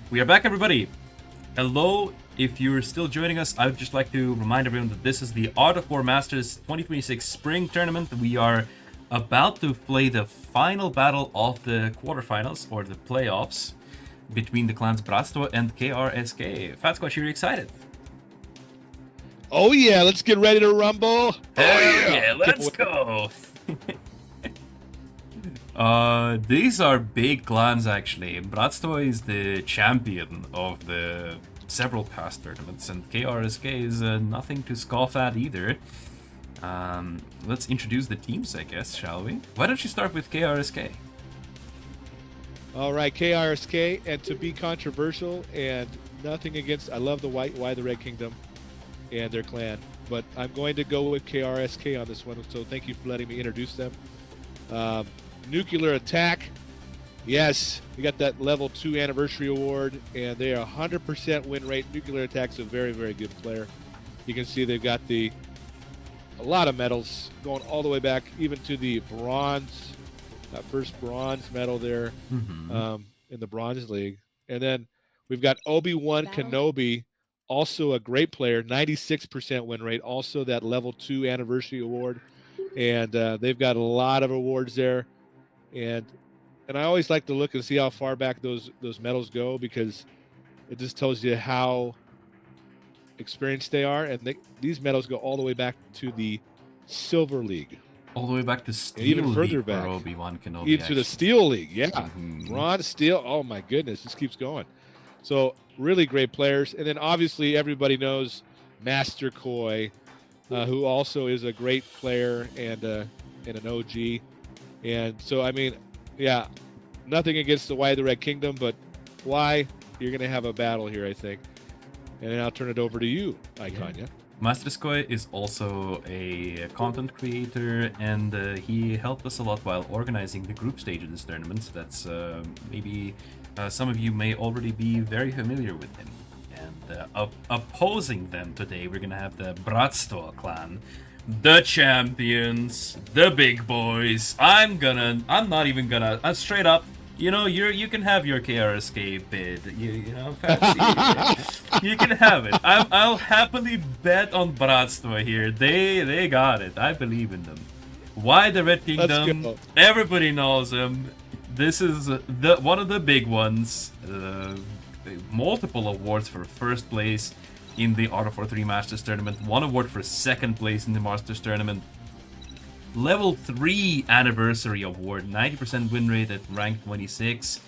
We are back, everybody. Hello. If you're still joining us, I would just like to remind everyone that this is the Art of War Masters 2026 Spring Tournament. We are about to play the final battle of the quarterfinals, or the playoffs, between the clans BRATSTVO and KRSK. FatSquatch, are you excited? Oh yeah, let's get ready to rumble. Let's go. These are big clans, actually. BRATSTVO is the champion of the several past tournaments, and KRSK is nothing to scoff at either. Let's introduce the teams, I guess, shall we? Why don't you start with KRSK? All right, KRSK, and to be controversial and nothing against, I love the Why the Red Kingdom and their clan, but I'm going to go with KRSK on this one, so thank you for letting me introduce them. Nuclear Attack, yes, we got that level 2 anniversary award, and they are 100% win rate. Nuclear Attack's a very, very good player. You can see they've got a lot of medals going all the way back, even to the bronze, that first bronze medal there in the Bronze League. And then we've got Obi-Wan Kenobi, also a great player, 96% win rate, also that level 2 anniversary award. And they've got a lot of awards there. And I always like to look and see how far back those medals go, because it just tells you how experienced they are. And these medals go all the way back to the Silver League. All the way back to Steel even further League back. for Obi-Wan Kenobi. Even to the Steel League, yeah. Bronze, Steel, oh my goodness, this keeps going. So really great players. And then obviously everybody knows Master Koi, who also is a great player and an OG. And so, I mean, yeah, nothing against the Why the Red Kingdom, but why you're going to have a battle here, I think. And then I'll turn it over to you, Icon, yeah? Master Koi is also a content creator, and he helped us a lot while organizing the group stage of this tournament. That's maybe some of you may already be very familiar with him. And opposing them today, we're gonna have the BRATSTVO clan, the champions, the big boys. I'm not even gonna straight up. You know, you can have your KRSK bid. You know, fancy. You can have it. I'll happily bet on BRATSTVO here. They got it. I believe in them. Why the Red Kingdom? Everybody knows them. This is one of the big ones. Multiple awards for first place in the Art of War 3 Masters Tournament. One award for second place in the Masters Tournament. Level 3 anniversary award, 90% win rate at rank 26,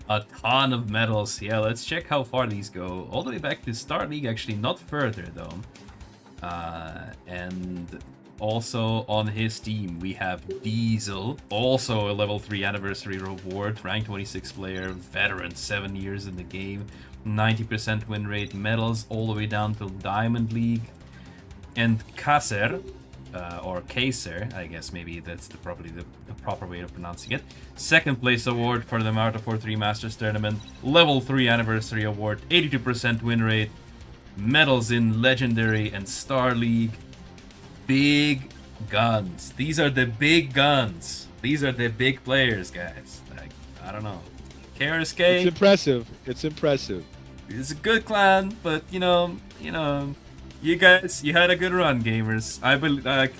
a ton of medals. Yeah, let's check how far these go. All the way back to Star League, actually, not further though. And also on his team, we have Diesel, also a level 3 anniversary award, rank 26 player, veteran, 7 years in the game, 90% win rate, medals all the way down to Diamond League. And Kaser, or Kaiser, I guess maybe that's probably the proper way of pronouncing it. Second place award for the Art of War 3 Masters Tournament. Level 3 anniversary award, 82% win rate. Medals in Legendary and Star League. Big guns. These are the big guns. These are the big players, guys. Like, I don't know. KRSK. It's impressive. It's impressive. It's a good clan, but you know. You guys, you had a good run, gamers. I believe, like,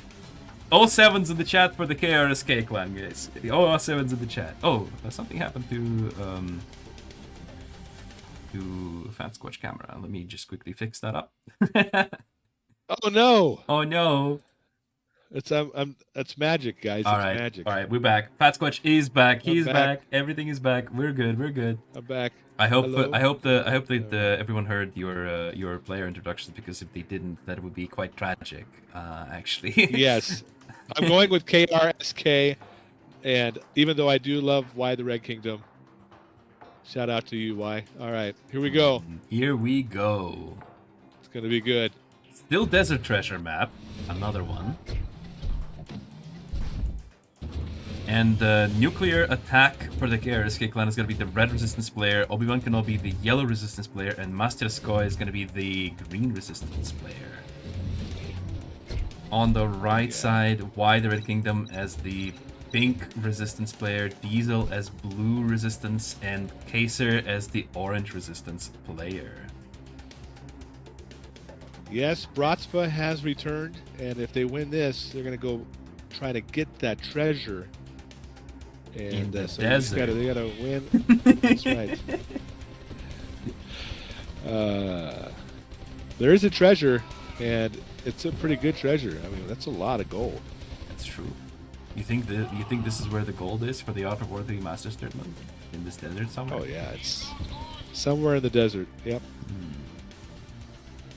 07's in the chat for the KRSK clan, guys. 07's in the chat. Oh, something happened to FatSquatch camera. Let me just quickly fix that up. Oh no! Oh no! That's magic, guys. All it's right, magic. All right, we're back. FatSquatch is back. He's back. Everything is back. We're good. We're good. I'm back. I hope Hello. that everyone heard your player introductions, because if they didn't, that would be quite tragic, actually. Yes, I'm going with KRSK, and even though I do love Why the Red Kingdom, shout out to you, Why. All right, here we go. Here we go. It's gonna be good. Still Desert Treasure map, another one. And Nuclear Attack for the KRSK clan is going to be the red resistance player, Obi-Wan Kenobi the yellow resistance player, and Master Koi is going to be the green resistance player. On the right side, Why the Red Kingdom as the pink resistance player, Diesel as blue resistance, and Kaser as the orange resistance player. Yes, BRATSTVO has returned, and if they win this, they're going to go try to get that treasure. And In the so desert. they gotta win. That's right. There is a treasure, and it's a pretty good treasure. I mean, that's a lot of gold. That's true. You think this is where the gold is for the Art of War 3 Masters tournament? In this desert somewhere? Oh yeah, it's somewhere in the desert. Yep.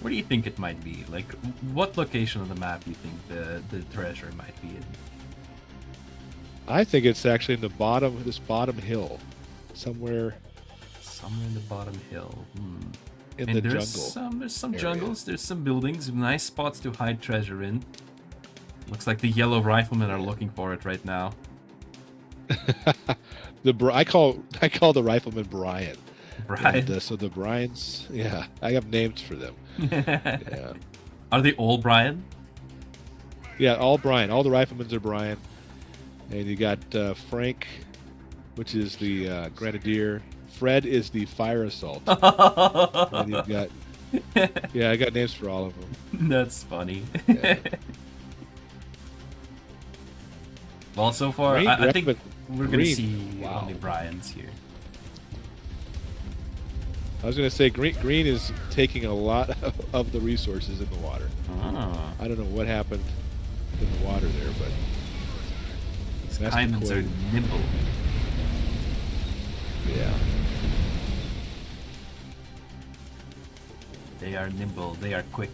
Where do you think it might be? Like, what location of the map do you think the treasure might be in? I think it's actually in the bottom, this bottom hill, somewhere. Somewhere in the bottom hill. In and the there's jungle. There's some area. jungles, there's some buildings, nice spots to hide treasure in. Looks like the yellow riflemen are looking for it right now. I call the rifleman Brian. Brian? And, so the Bryans, yeah, I have names for them. Yeah. Are they all Brian? Yeah, all Brian. All the riflemen are Brian. And you got Frank, which is the grenadier. Fred is the fire assault. And you've got, yeah, I got names for all of them. That's funny. Yeah. Well, so far, Green, I think we're going to green. see Wow. only Brian's here. I was going to say green is taking a lot of the resources in the water. Ah. I don't know what happened in the water there, but These that's Caimans are McCoy. nimble. Yeah. They are nimble, they are quick.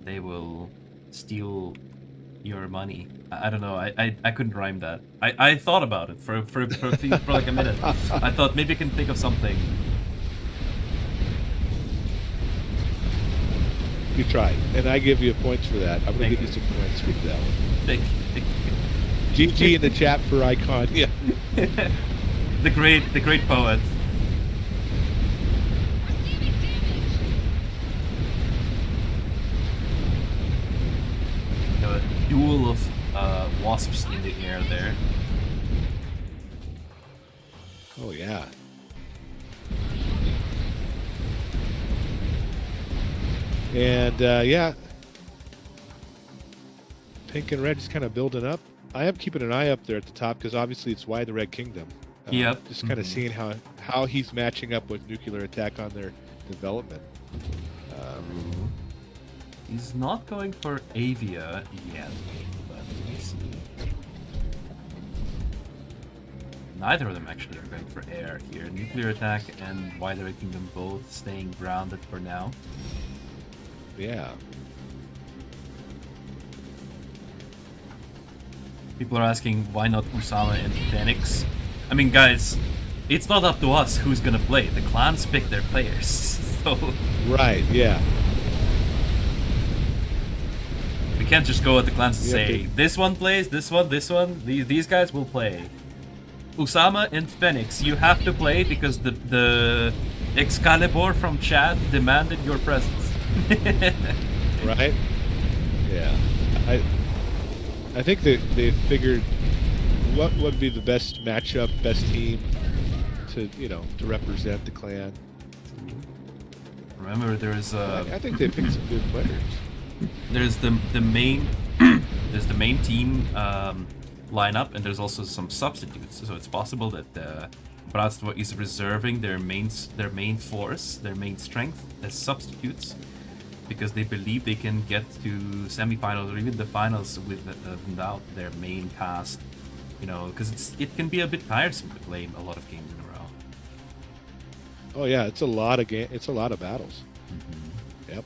They will steal your money. I don't know, I couldn't rhyme that. I thought about it for like a minute. I thought maybe I can think of something. You tried, and I give you points for that. I'm going to give you some points for that one. Thank you. GG in the chat for Icon. Yeah. The great poet. A duel of wasps in the air there. Oh yeah. And yeah, pink and red just kind of building up. I am keeping an eye up there at the top because obviously it's why the Red Kingdom. Yep. Just kind of seeing how he's matching up with nuclear attack on their development. He's not going for Avia yet, but let me see. Neither of them actually are going for air here. Nuclear attack and Why the Red Kingdom both staying grounded for now. Yeah. People are asking why not Usama and Phoenix. I mean, guys, it's not up to us who's gonna play. The clans pick their players, so Right. Yeah. we can't just go at the clans and Yeah, say this one plays, this one. These guys will play. Usama and Phoenix, you have to play because the Excalibur from Chad demanded your presence. Right. Yeah. I think they figured what would be the best matchup, best team to to represent the clan. Remember, there's I think they picked some good players. there's the main there's the main team lineup, and there's also some substitutes. So it's possible that BRATSTVO is reserving their main force, their main strength as substitutes, because they believe they can get to semifinals or even the finals without their main cast. Because it can be a bit tiresome to play a lot of games in a row. Oh yeah, it's a lot of it's a lot of battles. Yep.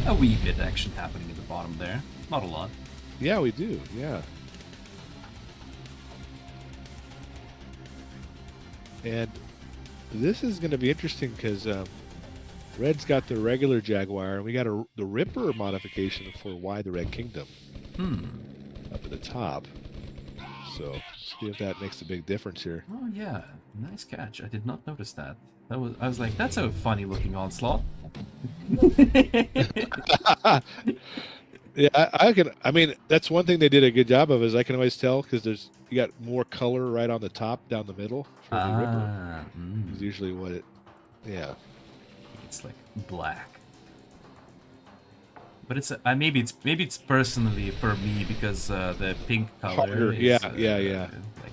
A wee bit action happening at the bottom there. Not a lot. Yeah, we do. Yeah. And this is going to be interesting because Red's got the regular Jaguar, and we got the Ripper modification for Why the Red Kingdom up at the top. So see if that makes a big difference here. Oh yeah, nice catch. I did not notice that. I was like, that's a funny looking onslaught. Yeah, I can. I mean, that's one thing they did a good job of is I can always tell because you got more color right on the top down the middle for the Ripper. Ah, Is usually what it. Yeah. it's like black. But it's maybe it's personally for me because the pink color Harder. is Yeah. like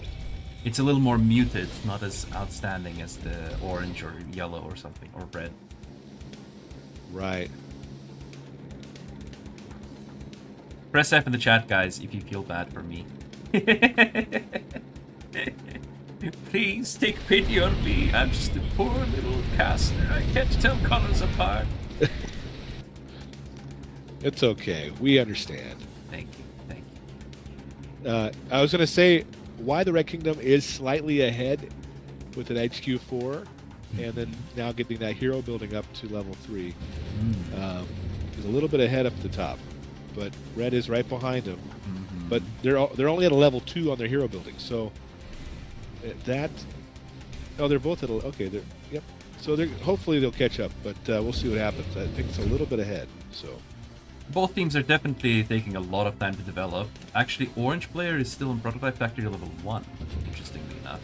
it's a little more muted, not as outstanding as the orange or yellow or something or red. Right. Press F in the chat, guys, if you feel bad for me. Please take pity on me. I'm just a poor little caster. I can't tell colors apart. It's okay. We understand. Thank you. Thank you. I was going to say why the Red Kingdom is slightly ahead with an HQ4, and then now getting that hero building up to level 3. Is a little bit ahead up at the top, but Red is right behind them. But they're only at a level 2 on their hero building, so that. Oh, they're both at a. Okay, they're yep. So they're hopefully they'll catch up, but we'll see what happens. I think it's a little bit ahead. So. Both teams are definitely taking a lot of time to develop. Actually, Orange player is still in Prototype Factory level 1, interestingly enough.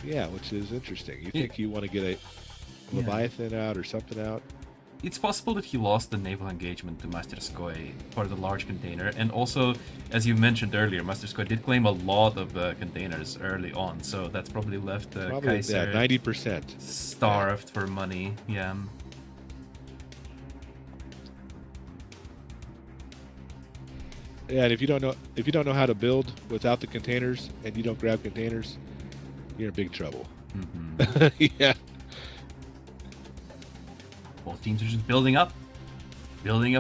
Yeah, which is interesting. You think you want to get a Leviathan out or something out? It's possible that he lost the naval engagement to Masтерskoy for the large container, and also, as you mentioned earlier, Masterskoy did claim a lot of containers early on, so that's probably left Kaiser 90% starved for money. Yeah. Yeah, and if you don't know how to build without the containers and you don't grab containers, you're in big trouble. Yeah. Both teams are just building up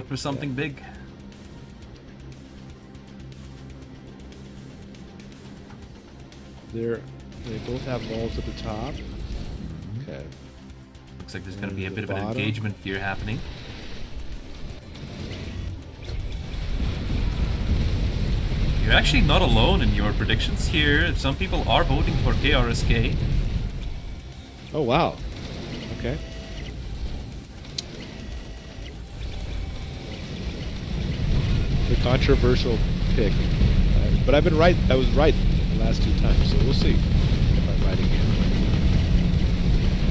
for something big. They both have walls at the top. Okay. Looks like there's going to be a bit of an engagement here happening. You're actually not alone in your predictions here. Some people are voting for KRSK. Oh, wow. Okay. The controversial pick. But I've been right. I was right the last 2 times, so we'll see if I'm right again.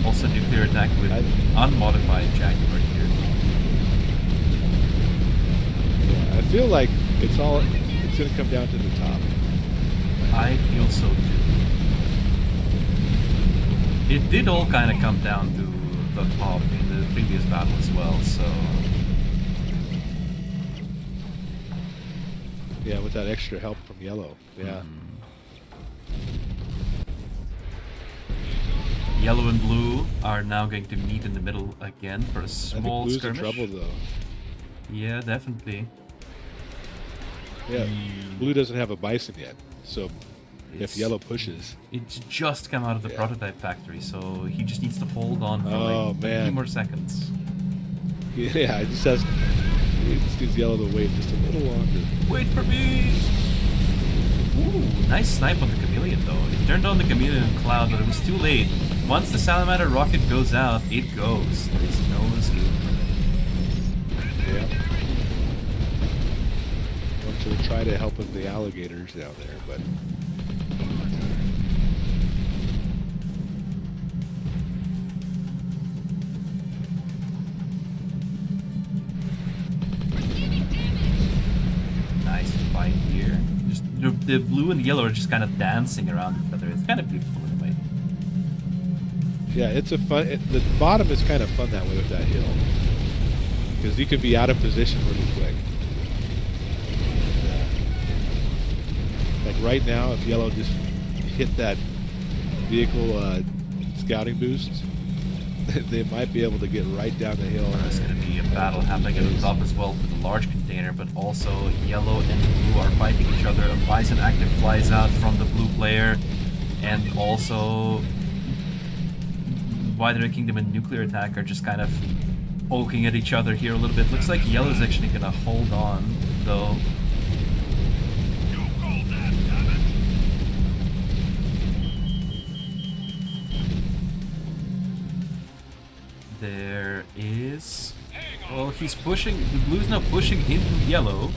Also nuclear attack with unmodified Jaguar here. Yeah, I feel like it's going to come down to the top. I feel so too. It did all kind of come down to the top in the previous battle as well, so... Yeah, with that extra help from yellow. Yeah. Yellow and blue are now going to meet in the middle again for a small I think blue's skirmish. in trouble, though. Yeah, definitely. Yeah, blue doesn't have a bison yet, so if yellow pushes... It's just come out of the prototype factory, so he just needs to hold on for like a few more seconds. Yeah, he just needs yellow to wait just a little longer. Wait for me! Ooh, nice snipe on the Chameleon though. It turned on the Chameleon cloud, but it was too late. Once the Salamander rocket goes out, it goes. There is no escape from it. Yeah. Want to try to help with the alligators down there, but... Nice fight here. Just the blue and the yellow are just kind of dancing around each other. It's kind of beautiful in a way. Yeah, it's a fun... the bottom is kind of fun that way with that hill. Because you can be out of position really quick. Like right now, if yellow just hit that vehicle scouting boost, they might be able to get right down the hill. There's going to be a battle happening at the top as well for the large container, but also yellow and blue are fighting each other. A bison active flies out from the blue player, and also Wider Kingdom and Nuclear Attack are just kind of poking at each other here a little bit. Looks like yellow's actually going to hold on, though. There is... Oh, he's pushing. The blue's now pushing into yellow.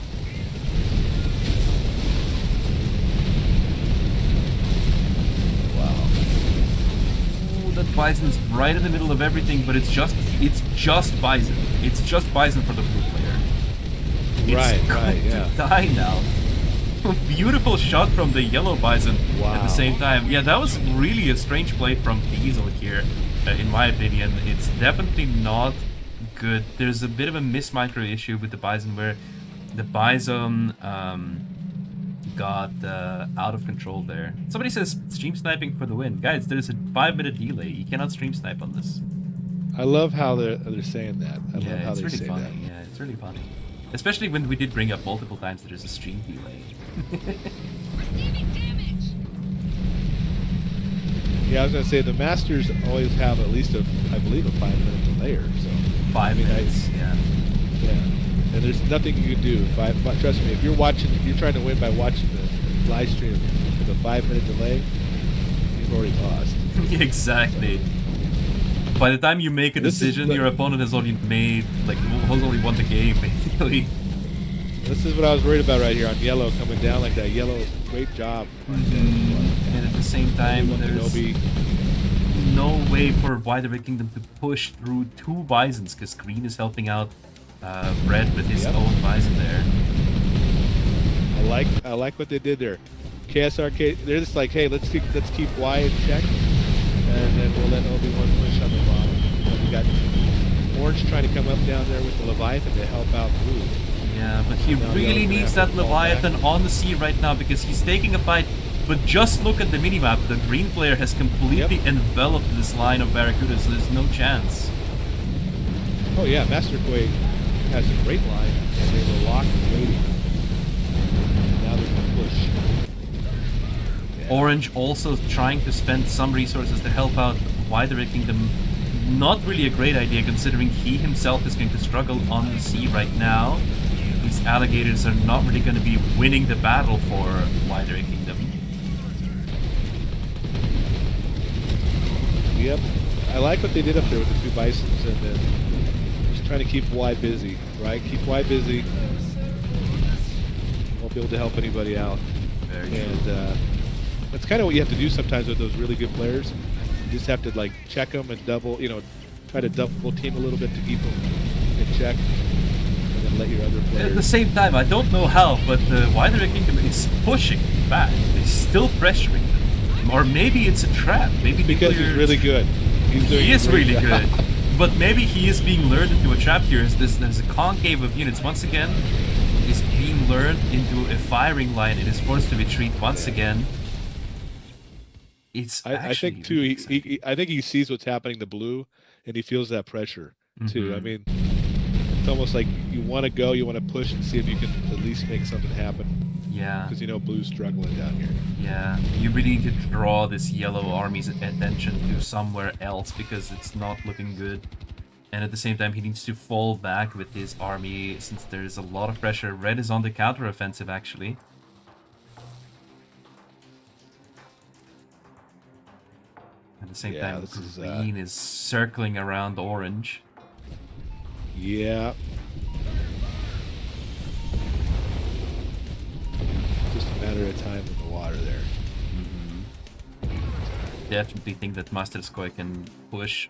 Wow. Ooh, that Bison's right in the middle of everything, but it's just Bison. It's just Bison for the blue player. It's Right, going to die now. Beautiful shot from the yellow Bison at the same time. Yeah, that was really a strange play from Diesel here, in my opinion. It's definitely not good. There's a bit of a mismicro issue with the Bison where the Bison got out of control there. Somebody says stream sniping for the win. Guys, there's a 5-minute delay. You cannot stream snipe on this. I love how they're saying that. I love how it's they really say funny. that. Yeah, it's really funny. Especially when we did bring up multiple times that there's a stream delay. Yeah, I was gonna say the Masters always have at least I believe a 5-minute delay or so. 5 minutes, yeah. Yeah. And there's nothing you can do. Trust me, if you're trying to win by watching the live stream with a 5-minute delay, you've already lost. Exactly. By the time you make a decision, your opponent has already won the game, basically. This is what I was worried about right here on yellow coming down like that. Yellow, great job. And at the same time, there's no way for Wider Kingdom to push through 2 Bisons because green is helping out Red with his own Bison there. I like what they did there. KRSK, they're just like, hey, let's keep Y in check, and then we'll let Obi-Wan push on the bottom. We got Orange trying to come up down there with the Leviathan to help out Blue. Yeah, but he really needs that Leviathan on the sea right now because he's taking a fight. But just look at the minimap. The green player has completely enveloped this line of Barracuda, so there's no chance. Oh yeah, Master Quake has a great line, and they were locked and waiting. Now they're going to push. Yeah. Orange also trying to spend some resources to help out Wider Kingdom. Not really a great idea considering he himself is going to struggle on the sea right now. These alligators are not really going to be winning the battle for Wider Kingdom. Yep. I like what they did up there with the 2 Bisons and then just trying to keep Y busy, right? Keep Y busy. Won't be able to help anybody out. Very true. And that's kind of what you have to do sometimes with those really good players. You just have to like check them and try to double team a little bit to keep them in check. And then let your other players... At the same time, I don't know how, but Wider Kingdom is pushing back. They're still pressuring them. Or maybe it's a trap. Maybe because he's really good. He is really good. But maybe he is being lured into a trap here. There's a concave of units. Once again, is being lured into a firing line. It is forced to retreat once again. It's I think too. I think he sees what's happening to Blue, and he feels that pressure too. I mean, it's almost like you want to go, you want to push and see if you can at least make something happen. Yeah. Because Blue's struggling down here. Yeah, you really need to draw this yellow army's attention to somewhere else because it's not looking good. And at the same time, he needs to fall back with his army since there's a lot of pressure. Red is on the counter-offensive, actually. At the same time, green is circling around orange. Yeah. Just a matter of time in the water there. Definitely think that Masterskoy can push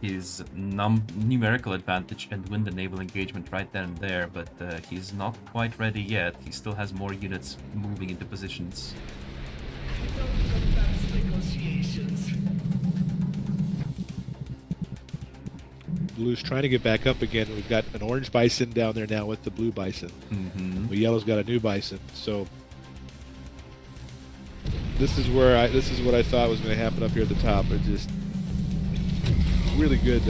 his numerical advantage and win the naval engagement right then and there, but he's not quite ready yet. He still has more units moving into positions. Blue's trying to get back up again. We've got an orange bison down there now with the blue bison. But yellow's got a new bison. So this is what I thought was going to happen up here at the top. It just really good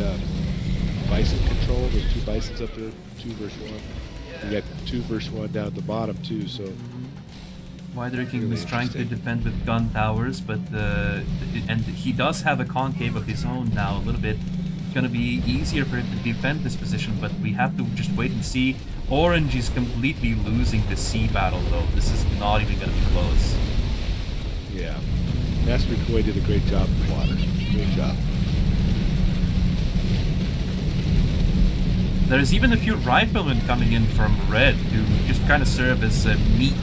bison control. There's 2 bisons up there, 2 versus 1. We got 2 versus 1 down at the bottom too. So Wider Kingdom is trying to defend with gun towers, but and he does have a concave of his own now a little bit. Going to be easier for him to defend this position, but we have to just wait and see. Orange is completely losing the sea battle though. This is not even going to be close. Yeah, Master Koi did a great job in the water. Great job. There's even a few riflemen coming in from red to just kind of serve as meat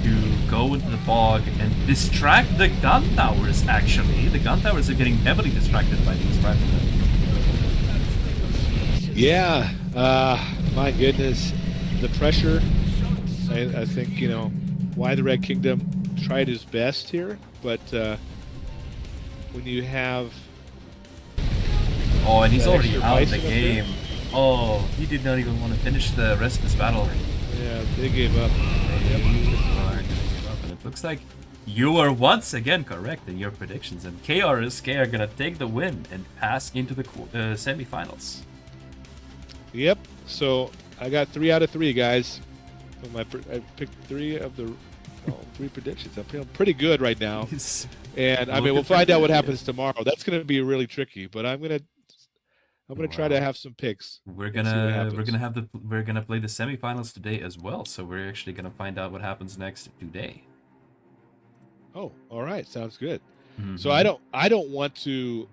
to go into the fog and distract the gun towers, actually. The gun towers are getting heavily distracted by these riflemen. Yeah, my goodness. The pressure, I think, you know, why the Red Kingdom tried his best here, but when you have... Oh, and he's already extra out of the bison up game. Oh, he did not even want to finish the rest of this battle. Yeah, they gave up. They are gonna give up, and it looks like you are once again correct in your predictions, and KRSK are gonna take the win and pass into the semifinals. Yep. So I got 3 out of 3, guys. So I picked 3 of the 3 predictions. I'm feeling pretty good right now. And I mean, we'll find out what happens tomorrow. That's going to be really tricky, but I'm gonna try to have some picks. We're gonna play the semifinals today as well, so we're actually gonna find out what happens next today. Oh, all right, sounds good. Mm-hmm. So I don't want to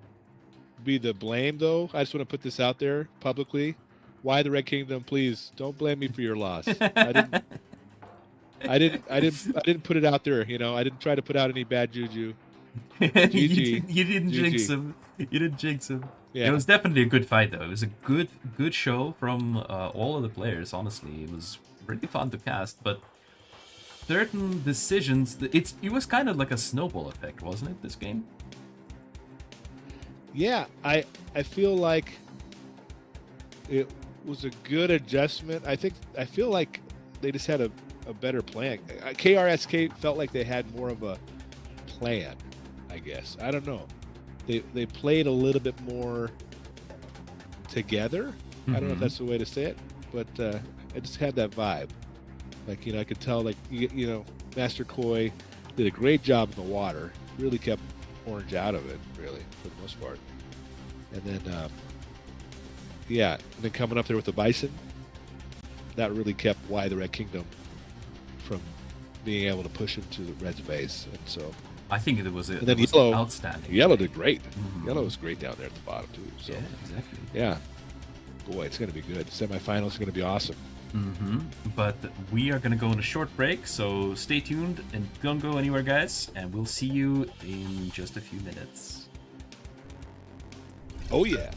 be the blame, though. I just want to put this out there publicly. Why the Red Kingdom? Please don't blame me for your loss. I didn't put it out there. You know, I didn't try to put out any bad juju. GG. You didn't jinx him. You didn't jinx him. Yeah. It was definitely a good fight, though. It was a good show from all of the players. Honestly, it was really fun to cast, but certain decisions. It was kind of like a snowball effect, wasn't it? This game. Yeah, I feel like it was a good adjustment. I feel like they just had a better plan. KRSK felt like they had more of a plan, I guess. I don't know. They played a little bit more together. I don't know if that's the way to say it, but I just had that vibe. Like, you know, I could tell, like, you know, Master Koi did a great job in the water. Really kept Orange out of it, really, for the most part. And then, yeah, and then coming up there with the Bison, that really kept Why the Red Kingdom from being able to push into the Red's base. And so I think it was Yellow, outstanding. Yellow did great. Yellow was great down there at the bottom too. So yeah, exactly. Yeah, boy, it's going to be good. Semifinals are going to be awesome. But we are going to go on a short break, so stay tuned and don't go anywhere, guys. And we'll see you in just a few minutes. Oh yeah.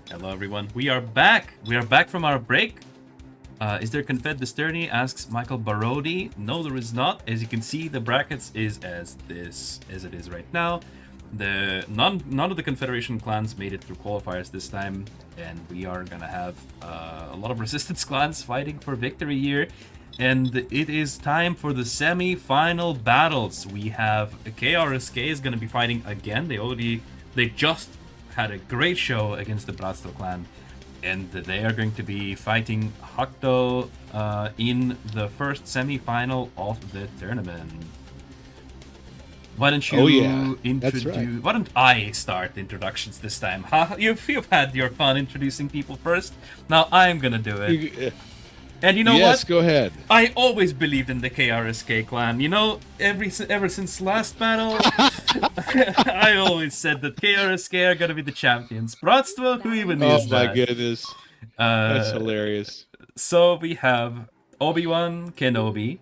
Hello, everyone. We are back. We are back from our break. Is there Confed Disterny? Asks Michael Barodi. No, there is not. As you can see, the brackets is as it is right now. None of the Confederation clans made it through qualifiers this time, and we are gonna have a lot of Resistance clans fighting for victory here. And it is time for the semi-final battles. We have KRSK is gonna be fighting again. They just had a great show against the BRATSTVO clan, and they are going to be fighting HuKTo in the first semi-final of the tournament. Why don't you introduce? Right. Why don't I start the introductions this time? Huh? You've had your fun introducing people first. Now I'm gonna do it. And you know what? Yes, go ahead. I always believed in the KRSK clan. You know, ever since last battle, I always said that KRSK are gonna be the champions. BRATSTVO, who even is that? Oh my goodness, that's hilarious. So we have Obi-Wan Kenobi,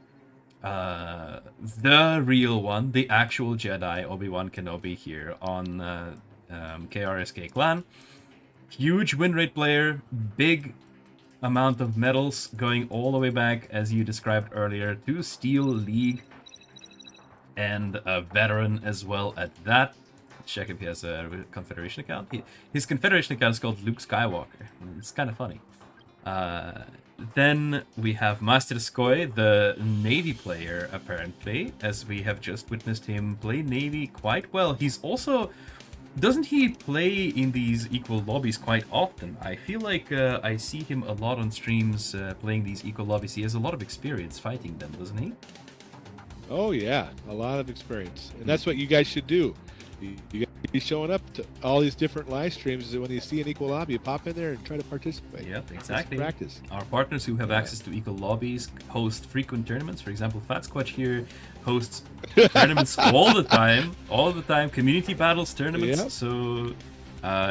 the real one, the actual Jedi Obi-Wan Kenobi here on KRSK clan. Huge win rate player, big amount of medals going all the way back, as you described earlier, to Steel League, and a veteran as well at that. Let's check if he has a Confederation account. His Confederation account is called Luke Skywalker. It's kind of funny. Then we have Master Skoy, the Navy player, apparently, as we have just witnessed him play Navy quite well. He's also... Doesn't he play in these equal lobbies quite often? I feel like I see him a lot on streams playing these equal lobbies. He has a lot of experience fighting them, doesn't he? Oh yeah, a lot of experience, and that's what you guys should do. You got to be showing up to all these different live streams. When you see an equal lobby, you pop in there and try to participate. Yep, exactly. Practice. Our partners who have access to equal lobbies host frequent tournaments. For example, Fatsquatch here hosts tournaments all the time. Community battles tournaments. Yep. So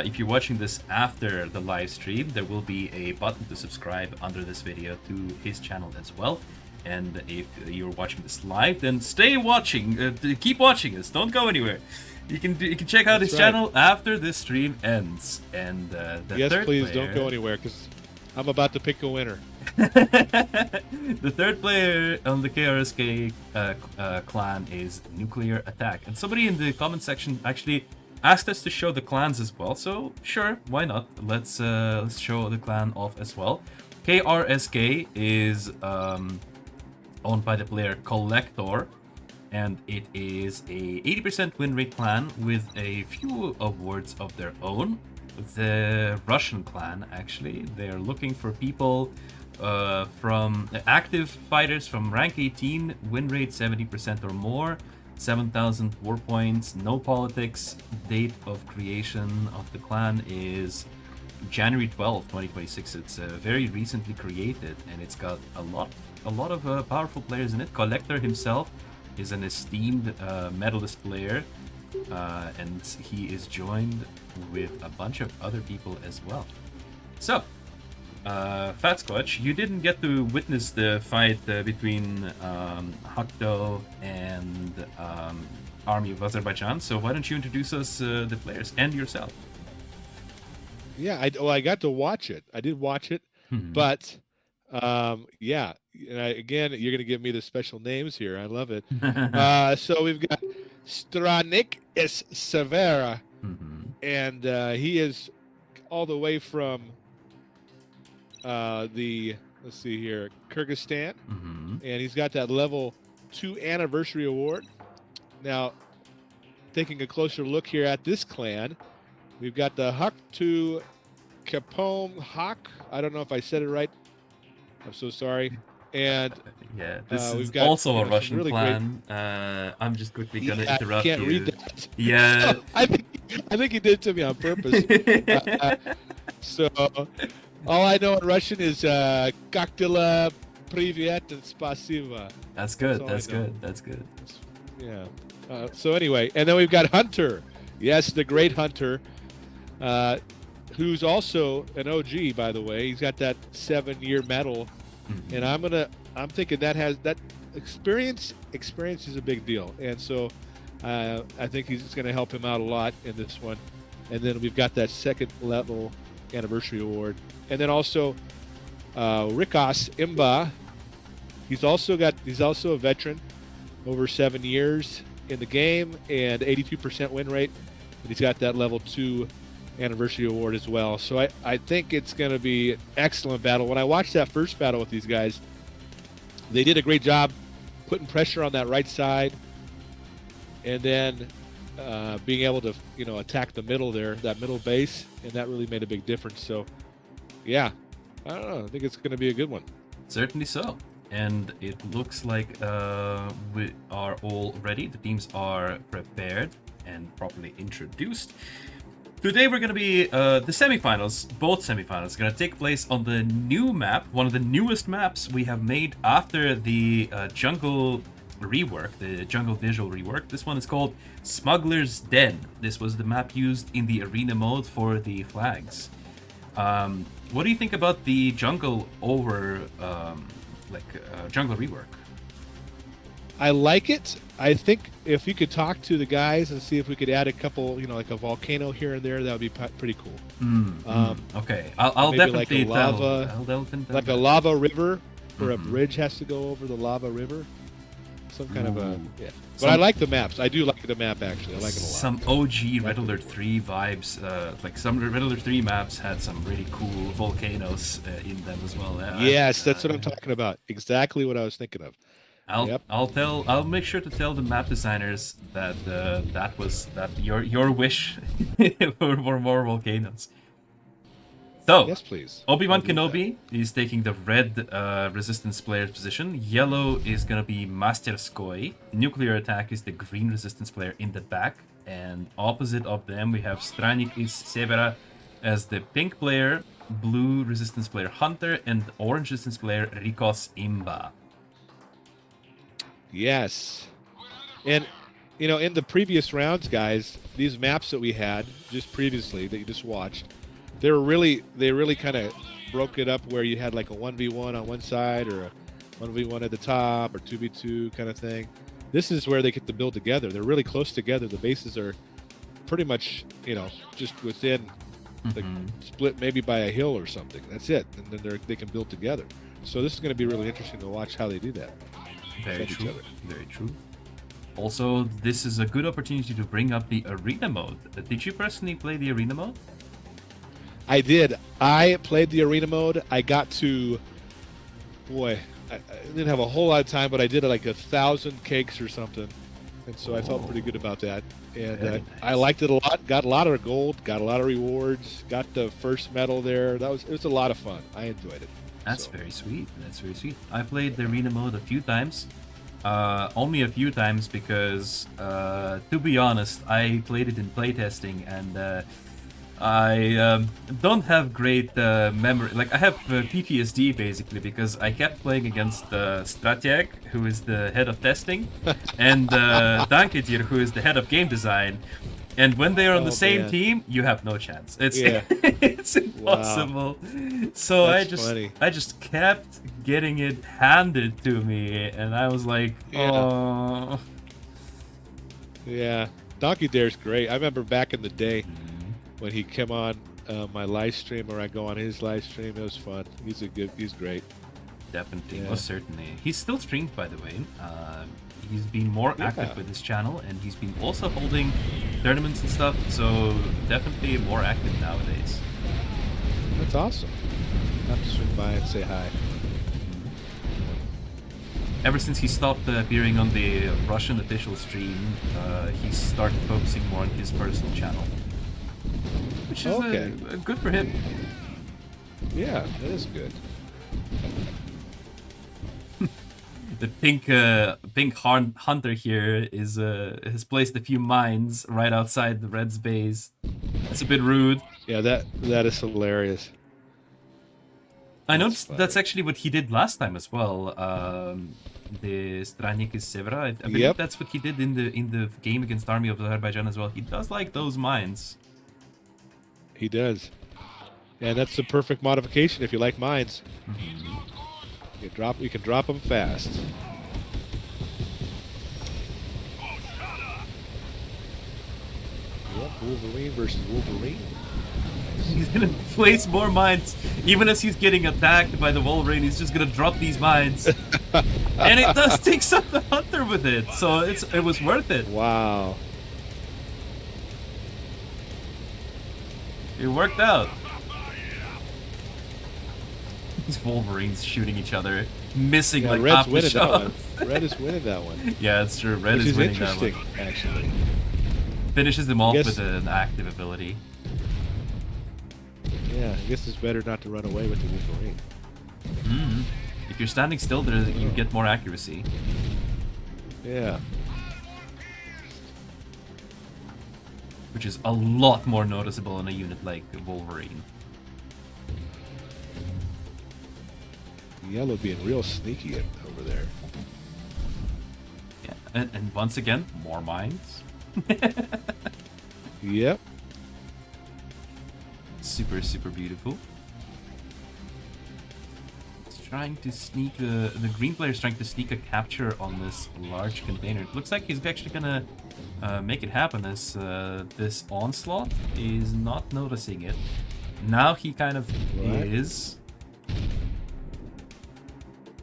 if you're watching this after the live stream, there will be a button to subscribe under this video to his channel as well. And if you're watching this live, then stay watching. Keep watching us. Don't go anywhere. You can check out his channel after this stream ends. And the third please player, don't go anywhere, because I'm about to pick a winner. The third player on the KRSK clan is Nuclear Attack, and somebody in the comment section actually asked us to show the clans as well. So sure, why not? Let's show the clan off as well. KRSK is owned by the player Collector, and it is a 80% win rate clan with a few awards of their own. The Russian clan, actually, they're looking for people from active fighters from rank 18, win rate 70% or more, 7,000 war points, no politics. Date of creation of the clan is January 12th, 2026. It's very recently created, and it's got a lot of powerful players in it. Collector himself is an esteemed medalist player, and he is joined with a bunch of other people as well. So, Fatsquatch, you didn't get to witness the fight between HuKTo and Army of Azerbaijan, so why don't you introduce us the players and yourself? Yeah, I got to watch it. I did watch it, but yeah. And again, you're going to give me the special names here. I love it. So we've got Stranik is Severa, and he is all the way from let's see here, Kyrgyzstan, and he's got that level 2 anniversary award. Now, taking a closer look here at this clan, we've got the HuKTo KPOME HAC. I don't know if I said it right. I'm so sorry. And yeah, this we've is got, also a Russian really clan. I'm just quickly gonna interrupt you. I can't you. read that. Yeah, So, I think he did it to me on purpose. So all I know in Russian is "Kaktila, Privyet" and "Spasiba." that's good. That's all I know. That's good. Yeah. So anyway, and then we've got Hunter. Yes, the great Hunter, who's also an OG, by the way. He's got that 7-year medal. And I'm thinking that experience is a big deal, and so I think he's going to help him out a lot in this one. And then we've got that second level anniversary award. And then also Rikas Imba. He's also a veteran, over 7 years in the game and 82% win rate. And he's got that level 2 anniversary award as well. So I think it's going to be an excellent battle. When I watched that first battle with these guys, they did a great job putting pressure on that right side, and then being able to attack the middle there, that middle base, and that really made a big difference. So yeah, I don't know, I think it's going to be a good one. Certainly so. And it looks like we are all ready. The teams are prepared and properly introduced. Today we're going to be the semifinals, both semifinals, going to take place on the new map, one of the newest maps we have made after the jungle rework, the jungle visual rework. This one is called Smuggler's Den. This was the map used in the arena mode for the flags. What do you think about the jungle jungle rework? I like it. I think if you could talk to the guys and see if we could add a couple, like a volcano here and there, that would be pretty cool. Okay, I'll definitely like a lava river, where a bridge has to go over the lava river. Some kind of a But I like the maps. I do like the map actually. I like it a lot. Some OG Red Alert 3 vibes. Like some Red Alert 3 maps had some really cool volcanoes in them as well. Yes, that's what I'm talking about. Exactly what I was thinking of. I'll make sure to tell the map designers that your wish for more volcanoes. So yes, please. Obi-Wan Kenobi is taking the red resistance player's position. Yellow is gonna be Master Skoy. Nuclear attack is the green resistance player in the back, and opposite of them we have Stranik is Severa as the pink player, blue resistance player Hunter, and orange resistance player Rikos Imba. Yes. And, in the previous rounds, guys, these maps that we had just previously that you just watched, they really kind of broke it up where you had like a 1v1 on one side or a 1v1 at the top or 2v2 kind of thing. This is where they get to build together. They're really close together. The bases are pretty much, just within, like, split maybe by a hill or something. That's it. And then they can build together. So this is going to be really interesting to watch how they do that. Very true. Very true. Also, this is a good opportunity to bring up the arena mode. Did you personally play the arena mode? I did. I played the arena mode. I got to, I didn't have a whole lot of time, but I did like 1,000 cakes or something, and so I felt pretty good about that. And nice. I liked it a lot. Got a lot of gold. Got a lot of rewards. Got the first medal there. It was a lot of fun. I enjoyed it. That's very sweet. That's very sweet. I played the arena mode a few times. Only a few times because, to be honest, I played it in playtesting and I don't have great memory. Like, I have PTSD basically because I kept playing against Stratiak, who is the head of testing, and Danketir, who is the head of game design. And when they are on the same team, you have no chance. It's it's impossible. Wow. So I just kept getting it handed to me, and I was like, oh. Yeah, Donkey Dare's great. I remember back in the day when he came on my live stream, or I go on his live stream. It was fun. He's great. Definitely, most certainly. He's still streamed, by the way. He's been more active with his channel, and he's been also holding tournaments and stuff, so definitely more active nowadays. That's awesome. I have to swing by and say hi. Ever since he stopped appearing on the Russian official stream, he started focusing more on his personal channel. Which is good for him. Yeah, that is good. The pink hunter here has placed a few mines right outside the Reds' base. That's a bit rude. Yeah, that is hilarious. I noticed that's actually what he did last time as well. The Stranik is Severa. I believe that's what he did in the game against Army of Azerbaijan as well. He does like those mines. He does, and that's the perfect modification if you like mines. You can drop them fast. Yep, Wolverine versus Wolverine. He's gonna place more mines. Even as he's getting attacked by the Wolverine, he's just gonna drop these mines. And it does take out the Hunter with it, so it was worth it. Wow. It worked out. These Wolverines shooting each other, missing like Red's half the winning that shot. one. Red is winning that one. Yeah, it's true. Red Which is winning interesting, that one. actually. Finishes them off with an active ability. Yeah, I guess it's better not to run away with the Wolverine. If you're standing still, there you get more accuracy. Yeah. Which is a lot more noticeable in a unit like Wolverine. Yellow being real sneaky over there. Yeah, and once again, more mines. Yep. Super, super beautiful. It's trying to sneak the green player is trying to sneak a capture on this large container. It looks like he's actually gonna make it happen as this onslaught is not noticing it. Now he kind of is.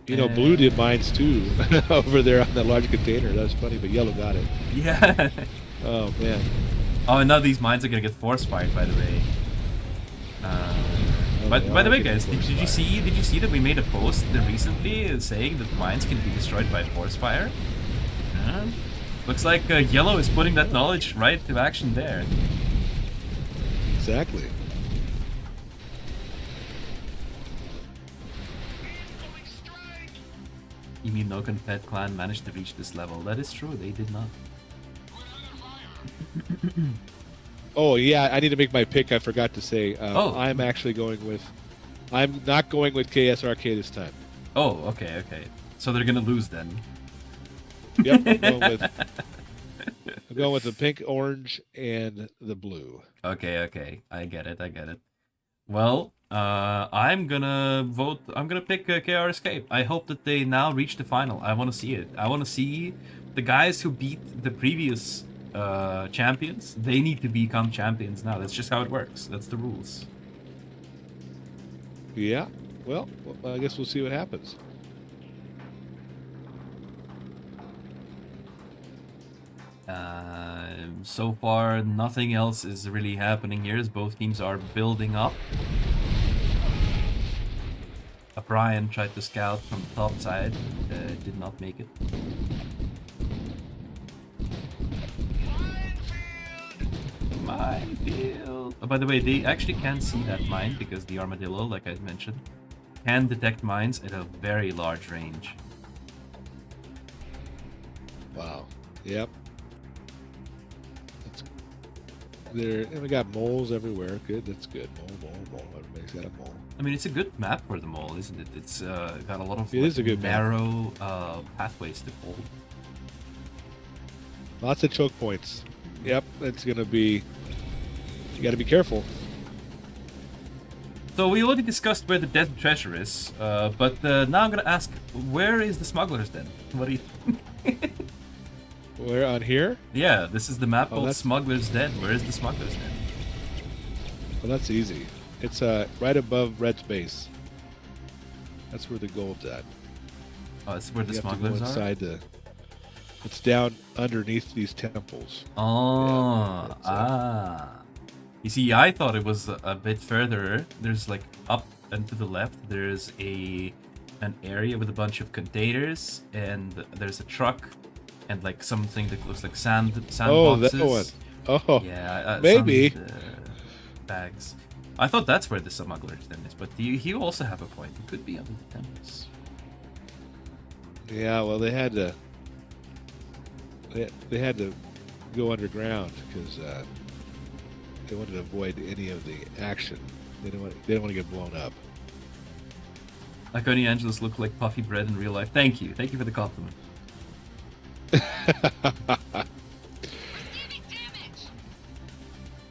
You know, blue did mines too over there on that large container. That was funny, but yellow got it. Yeah. Oh man. Oh, and now these mines are gonna get force fired. By the way. By the way, guys, did you see that we made a post recently saying that mines can be destroyed by force fire? Looks like yellow is putting that knowledge right to action there. Exactly. You mean no Confed clan managed to reach this level? That is true, they did not. Oh yeah, I need to make my pick. I forgot to say. I'm actually going with. I'm not going with KSRK this time. Oh, okay. So they're gonna lose then. Yep, I'm going with the pink, orange, and the blue. Okay. I get it. Well, I'm gonna vote. I'm gonna pick KRSK. I hope that they now reach the final. I want to see it. I want to see the guys who beat the previous champions. They need to become champions now. That's just how it works. That's the rules. Yeah. Well, I guess we'll see what happens. So far, nothing else is really happening here as both teams are building up. Brian tried to scout from the top side, did not make it. Minefield! Oh, by the way, they actually can see that mine because the armadillo, like I mentioned, can detect mines at a very large range. Wow. Yep. There, and we got moles everywhere. Good, that's good. Mole. Everybody's got a mole. I mean, it's a good map for the mole, isn't it? It's got a lot of it is a good narrow pathways to pull. Lots of choke points. Yep, it's gonna be. You got to be careful. So we already discussed where the desert treasure is, but now I'm gonna ask, where is the smuggler's den? What do you think? Where on here? Yeah, this is the map called Smuggler's Den. Where is the Smuggler's Den? Well, that's easy. It's right above Red's base. That's where the gold's at. Oh, that's where the smugglers are? It's down underneath these temples. Oh, You see, I thought it was a bit further. There's like up and to the left, there's an area with a bunch of containers, and there's a truck. And like something that looks like sand boxes. Oh, that one. Oh, yeah, maybe bags. I thought that's where the smuggler's den is, but you also have a point. It could be under the temples. Yeah, well, they had to. They had to go underground because they wanted to avoid any of the action. They didn't want to get blown up. Iconi Angelos look like puffy bread in real life. Thank you for the compliment.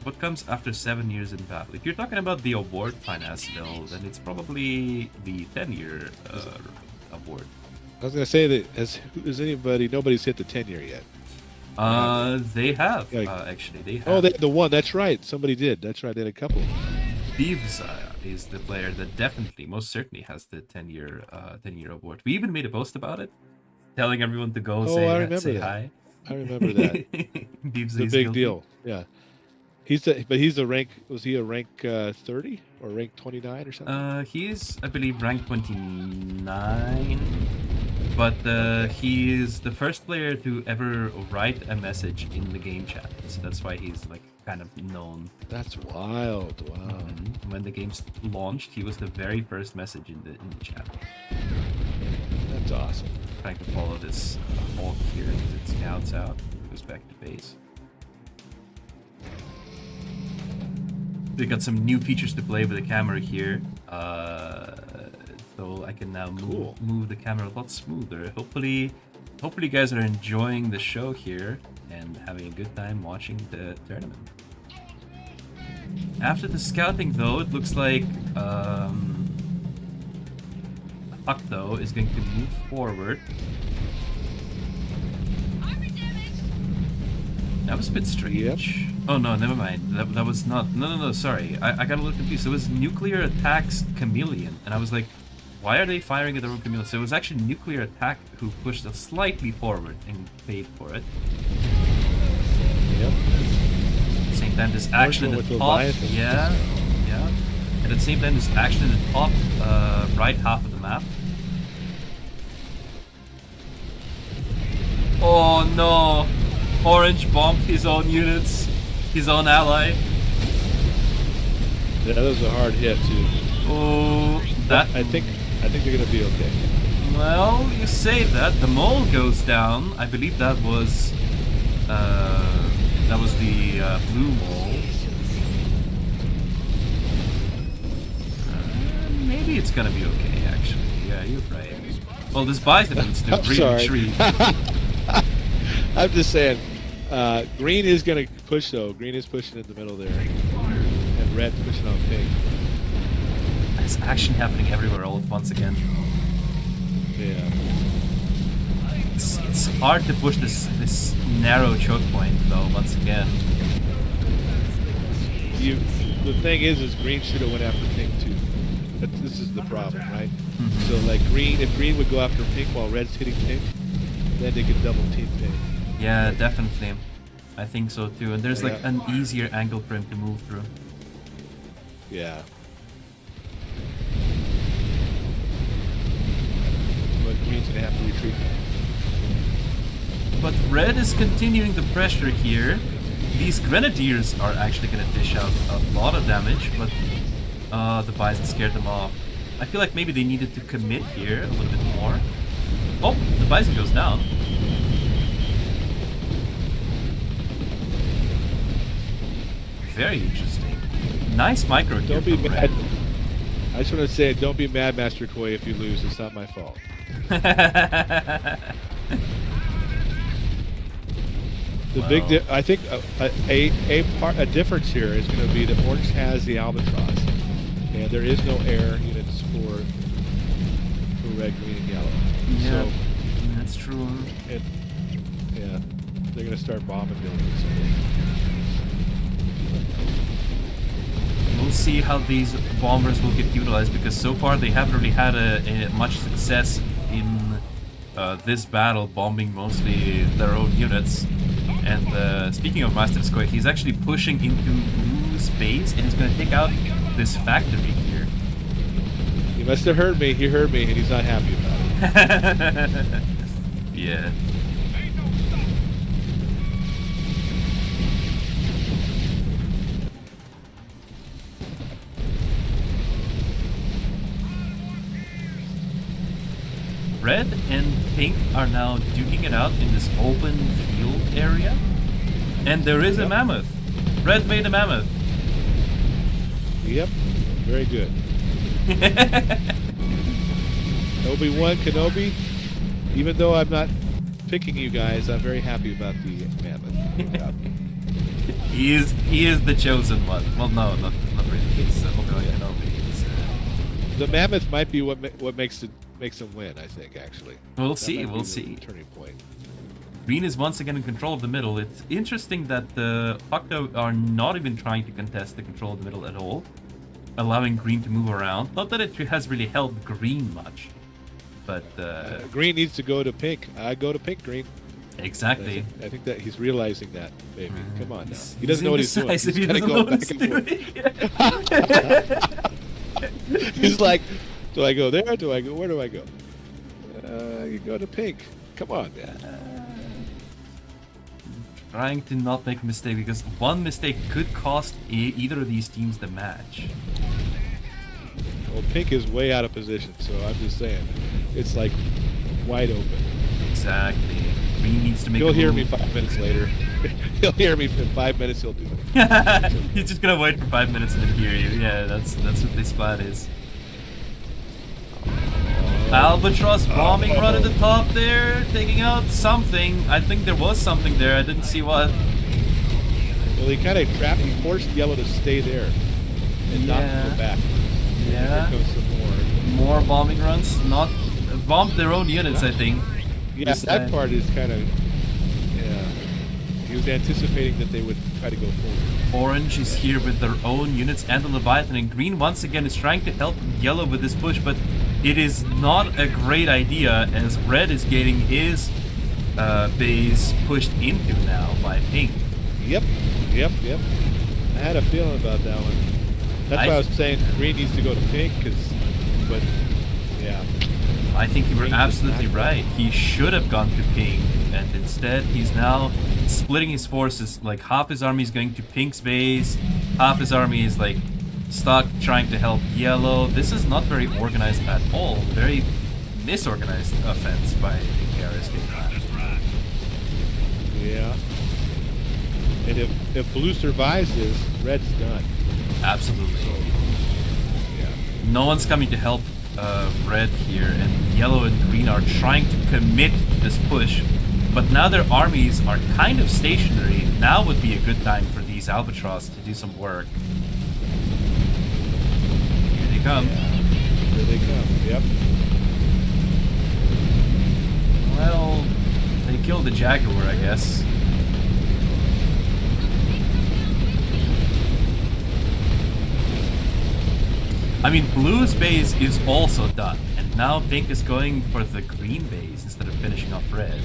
What comes after 7 years in battle? If you're talking about the award Finaceville, then it's probably the 10-year award. I was gonna say that nobody's hit the 10-year yet. They have actually. They have. Oh, the one. That's right. Somebody did. That's right. They had a couple. Beeves is the player that definitely, most certainly, has the 10-year award. We even made a post about it, telling everyone to go I say remember that. hi. I remember that. Beeves The is big guilty. deal. Yeah. He's a rank. Was he a rank 30 or rank 29 or something? He is, I believe, ranked 29, but Okay. he is the first player to ever write a message in the game chat. So that's why he's like kind of known. That's wild. Wow. When the game's launched, he was the very first message in the chat. That's awesome. Trying to follow this Hulk here because it scouts out, goes back to base. They got some new features to play with the camera here, so I can now move the camera a lot smoother. Hopefully you guys are enjoying the show here and having a good time watching the tournament. After the scouting, though, it looks like HuKTo is going to move forward. That was a bit strange. Yep. Oh no, never mind. That was not. No, sorry. I got a little confused. It was Nuclear Attack's Chameleon, and I was like, why are they firing at the wrong Chameleon? So it was actually Nuclear Attack who pushed us slightly forward and paid for it. Yep. At the same time, there's action in the top. Yeah. And at the same time, there's action in the top right half of the map. Oh no! Orange bombed his own units, his own ally. Yeah, that was a hard hit too. Oh, that. I think they're gonna be okay. Well, you say that. The mole goes down. I believe that was the blue mole. Maybe it's gonna be okay, actually. Yeah, you're right. Well, this Bison needs to really treat. I'm just saying, green is going to push though. Green is pushing in the middle there, and red's pushing on pink. There's action happening everywhere all at once again. Yeah. It's hard to push this narrow choke point though. Once again. The thing is green should have went after pink too. This is the problem, right? So like if green would go after pink while red's hitting pink, then they could double team pink. Yeah, definitely. I think so too. And there's like an easier angle for him to move through. Yeah. But green's gonna have to retreat. But red is continuing the pressure here. These grenadiers are actually gonna dish out a lot of damage, but the Bison scared them off. I feel like maybe they needed to commit here a little bit more. Oh, the Bison goes down. Very interesting. Nice micro here. Don't be mad. I just want to say, don't be mad, Master Koi, if you lose. It's not my fault. I think a difference here is going to be that orange has the albatross, and there is no air units for red, green, and yellow. Yeah, so, that's true. Yeah, they're going to start bombing buildings. We'll see how these bombers will get utilized, because so far they haven't really had a much success in this battle, bombing mostly their own units. And speaking of Master Square, he's actually pushing into blue space, and he's going to take out this factory here. He must have heard me. He heard me, and he's not happy about it. Yeah. Red and pink are now duking it out in this open field area. And there is a mammoth. Red made a mammoth. Yep. Very good. Obi-Wan Kenobi, even though I'm not picking you guys, I'm very happy about the mammoth. He is the chosen one. Well, no, not really. It's Obi-Wan Kenobi. The mammoth might be what makes him win, I think, actually. We'll see. Turning point. Green is once again in control of the middle. It's interesting that the HuKTo are not even trying to contest the control of the middle at all. allowing green to move around. Not that it has really helped green much, but green needs to go to pink. I go to pink, green. exactly. I think that he's realizing that. Maybe. Come on now. He He's doesn't know what he's doing. He's indecisive, he gotta doesn't go know what back he's and forth. doing. He's like, do I go there? Do I go? Where do I go? You go to pink. Come on, man. Trying to not make a mistake, because one mistake could cost either of these teams the match. Well, pink is way out of position, so I'm just saying, it's like wide open. Exactly. Green needs to make. He'll a hear move. me 5 minutes later. He'll hear me in 5 minutes. He'll do it. He's just gonna wait for 5 minutes and then hear you. Yeah, that's what this plan is. Albatross bombing run at the top there, taking out something. I think there was something there. I didn't see what. Well, he kind of trapped. He forced yellow to stay there and not go back. Yeah. Here comes some more. More bombing runs. Not bombed their own units, I think. Yeah, This that time. part is kind of. Yeah. He was anticipating that they would try to go forward. Orange is here with their own units and the Leviathan, and green once again is trying to help yellow with this push, but it is not a great idea as red is getting his base pushed into now by pink. Yep. I had a feeling about that one. That's why I was saying green needs to go to pink, but yeah. I think you were Green absolutely does not- right. He should have gone to pink, and instead he's now splitting his forces. Like half his army is going to pink's base, half his army is like stuck trying to help yellow. This is not very organized at all. Very misorganized offense by the KRSK clan. Yeah. And if blue survives this, red's done. Absolutely. Yeah. No one's coming to help red here, and yellow and green are trying to commit to this push, but now their armies are kind of stationary. Now would be a good time for these Albatross to do some work. Here they come. Here they come. Yep. Well, they killed the Jaguar, I guess. I mean, blue's base is also done, and now pink is going for the green base instead of finishing off red.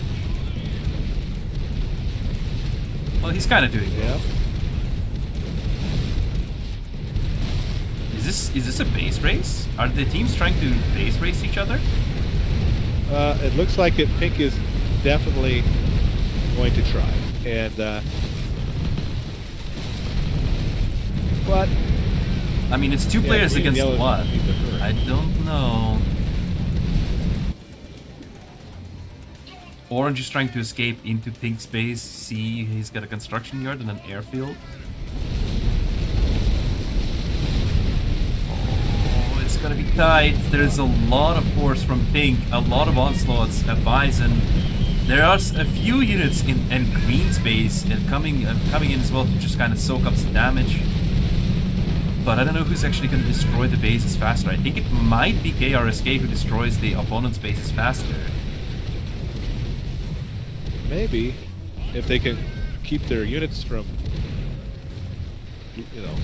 Well, he's kind of doing it. Yep. Is this a base race? Are the teams trying to base race each other? It looks like pink is definitely going to try, and but. I mean, it's two players green and against yellow one. need to hurry. I don't know. Orange is trying to escape into pink's base. See, he's got a construction yard and an airfield. Oh, it's gonna be tight. There's a lot of force from pink, a lot of onslaughts, a bison. There are a few units in green's base and coming in as well to just kind of soak up some damage. But I don't know who's actually going to destroy the bases faster. I think it might be KRSK who destroys the opponent's bases faster. Maybe if they can keep their units from, you know,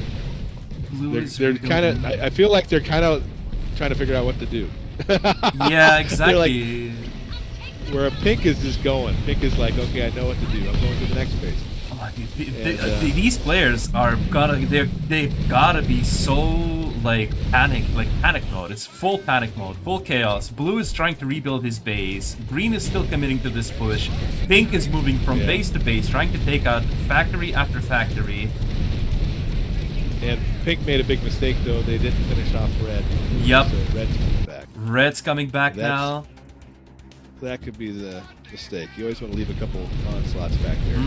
Blue they're kind of. I feel like they're kind of trying to figure out what to do. Yeah, exactly. Where a pink is just going. Pink is like, okay, I know what to do. I'm going to the next phase. Oh, these players are they've gotta be so like panic mode. It's full panic mode, full chaos. Blue is trying to rebuild his base. Green is still committing to this push. Pink is moving from base to base, trying to take out factory after factory. And pink made a big mistake though. They didn't finish off red. Yep. So red's coming back. Red's coming back now. That could be the mistake. You always want to leave a couple onslaughts back there.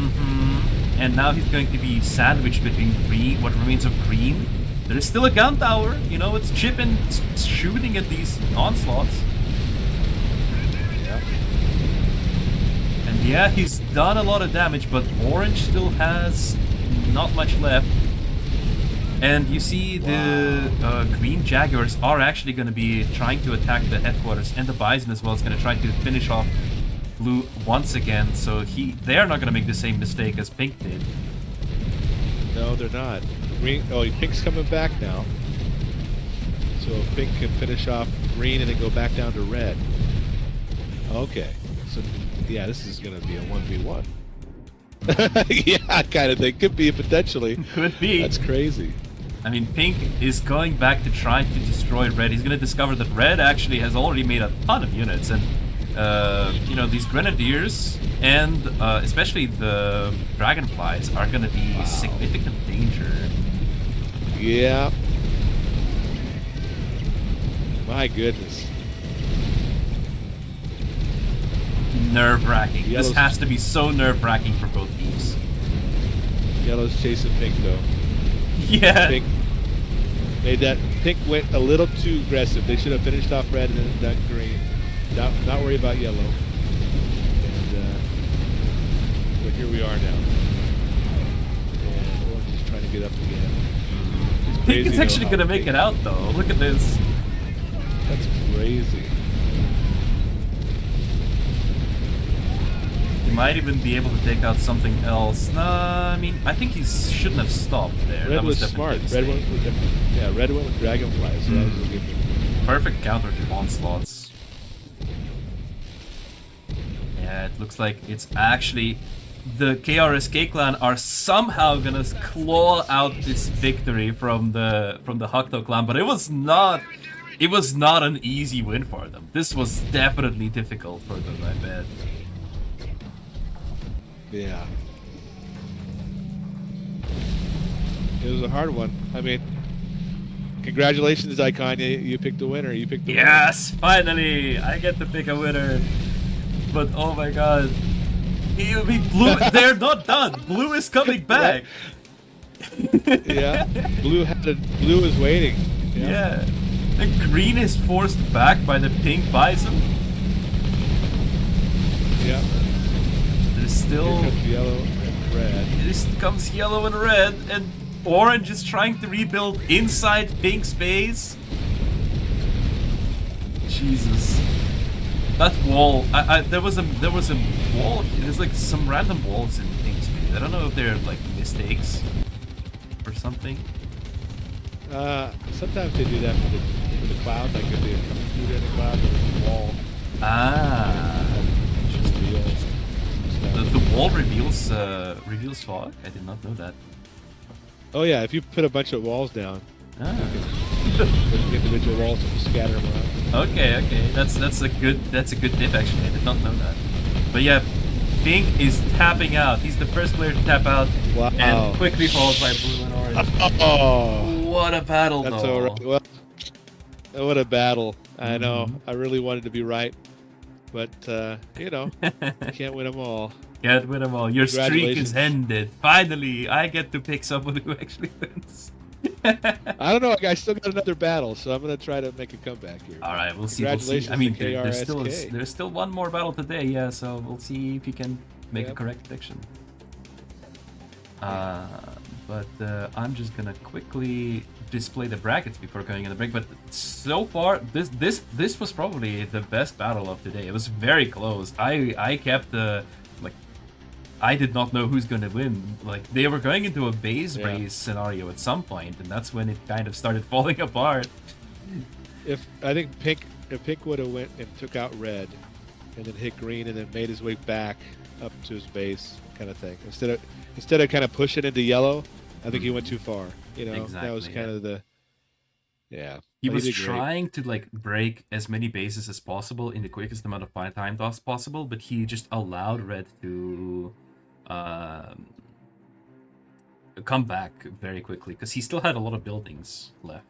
And now he's going to be sandwiched between green, what remains of green. There is still a gun tower. You know, it's chipping, shooting at these onslaughts. Yeah. And yeah, he's done a lot of damage, but orange still has not much left. And you see the green Jaguars are actually going to be trying to attack the headquarters, and the Bison as well is going to try to finish off blue once again. So they're not going to make the same mistake as pink did. No, they're not. Green. Oh, pink's coming back now. So pink can finish off green and then go back down to red. Okay. So, yeah, this is going to be a 1v1. Yeah, kind of thing. Could be, potentially. Could be. That's crazy. I mean, pink is going back to try to destroy red. He's going to discover that red actually has already made a ton of units. And, you know, these grenadiers and especially the dragonflies are going to be significant danger. Yeah. My goodness. Nerve-wracking. This has to be so nerve-wracking for both teams. Yellow's chasing pink, though. Yeah. Pink made that. Pink went a little too aggressive. They should have finished off red and then done green. Not worry about yellow. And but here we are now. And orange is trying to get up again. Pink is actually going to make it out, though. Look at this. That's crazy. He might even be able to take out something else. Nah, I mean, I think he shouldn't have stopped there. Red that was smart. Red went with, red went with dragonfly, so that was a good one. Perfect counter to onslaughts. Yeah, it looks like it's actually the KRSK clan are somehow gonna claw out this victory from the HuKTo clan, but it was not an easy win for them. This was definitely difficult for them, I bet. Yeah. It was a hard one. I mean, congratulations, Icon. You picked the winner. You picked the winner. Yes, finally! I get to pick a winner. But oh my god. He'll be blue. They're not done. Blue is coming back. Yeah. Blue is waiting. Yeah. And green is forced back by the pink bison. Yeah. There's still here comes yellow and red. This comes yellow and red, and orange is trying to rebuild inside pink space. Jesus. That wall, there was a wall. There's like some random walls in pink space. I don't know if they're like mistakes or something. Sometimes they do that for the cloud, like if they come through in the cloud, there's a wall. The wall reveals fog. I did not know that. Oh yeah, if you put a bunch of walls down, you can individual walls and scatter them around. Okay. That's a good tip actually. I did not know that. But yeah, pink is tapping out. He's the first player to tap out, and quickly followed by blue and orange. Oh, what a battle! That's though. all right. Well, what a battle! I know. I really wanted to be right, but you know, you can't win them all. Can't win them all. Your streak is ended. Finally, I get to pick someone who actually wins. I don't know. I still got another battle, so I'm gonna try to make a comeback here. All right, we'll see. Congratulations I mean, to there's still one more battle today. Yeah, so we'll see if you can make a correct prediction. But I'm just gonna quickly display the brackets before going in the break. But so far, this was probably the best battle of today. It was very close. I kept the I did not know who's gonna win. Like, they were going into a base race scenario at some point, and that's when it kind of started falling apart. If pink would have went and took out red, and then hit green, and then made his way back up to his base, kind of thing. Instead of kind of pushing into yellow, I think he went too far. You know, exactly, that was kind of the He was trying to like break as many bases as possible in the quickest amount of time as possible, but he just allowed red to come back very quickly because he still had a lot of buildings left.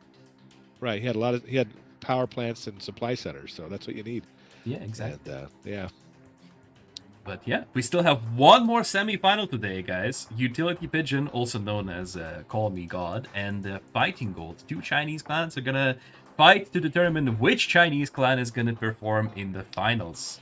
Right, he had power plants and supply centers, so that's what you need. Yeah, exactly. And, But yeah, we still have one more semi-final today, guys. Utility Pigeon, also known as Call Me God, and Fighting Gold. Two Chinese clans are gonna fight to determine which Chinese clan is gonna perform in the finals.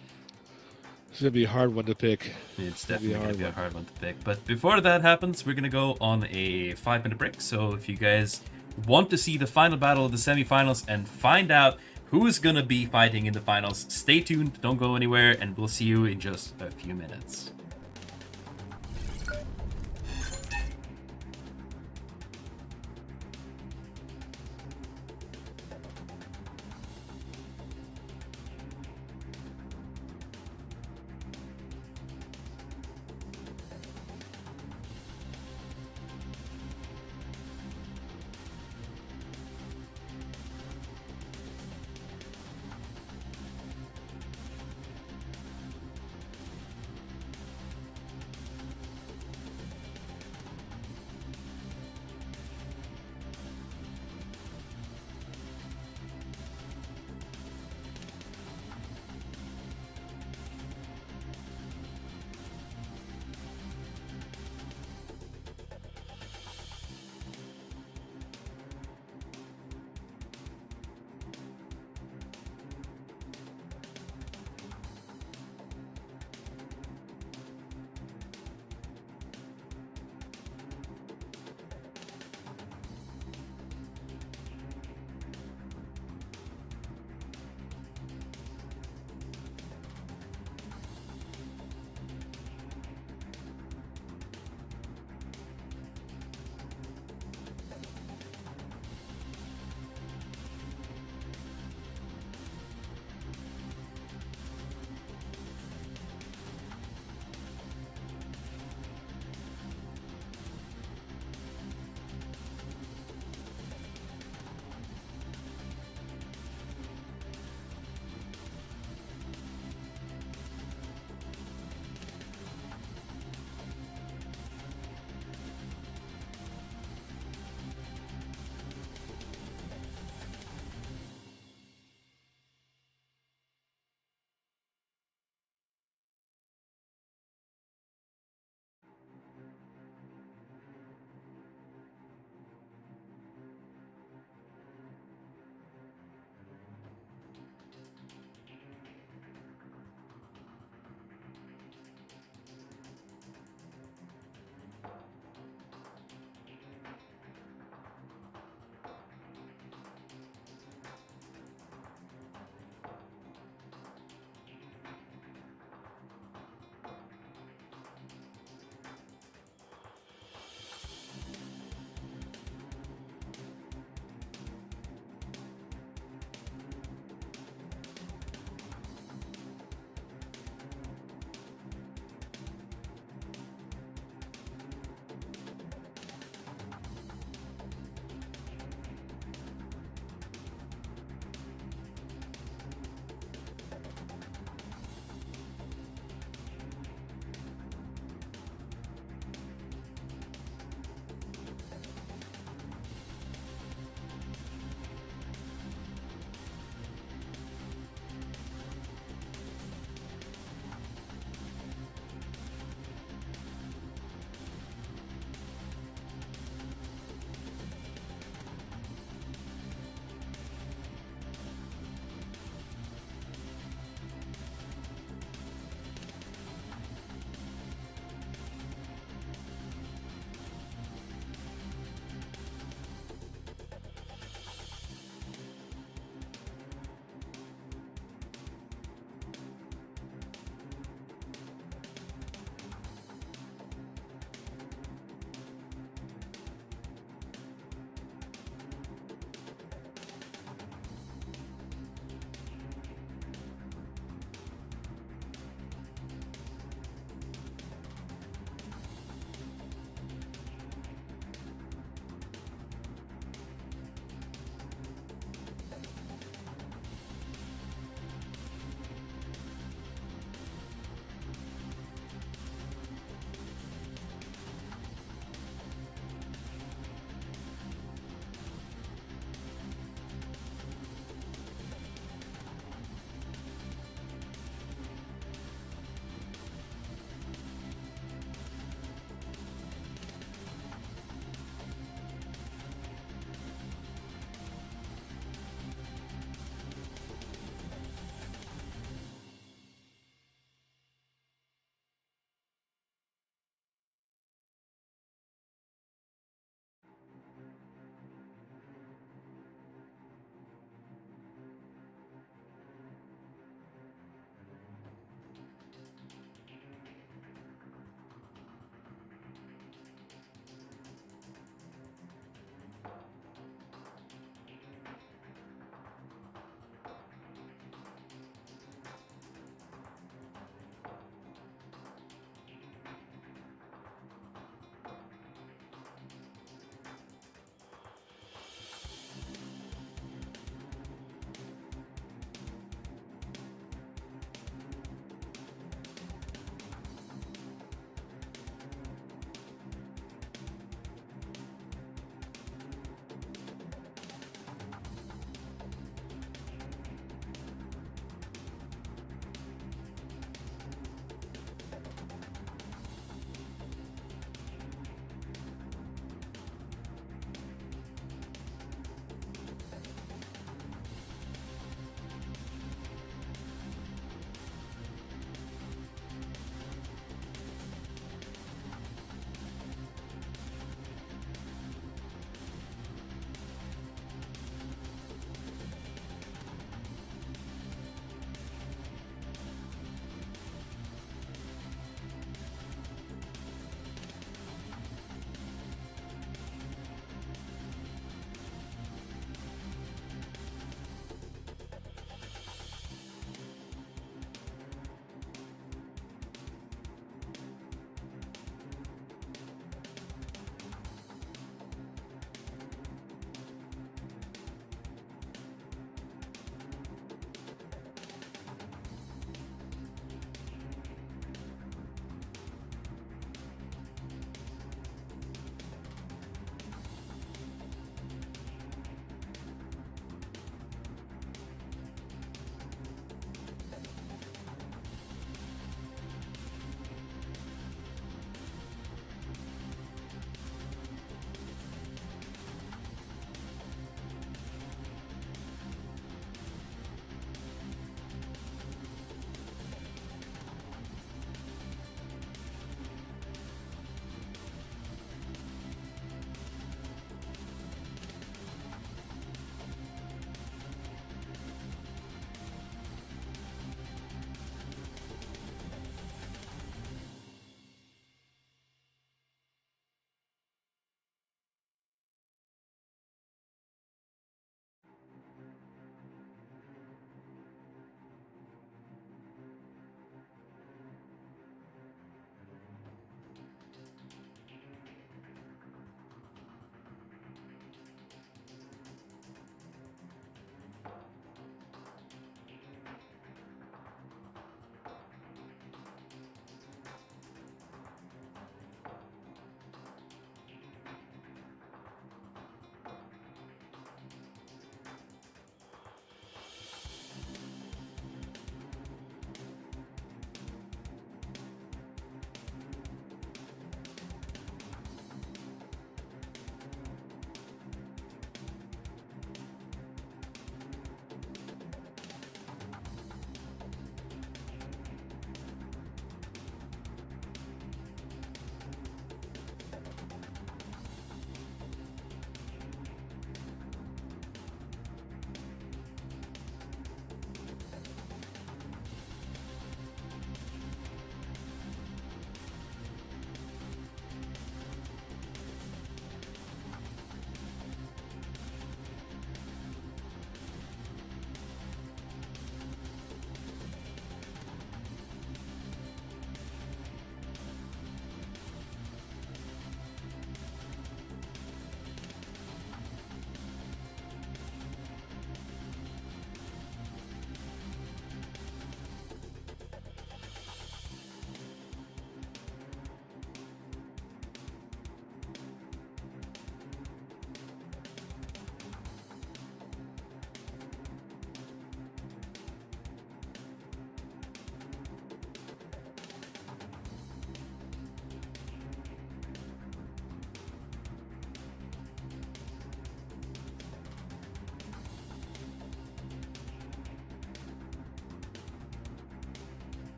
It's gonna be a hard one to pick. It's definitely gonna be a hard one to pick. But before that happens, we're gonna go on a 5-minute break. So if you guys want to see the final battle of the semi-finals and find out who's gonna be fighting in the finals, stay tuned, don't go anywhere, and we'll see you in just a few minutes.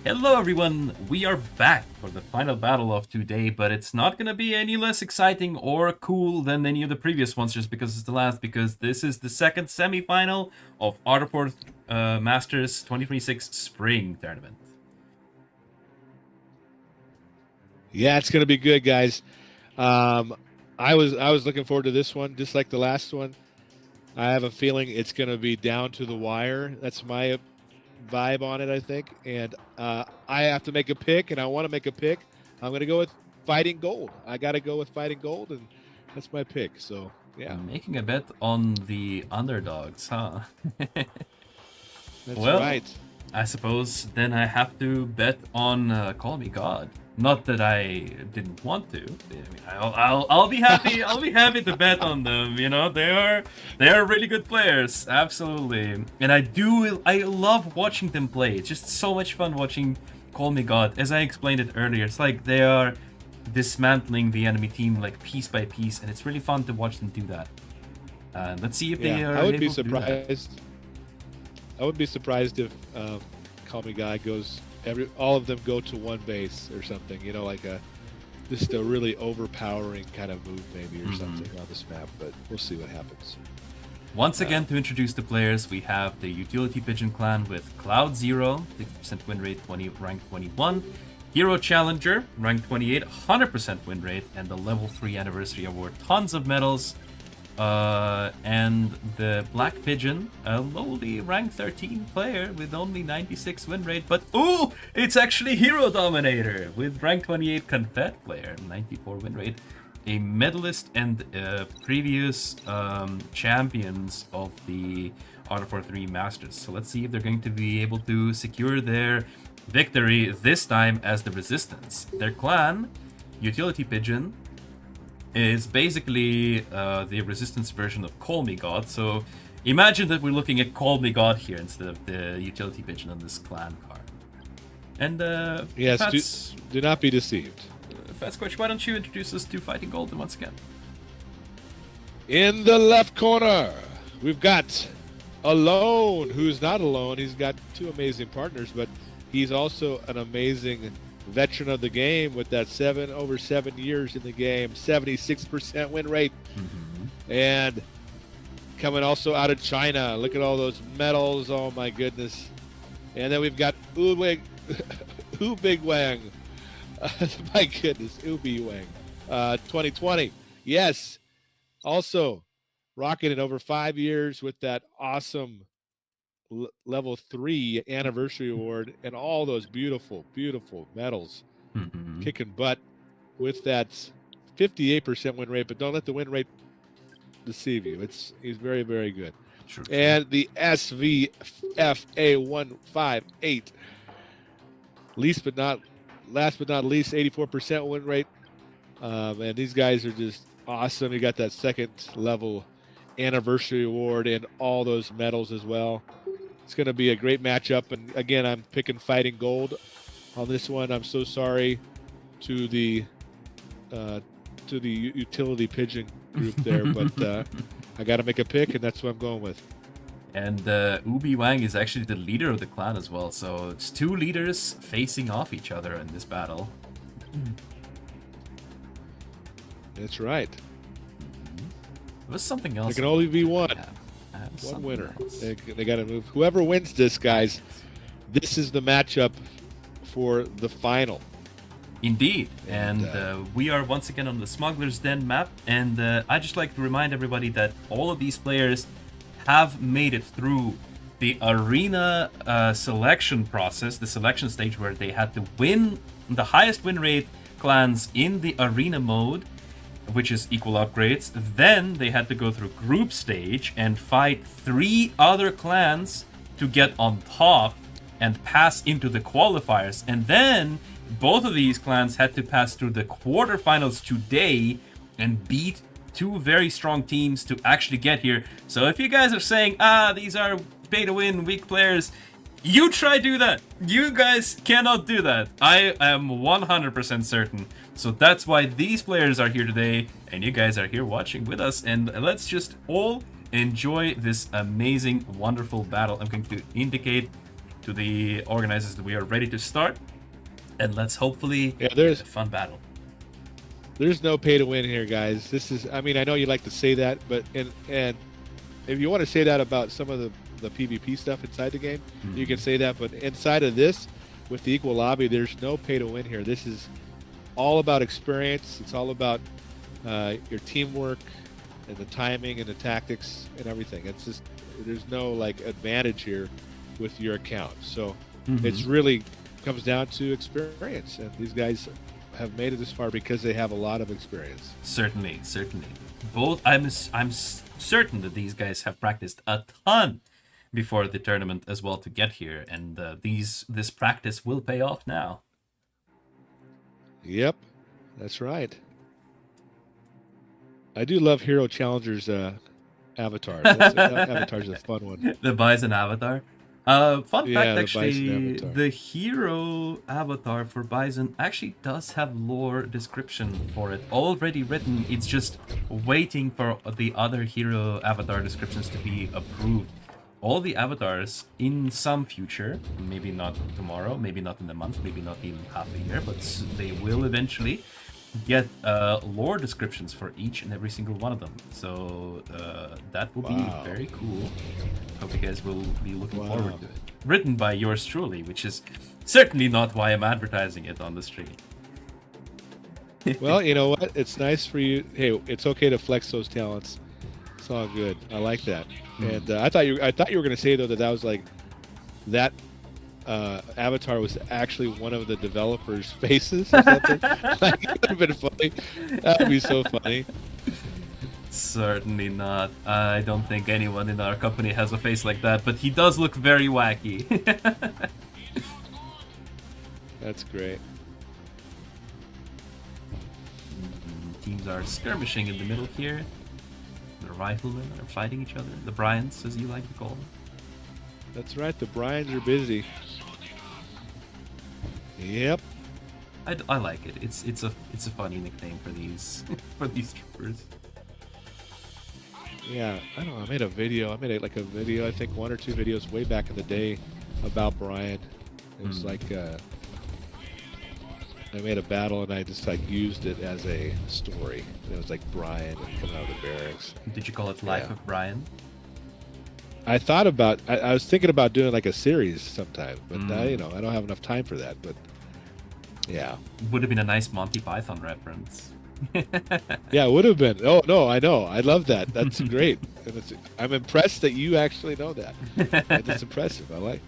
Hello everyone, we are back for the final battle of today, but it's not gonna be any less exciting or cool than any of the previous ones just because it's the last, because this is the second semi-final of Azerbaijan Masters 2026 Spring Tournament. Yeah, it's gonna be good, guys. I was looking forward to this one, just like the last one. I have a feeling it's gonna be down to the wire. That's my vibe on it, I think. And I have to make a pick, and I want to make a pick. I'm going to go with Fighting Gold. I got to go with Fighting Gold, and that's my pick. So, yeah. Making a bet on the underdogs, huh? That's well, right. I suppose then I have to bet on Call Me God. Not that I didn't want to. I mean, I'll be happy. I'll be happy to bet on them. You know, they are really good players, absolutely. And I love watching them play. It's just so much fun watching Call Me God. As I explained it earlier, it's like they are dismantling the enemy team like piece by piece, and it's really fun to watch them do that. Let's see if they are. I would be surprised. I would be surprised if Call Me God goes. All of them go to one base or something, you know, like just a really overpowering kind of move maybe or something on this map, but we'll see what happens. Once again, to introduce the players, we have the Utility Pigeon clan with Cloud 0, 50% win rate, rank 21, Hero Challenger, rank 28, 100% win rate, and the level 3 anniversary award, tons of medals. And the Black Pigeon, a lowly rank 13 player with only 96 win rate, but ooh, it's actually Hero Dominator with rank 28 Confed player, 94 win rate, a medalist and previous champions of the Azerbaijan 3 Masters. So let's see if they're going to be able to secure their victory this time as the Resistance. Their clan, Utility Pigeon, is basically the Resistance version of Call Me God. So imagine that we're looking at Call Me God here instead of the Utility Pigeon on this clan card. And yes, do not be deceived. Fatsquatch, why don't you introduce us to Fighting Golden once again? In the left corner, we've got Alone, who's not alone. He's got two amazing partners, but he's also an amazing veteran of the game with that over 7 years in the game, 76% win rate. And coming also out of China. Look at all those medals. Oh my goodness. And then we've got Big Wang. My goodness, Ubi Wang. 2020. Yes. Also rocketed over 5 years with that awesome level 3 anniversary award and all those beautiful medals. Kicking butt with that 58% win rate, but don't let the win rate deceive you. He's very, very good. Sure. And the SVFA158, last but not least, 84% win rate. And these guys are just awesome. You got that second level anniversary award and all those medals as well. It's going to be a great matchup. And again, I'm picking Fighting Gold on this one. I'm so sorry to the Utility Pigeon group there, but I got to make a pick, and that's what I'm going with. And Ubi Wang is actually the leader of the clan as well, so it's two leaders facing off each other in this battle. That's right. There was something else. It can only be one. One winner. They got to move. Whoever wins this, guys, this is the matchup for the final. Indeed. And we are once again on the Smuggler's Den map. And I just like to remind everybody that all of these players have made it through the arena selection process, the selection stage where they had to win the highest win rate clans in the arena mode, which is equal upgrades. Then they had to go through group stage and fight 3 other clans to get on top and pass into the qualifiers. And then both of these clans had to pass through the quarterfinals today and beat 2 very strong teams to actually get here. So if you guys are saying, these are pay to win, weak players, you try do that. You guys cannot do that. I am 100% certain. So that's why these players are here today, and you guys are here watching with us. And let's just all enjoy this amazing, wonderful battle. I'm going to indicate to the organizers that we are ready to start, and let's hopefully get a fun battle. There's no pay to win here, guys. This is, I mean, I know you like to say that, but and if you want to say that about some of the PvP stuff inside the game, you can say that, but inside of this, with the equal lobby, there's no pay to win here. This is all about experience. It's all about your teamwork and the timing and the tactics and everything. It's just, there's no like advantage here with your account. So it's really comes down to experience, and these guys have made it this far because they have a lot of experience. Certainly. Both, I'm certain that these guys have practiced a ton before the tournament as well to get here, and this practice will pay off now. Yep, that's right. I do love Hero Challenger's avatar. That avatar's a fun one. The Bison avatar. Fun fact, actually, the hero avatar for Bison actually does have lore description for it already written. It's just waiting for the other hero avatar descriptions to be approved. All the avatars in some future, maybe not tomorrow, maybe not in a month, maybe not even half a year, but they will eventually get lore descriptions for each and every single one of them. So that will be very cool. Hope you guys will be looking forward to it. Written by yours truly, which is certainly not why I'm advertising it on the stream. Well, you know what? It's nice for you. Hey, it's okay to flex those talents. It's all good. I like that. And I thought you were going to say though that was like that avatar was actually one of the developers' faces or something. Like, it would have been funny. That would be so funny. Certainly not. I don't think anyone in our company has a face like that, but he does look very wacky. That's great. Teams are skirmishing in the middle here. The riflemen are fighting each other. The Bryants, as you like to call them. That's right. The Bryans are busy. Yep. I like it. It's a funny nickname for these for these troopers. Yeah, I don't know. I made a video. I think 1 or 2 videos way back in the day about Brian. It was like I made a battle and I just like used it as a story. It was like Brian coming out of the barracks. Did you call it Life of Brian? I thought about. I was thinking about doing like a series sometime, but I don't have enough time for that. But yeah, would have been a nice Monty Python reference. Yeah, it would have been. Oh no, I know. I love that. That's great. And I'm impressed that you actually know that. That's impressive. I like.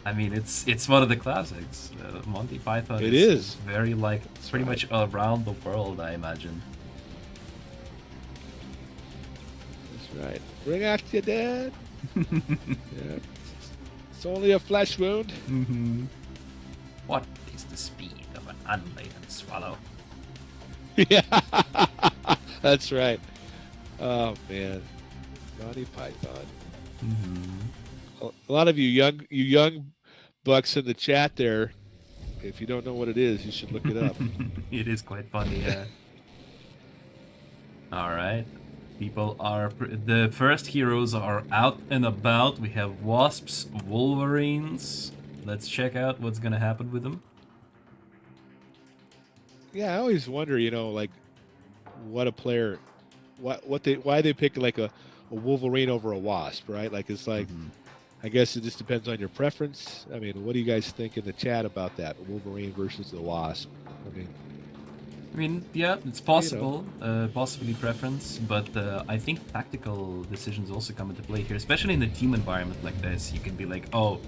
I mean, it's one of the classics. Monty Python. It is very like pretty much around the world, I imagine. That's right. Bring out your dad. Yeah. It's only a flesh wound. What is the speed of an unladen swallow? Yeah, that's right. Oh man, Monty Python. A lot of you young bucks in the chat there, if you don't know what it is, you should look it up. It is quite funny, yeah. All right, people are the first heroes are out and about. We have Wasps, Wolverines. Let's check out what's gonna happen with them. Yeah, I always wonder, like what a player, why they pick like a Wolverine over a Wasp, right? Like it's like, I guess it just depends on your preference. I mean, what do you guys think in the chat about that Wolverine versus the Wasp? I mean, yeah, it's possible, possibly preference, but I think tactical decisions also come into play here, especially in a team environment like this. You can be like, oh,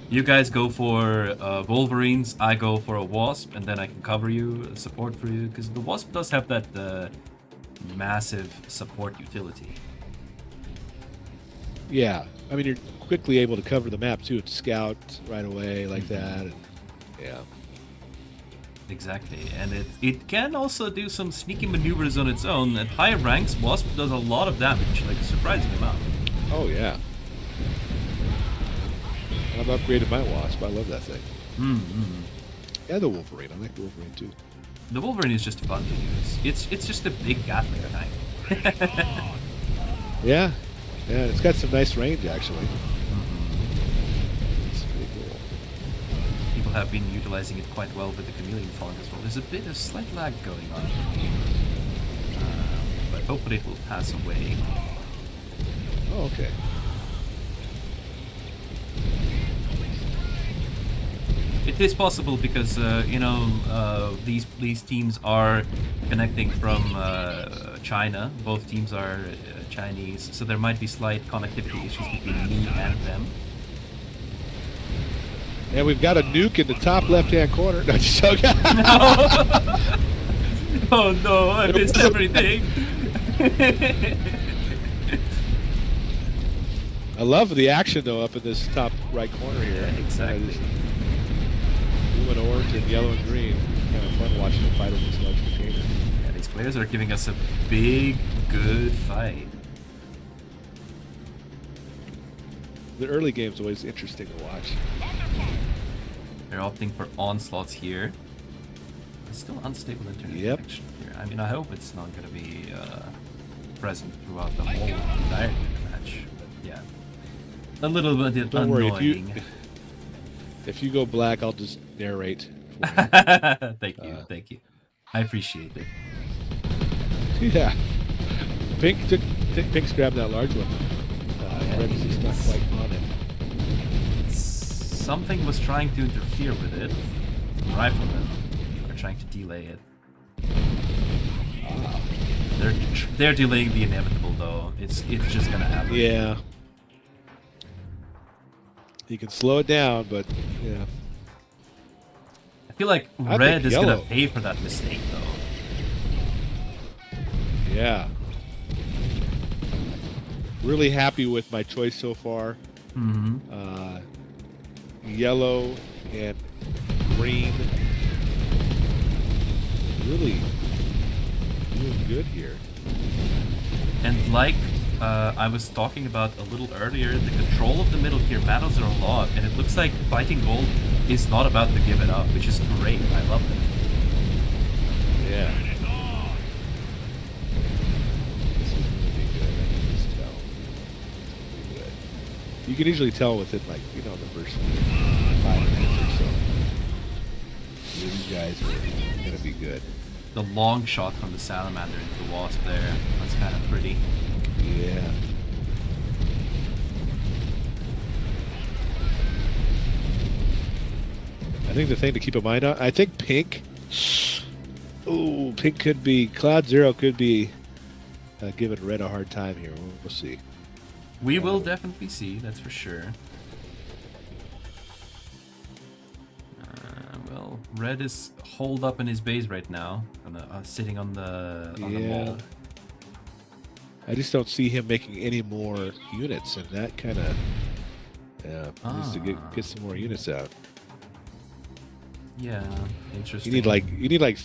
you guys go for Wolverines, I go for a Wasp, and then I can cover you, support for you, because the Wasp does have that massive support utility. Yeah, I mean, you're quickly able to cover the map too, to scout right away like that. And, yeah. Exactly, and it can also do some sneaky maneuvers on its own. At higher ranks, Wasp does a lot of damage, like a surprising amount. Oh yeah. I've upgraded my Wasp. I love that thing. Yeah, the Wolverine. I like the Wolverine too. The Wolverine is just fun to use. It's just a big Gatling tank. Yeah, it's got some nice range actually. people have been utilizing it quite well with the chameleon fog as well. There's a bit of slight lag going on, but hopefully it will pass away. Oh, okay. It is possible because you know, these teams are connecting from China. Both teams are Chinese, so there might be slight connectivity issues between me and them. And we've got a nuke in the top left-hand corner. No, just joking. No. Oh no, I missed everything. I love the action though up in this top right corner here. Yeah, exactly. Blue and orange and yellow and green. Kind of fun watching them fight over this large container. Yeah, these players are giving us a big, good fight. The early game's always interesting to watch. They're opting for onslaughts here. It's still unstable internet connection here. I mean, I hope it's not going to be present throughout the whole entirety of the match. But yeah, a little bit Don't annoying. worry, if you go black, I'll just narrate. Thank you. I appreciate it. Yeah. Pink's grabbed that large one. Red's just not quite on it. Something was trying to interfere with it. Riflemen are trying to delay it. They're delaying the inevitable though. It's just gonna happen. Yeah. You can slow it down, but yeah. I feel like I Red think is yellow. gonna pay for that mistake though. Yeah. Really happy with my choice so far. Mm-hmm. Yellow and green. Really doing good here. And like I was talking about a little earlier, the control of the middle here matters a lot, and it looks like Fighting Gold is not about to give it up, which is great. I love it. Yeah. This is gonna be good. I can just tell. It's gonna be good. You can usually tell within, like, you know, the first 5 minutes or so. These guys are gonna be good. The long shot from the Salamander into the Wasp there, that's kind of pretty. Yeah. I think the thing to keep in mind, I think Pink. Ooh, Pink could be, Cloud Zero could be giving Red a hard time here. We'll see. We will definitely see, that's for sure. Well, Red is holed up in his base right now, sitting on the wall. I just don't see him making any more units, and that kind of needs to get some more units out. Yeah, interesting. You need like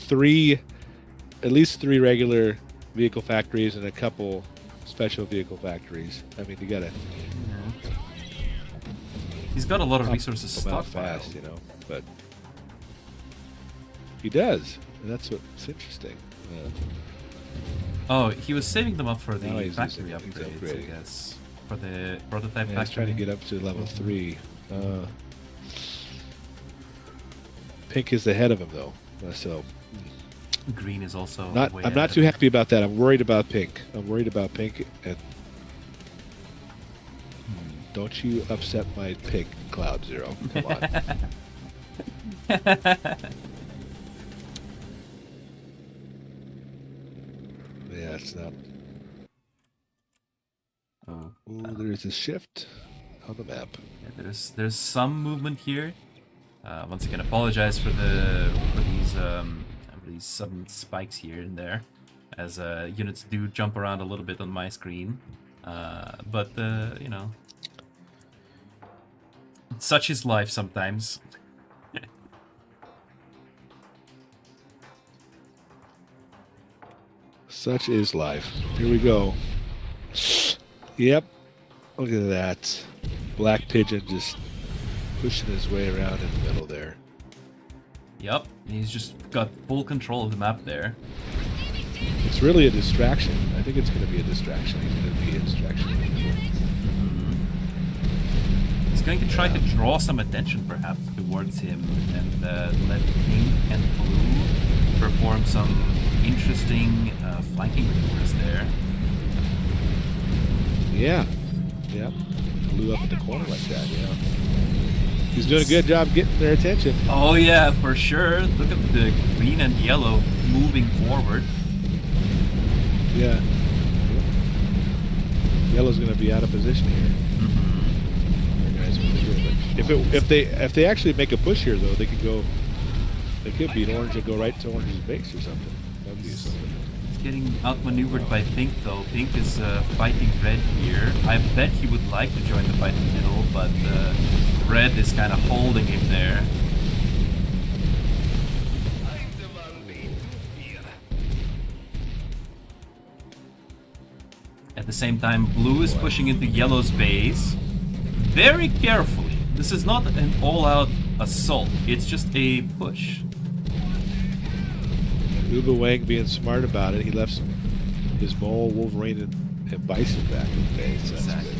at least three regular vehicle factories and a couple special vehicle factories. I mean, you gotta. Yeah. He's got a lot of resources stockpiled. Fast, you know, but he does, and that's what's interesting. Oh, he was saving them up for the Now he's factory using- he's upgrades, I upgrading. guess. For the prototype Yeah, he's trying factory. to get up to level 3. Pink is ahead of him though, so Green is also. way I'm not ahead too of happy about that. I'm worried about Pink. I'm worried about Pink, and don't you upset my pick, Cloud Zero. Come on. Yeah, it's not. Oh, Ooh, there's a shift on the map. yeah, there's some movement here. Once again, apologize for these sudden spikes here and there, as units do jump around a little bit on my screen. But you know, such is life sometimes. Such is life. Here we go. Yep. Look at that. Black Pigeon just pushing his way around in the middle there. Yep, he's just got full control of the map there. It's really a distraction. I think it's going to be a distraction. He's going to be a distraction. He's going to try to draw some attention perhaps towards him and let pink and blue perform some interesting flanking maneuvers there. Yeah. Yep. Blue up in the corner like that, yeah. He's doing a good job getting their attention. Oh yeah, for sure. Look at the green and yellow moving forward. Yeah. Yellow's going to be out of position here. If they actually make a push here, though, they could go. They could beat orange and go right to orange's base or something. That'd be something. It's getting outmaneuvered by pink, though. Pink is fighting red here. I bet he would like to join the fight in the middle, but red is kind of holding him there. At the same time, blue is pushing into yellow's base very carefully. This is not an all-out assault, it's just a push. Uba Wang being smart about it, he left his mole, Wolverine, and Bison back in the base. Exactly.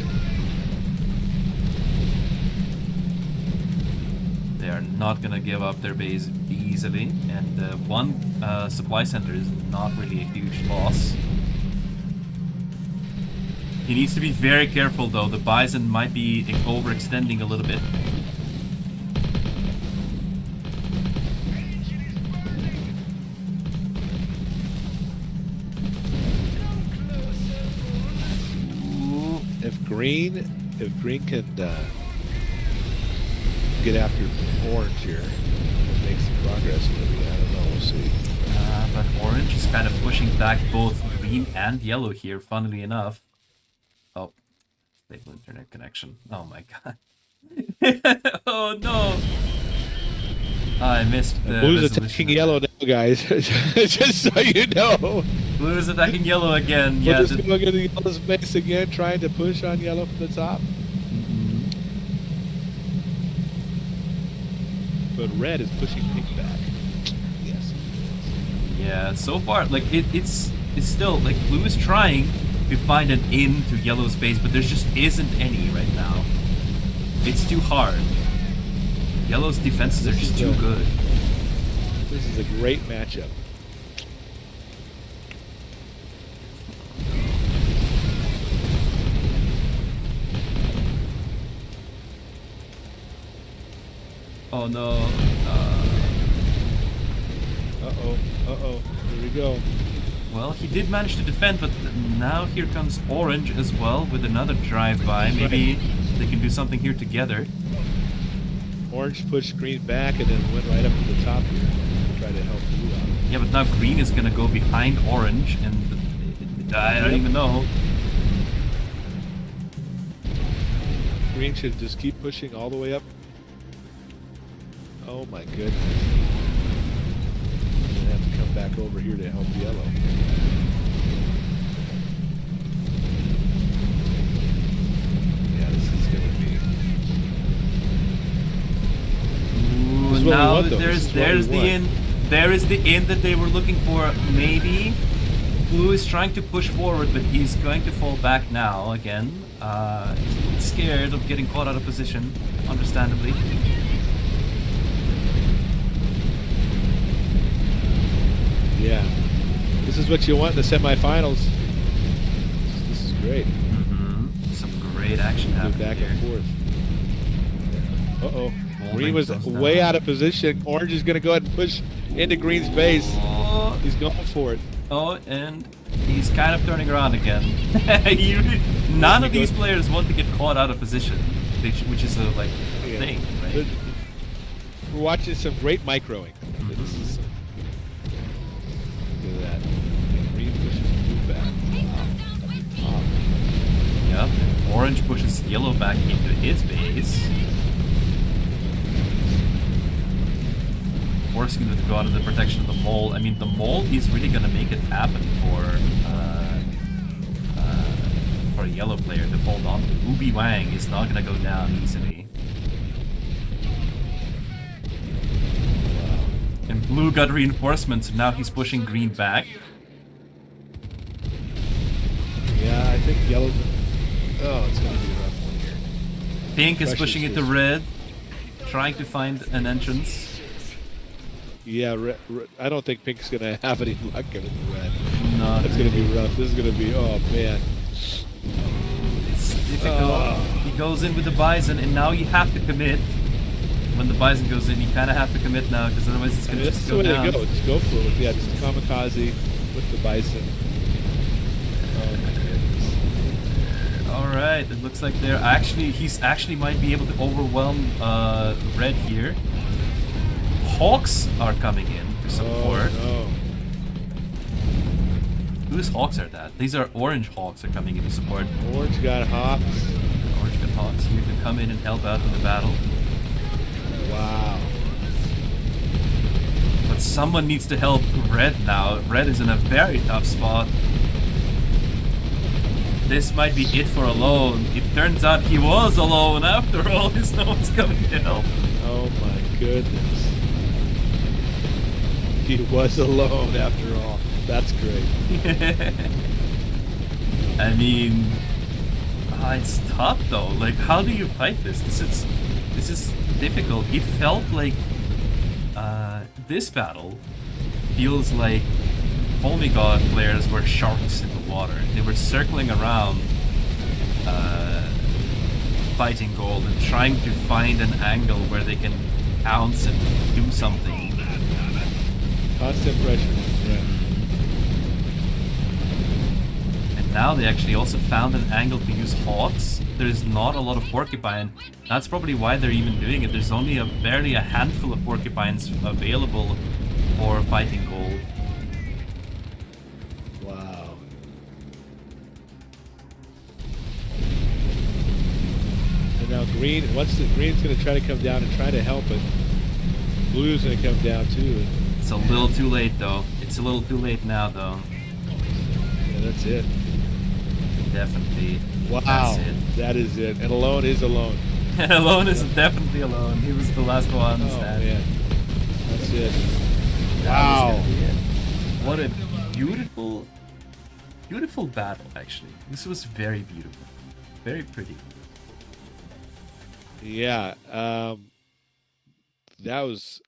They are not gonna give up their base easily, and one supply center is not really a huge loss. He needs to be very careful though, the Bison might be overextending a little bit. If green can get after orange here and make some progress, maybe, I don't know, we'll see. But orange is kind of pushing back both green and yellow here, funnily enough. Oh, stable internet connection. Oh my god. Oh no! I missed the Blue's attacking yellow now, guys. Just so you know. Blue is attacking yellow again. We're Yeah. just going to the yellow's base again, trying to push on yellow from the top. But red is pushing pink back. Yes. Yeah. So far, like it's still like blue is trying to find an in to yellow's base, but there just isn't any right now. It's too hard. Yellow's defenses are just too good. This is a great matchup. Oh no. Uh-oh. Uh-oh. Here we go. Well, he did manage to defend, but now here comes orange as well with another drive-by. Maybe they can do something here together. Orange pushed green back and then went right up to the top here. Try to help blue out. Yeah, but now green is gonna go behind orange, and I don't even know. Green should just keep pushing all the way up. Oh my goodness. Gonna have to come back over here to help yellow. Yeah, this is gonna be. Ooh, now there's the in. There is the in that they were looking for. Maybe blue is trying to push forward, but he's going to fall back now again. He's a little scared of getting caught out of position, understandably. Yeah, this is what you want in the semifinals. This is great. Some great action happening back here. and forth. Uh-oh. Green was way out of position. Orange is going to go ahead and push into green's base. Oh. He's going for it. Oh, and he's kind of turning around again. None of these players want to get caught out of position, which is a thing, right? We're watching some great microing. This is, look at that. Green pushes blue back. Wow. Yep. And orange pushes yellow back into his base, forcing him to go out of the protection of the mole. I mean, the mole is really gonna make it happen for a yellow player to hold on to. Ubi Wang is not gonna go down easily. Wow. And blue got reinforcements, and now he's pushing green back. Yeah, I think yellow's. Oh, it's gonna be a rough one here. Pink is Pressure's pushing it to just- red, trying to find an entrance. Yeah, I don't think Pink's gonna have any luck against red. No, That's gonna be rough. This is gonna be, oh man. it's difficult. He goes in with the Bison, and now you have to commit. When the Bison goes in, you kind of have to commit now, because otherwise it's I gonna mean, just that's the go way down. to go. Just go for it. Yeah, just kamikaze with the Bison. Oh my goodness. All right, it looks like he's actually might be able to overwhelm red here. Hawks are coming in to support. Oh Whose Hawks are that? These are orange Hawks are coming in to support. no. Orange got Hawks. Orange got Hawks here to come in and help out in the battle. Wow. But someone needs to help red now. Red is in a very tough spot. This might be it for alone. It turns out he was alone after all. There's no one's coming to help. Oh my goodness. He was alone after all. That's great. I mean, it's tough though. Like, how do you fight this? This is difficult. It felt like this battle feels like God players were sharks in the water. They were circling around, fighting gold and trying to find an angle where they can pounce and do something. Constant pressure. Yeah. And now they actually also found an angle to use Hawks. There's not a lot of Porcupine. That's probably why they're even doing it. There's only barely a handful of Porcupines available for fighting gold. Wow. And now green, green's going to try to come down and try to help it. Blue's going to come down too. It's a little too late though. It's a little too late now though. Yeah, that's it. Definitely. Wow. That's it. That is it. And alone is alone. Alone is definitely alone. He was the last one. Oh standing. man. That's it. That was Wow. gonna be it. What a beautiful battle actually. This was very beautiful. Very pretty. Yeah. That was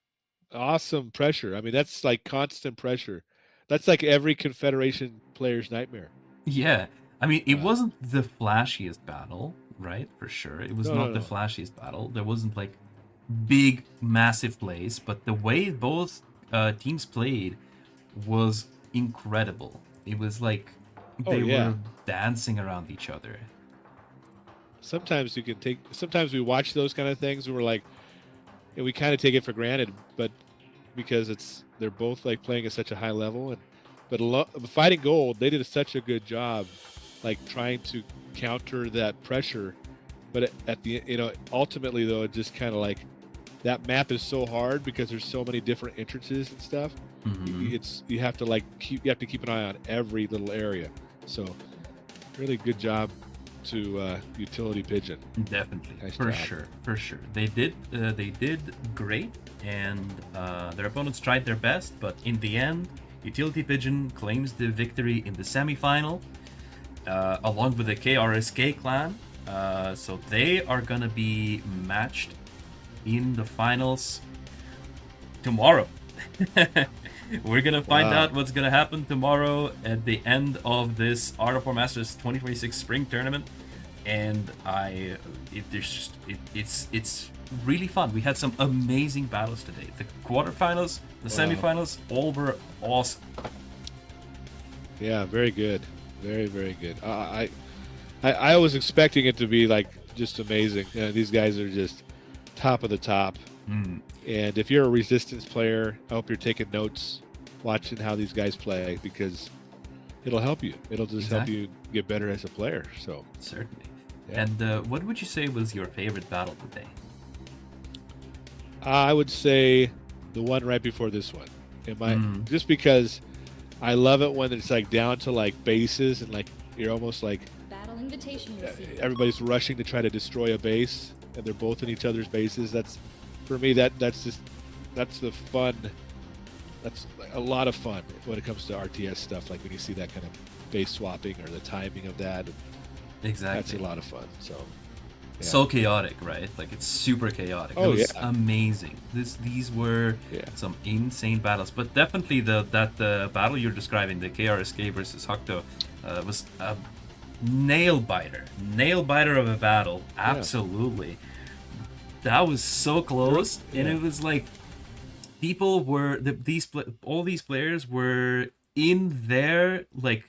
awesome pressure. I mean, that's like constant pressure. That's like every Confederation player's nightmare. Yeah. I mean, it Wow. wasn't the flashiest battle, right? For sure. It was No, not no, the no. flashiest battle. There wasn't like big, massive plays, but the way both teams played was incredible. It was like Oh, they yeah. were dancing around each other. Sometimes sometimes we watch those kind of things and we're like, and we kind of take it for granted, but because they're both like playing at such a high level, but fighting gold, they did such a good job, like trying to counter that pressure. But at the ultimately though, it just kind of like that map is so hard because there's so many different entrances and stuff. Mhm. You have to keep an eye on every little area. So really good job to Utility Pigeon. Definitely, Nice for job. sure. They did great, and their opponents tried their best, but in the end, Utility Pigeon claims the victory in the semifinal, along with the KRSK clan. So they are gonna be matched in the finals tomorrow. We're gonna find Wow. out what's gonna happen tomorrow at the end of this Art of War Masters 2026 spring tournament, and it's really fun. We had some amazing battles today. The quarterfinals, the Wow. semifinals, all were awesome. Yeah, very good, very very good. I was expecting it to be like just amazing. These guys are just top of the top. And if you're a Resistance player, I hope you're taking notes, watching how these guys play, because it'll help you. It'll just help Exactly. you get better as a player. So Certainly. Yeah. And what would you say was your favorite battle today? I would say the one right before this one. Just because I love it when it's like down to like bases and like you're almost like Battle invitation received. everybody's rushing to try to destroy a base and they're both in each other's bases. That's for me that's the fun. That's a lot of fun when it comes to RTS stuff, like when you see that kind of base swapping or the timing of that. That's Exactly. a lot of fun. So So chaotic, right? Like, it's super chaotic. Oh, it was yeah. amazing. These were Yeah. some insane battles, but definitely the battle you're describing, the KRSK versus HuKTo, was a nail biter of a battle. Absolutely, that was so close, and it was like people were all these players were in there, like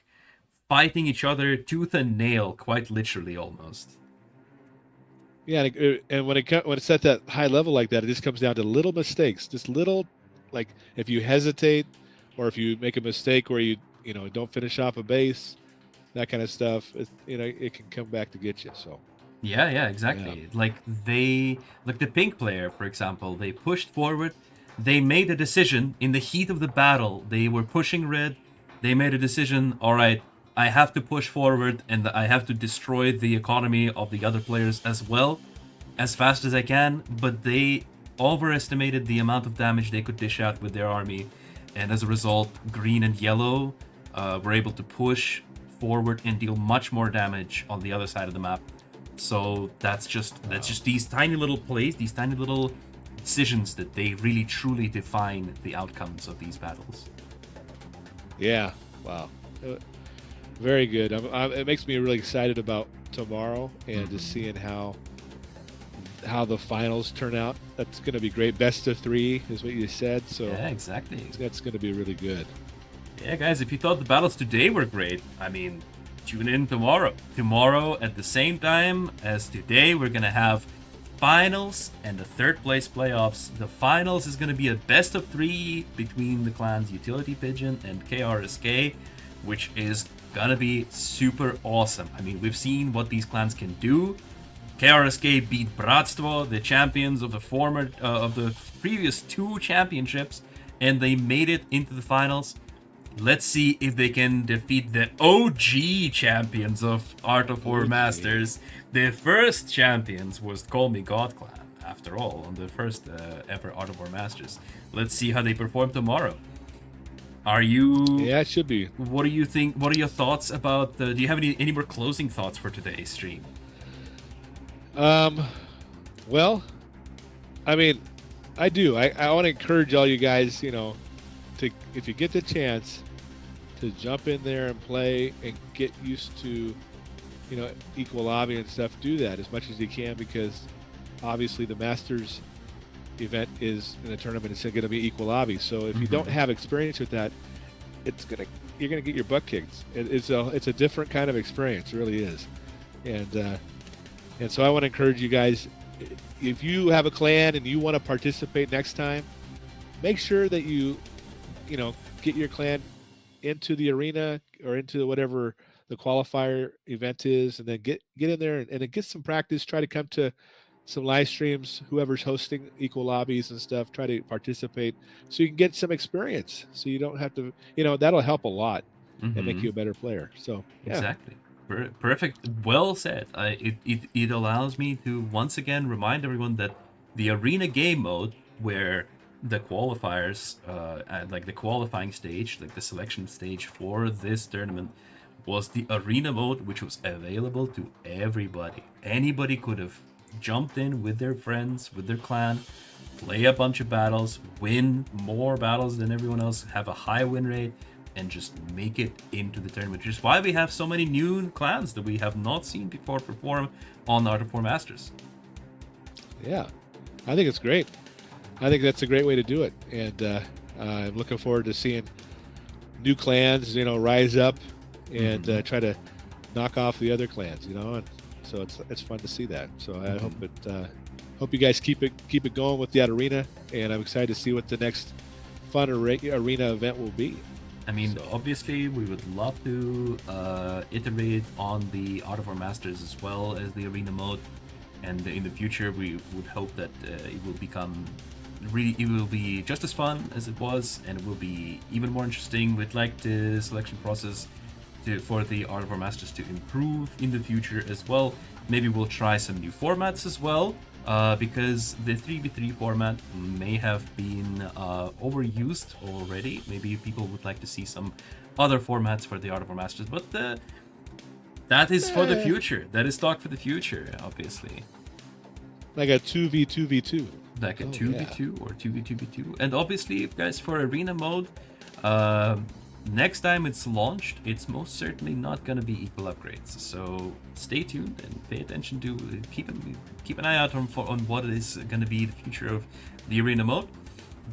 fighting each other tooth and nail, quite literally, almost. Yeah, and when it's at that high level like that, it just comes down to little mistakes, just little, like if you hesitate, or if you make a mistake where you know don't finish off a base, that kind of stuff. It can come back to get you. So Yeah, yeah, exactly. Like the pink player, for example, they pushed forward. They made a decision in the heat of the battle. They were pushing red. They made a decision. All right, I have to push forward, and I have to destroy the economy of the other players as well, as fast as I can. But they overestimated the amount of damage they could dish out with their army, and as a result, green and yellow were able to push forward and deal much more damage on the other side of the map. So that's just these tiny little plays, these tiny little decisions that they really truly define the outcomes of these battles. yeah, wow, very good. It makes me really excited about tomorrow and just seeing how the finals turn out. That's going to be great. Best of 3 is what you said. So Yeah, exactly. that's going to be really good. Yeah, guys, if you thought the battles today were great, I mean, tune in tomorrow. Tomorrow, at the same time as today, we're going to have finals and the third place playoffs. The finals is going to be a best of 3 between the clans Utility Pigeon and KRSK, which is going to be super awesome. I mean, we've seen what these clans can do. KRSK beat BRATSTVO, the champions of the previous 2 championships, and they made it into the finals. Let's see if they can defeat the OG champions of Art of War Masters. The first champions was Call Me God Clan, after all, on the first ever Art of War Masters. Let's see how they perform tomorrow. Are you... Yeah, it should be. What do you think? What are your thoughts about do you have any more closing thoughts for today's stream? Well, I mean, I do. I want to encourage all you guys, if you get the chance to jump in there and play and get used to, equal lobby and stuff, do that as much as you can, because obviously the Masters event is in a tournament. It's going to be equal lobby. So if you don't have experience with that, you're gonna get your butt kicked. It's a different kind of experience. It really is. And so I want to encourage you guys, if you have a clan and you want to participate next time, make sure that you get your clan into the arena or into whatever the qualifier event is, and then get in there and then get some practice. Try to come to some live streams, whoever's hosting equal lobbies and stuff. Try to participate so you can get some experience, so you don't have to, that'll help a lot and make you a better player. So yeah. Exactly. Perfect. Well said. It allows me to once again remind everyone that the arena game mode, where the qualifiers, like the qualifying stage, like the selection stage for this tournament, was the arena mode, which was available to everybody. Anybody could have jumped in with their friends, with their clan, play a bunch of battles, win more battles than everyone else, have a high win rate, and just make it into the tournament, which is why we have so many new clans that we have not seen before perform on Art of War Masters. Yeah, I think it's great. I think that's a great way to do it, and I'm looking forward to seeing new clans, rise up and try to knock off the other clans, and so it's fun to see that. So I hope you guys keep it going with that arena, and I'm excited to see what the next fun arena event will be. I mean, obviously, we would love to iterate on the Art of War Masters as well as the arena mode, and in the future, we would hope that it will become it will be just as fun as it was, and it will be even more interesting. We'd like the selection process for the Art of War Masters to improve in the future as well. Maybe we'll try some new formats as well, because the 3v3 format may have been overused already. Maybe people would like to see some other formats for the Art of War Masters, but that is for the future. That is talk for the future, obviously. Like a 2v2v2. Like a Oh, 2v2 or 2v2v2. And obviously, guys, for arena mode, next time it's launched, it's most certainly not going to be equal upgrades. So stay tuned and pay attention to keep an eye out on what is going to be the future of the arena mode.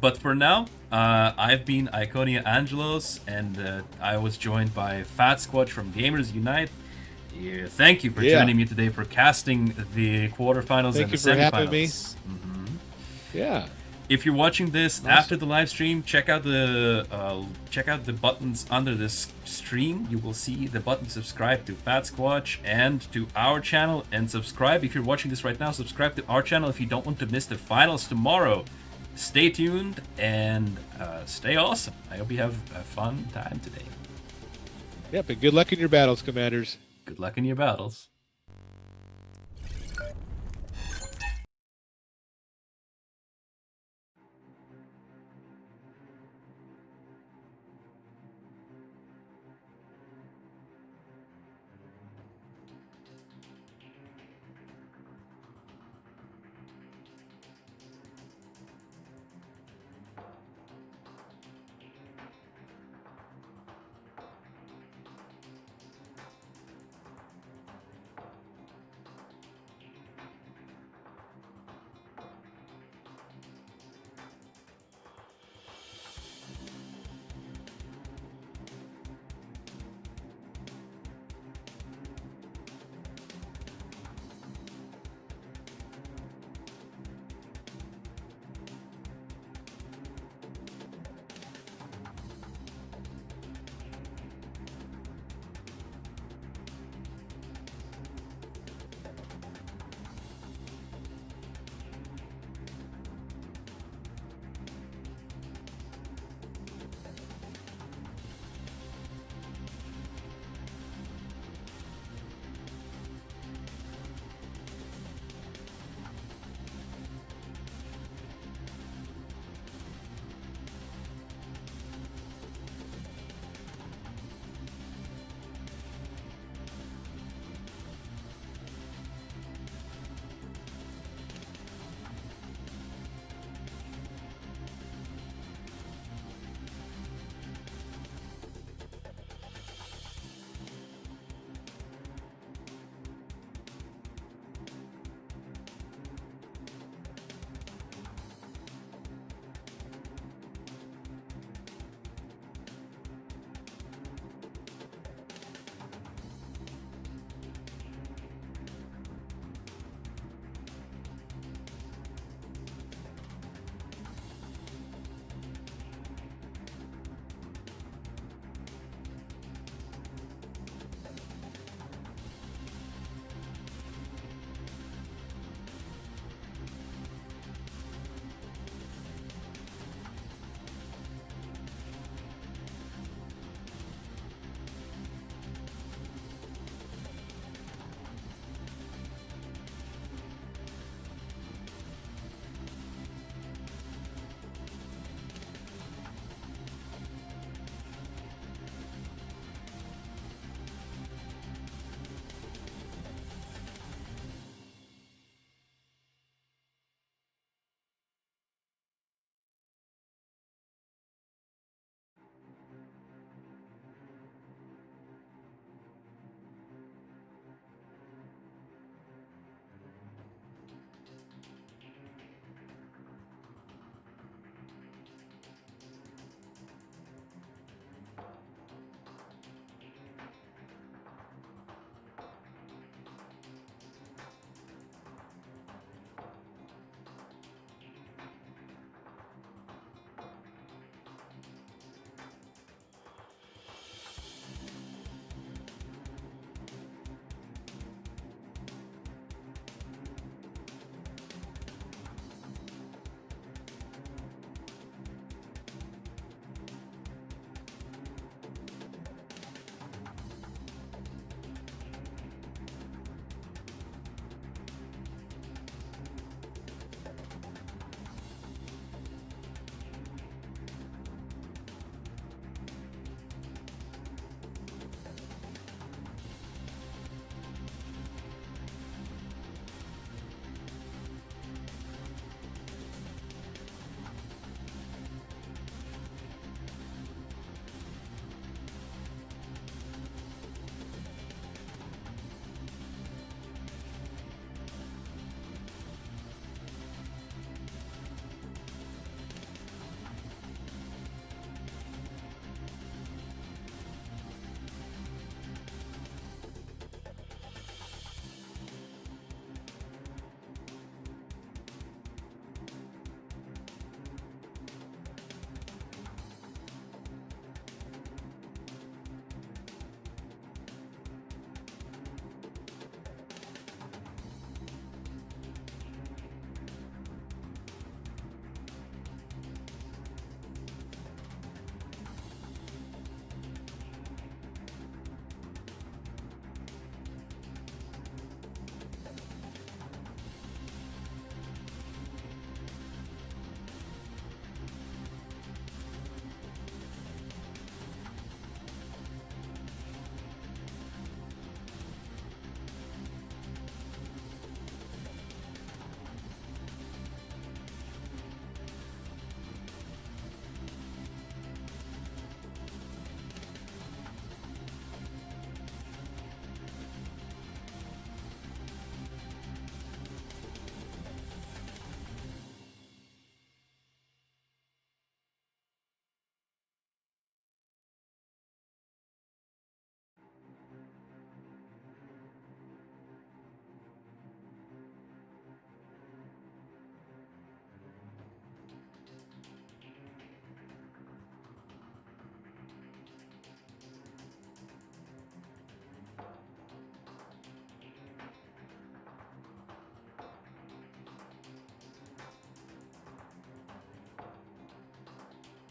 But for now, I've been Iconia Angelos, and I was joined by Fat Squatch from Gamers Unite. Yeah, thank you for joining me today for casting the quarterfinals and the semifinals. Thank you for having me. Yeah. If you're watching this after the live stream, check out the buttons under this stream. You will see the button subscribe to Fat Squatch and to our channel, and subscribe if you're watching this right now. Subscribe to our channel if you don't want to miss the finals tomorrow. Stay tuned and stay awesome. I hope you have a fun time today. Yep, and good luck in your battles, Commanders. Good luck in your battles.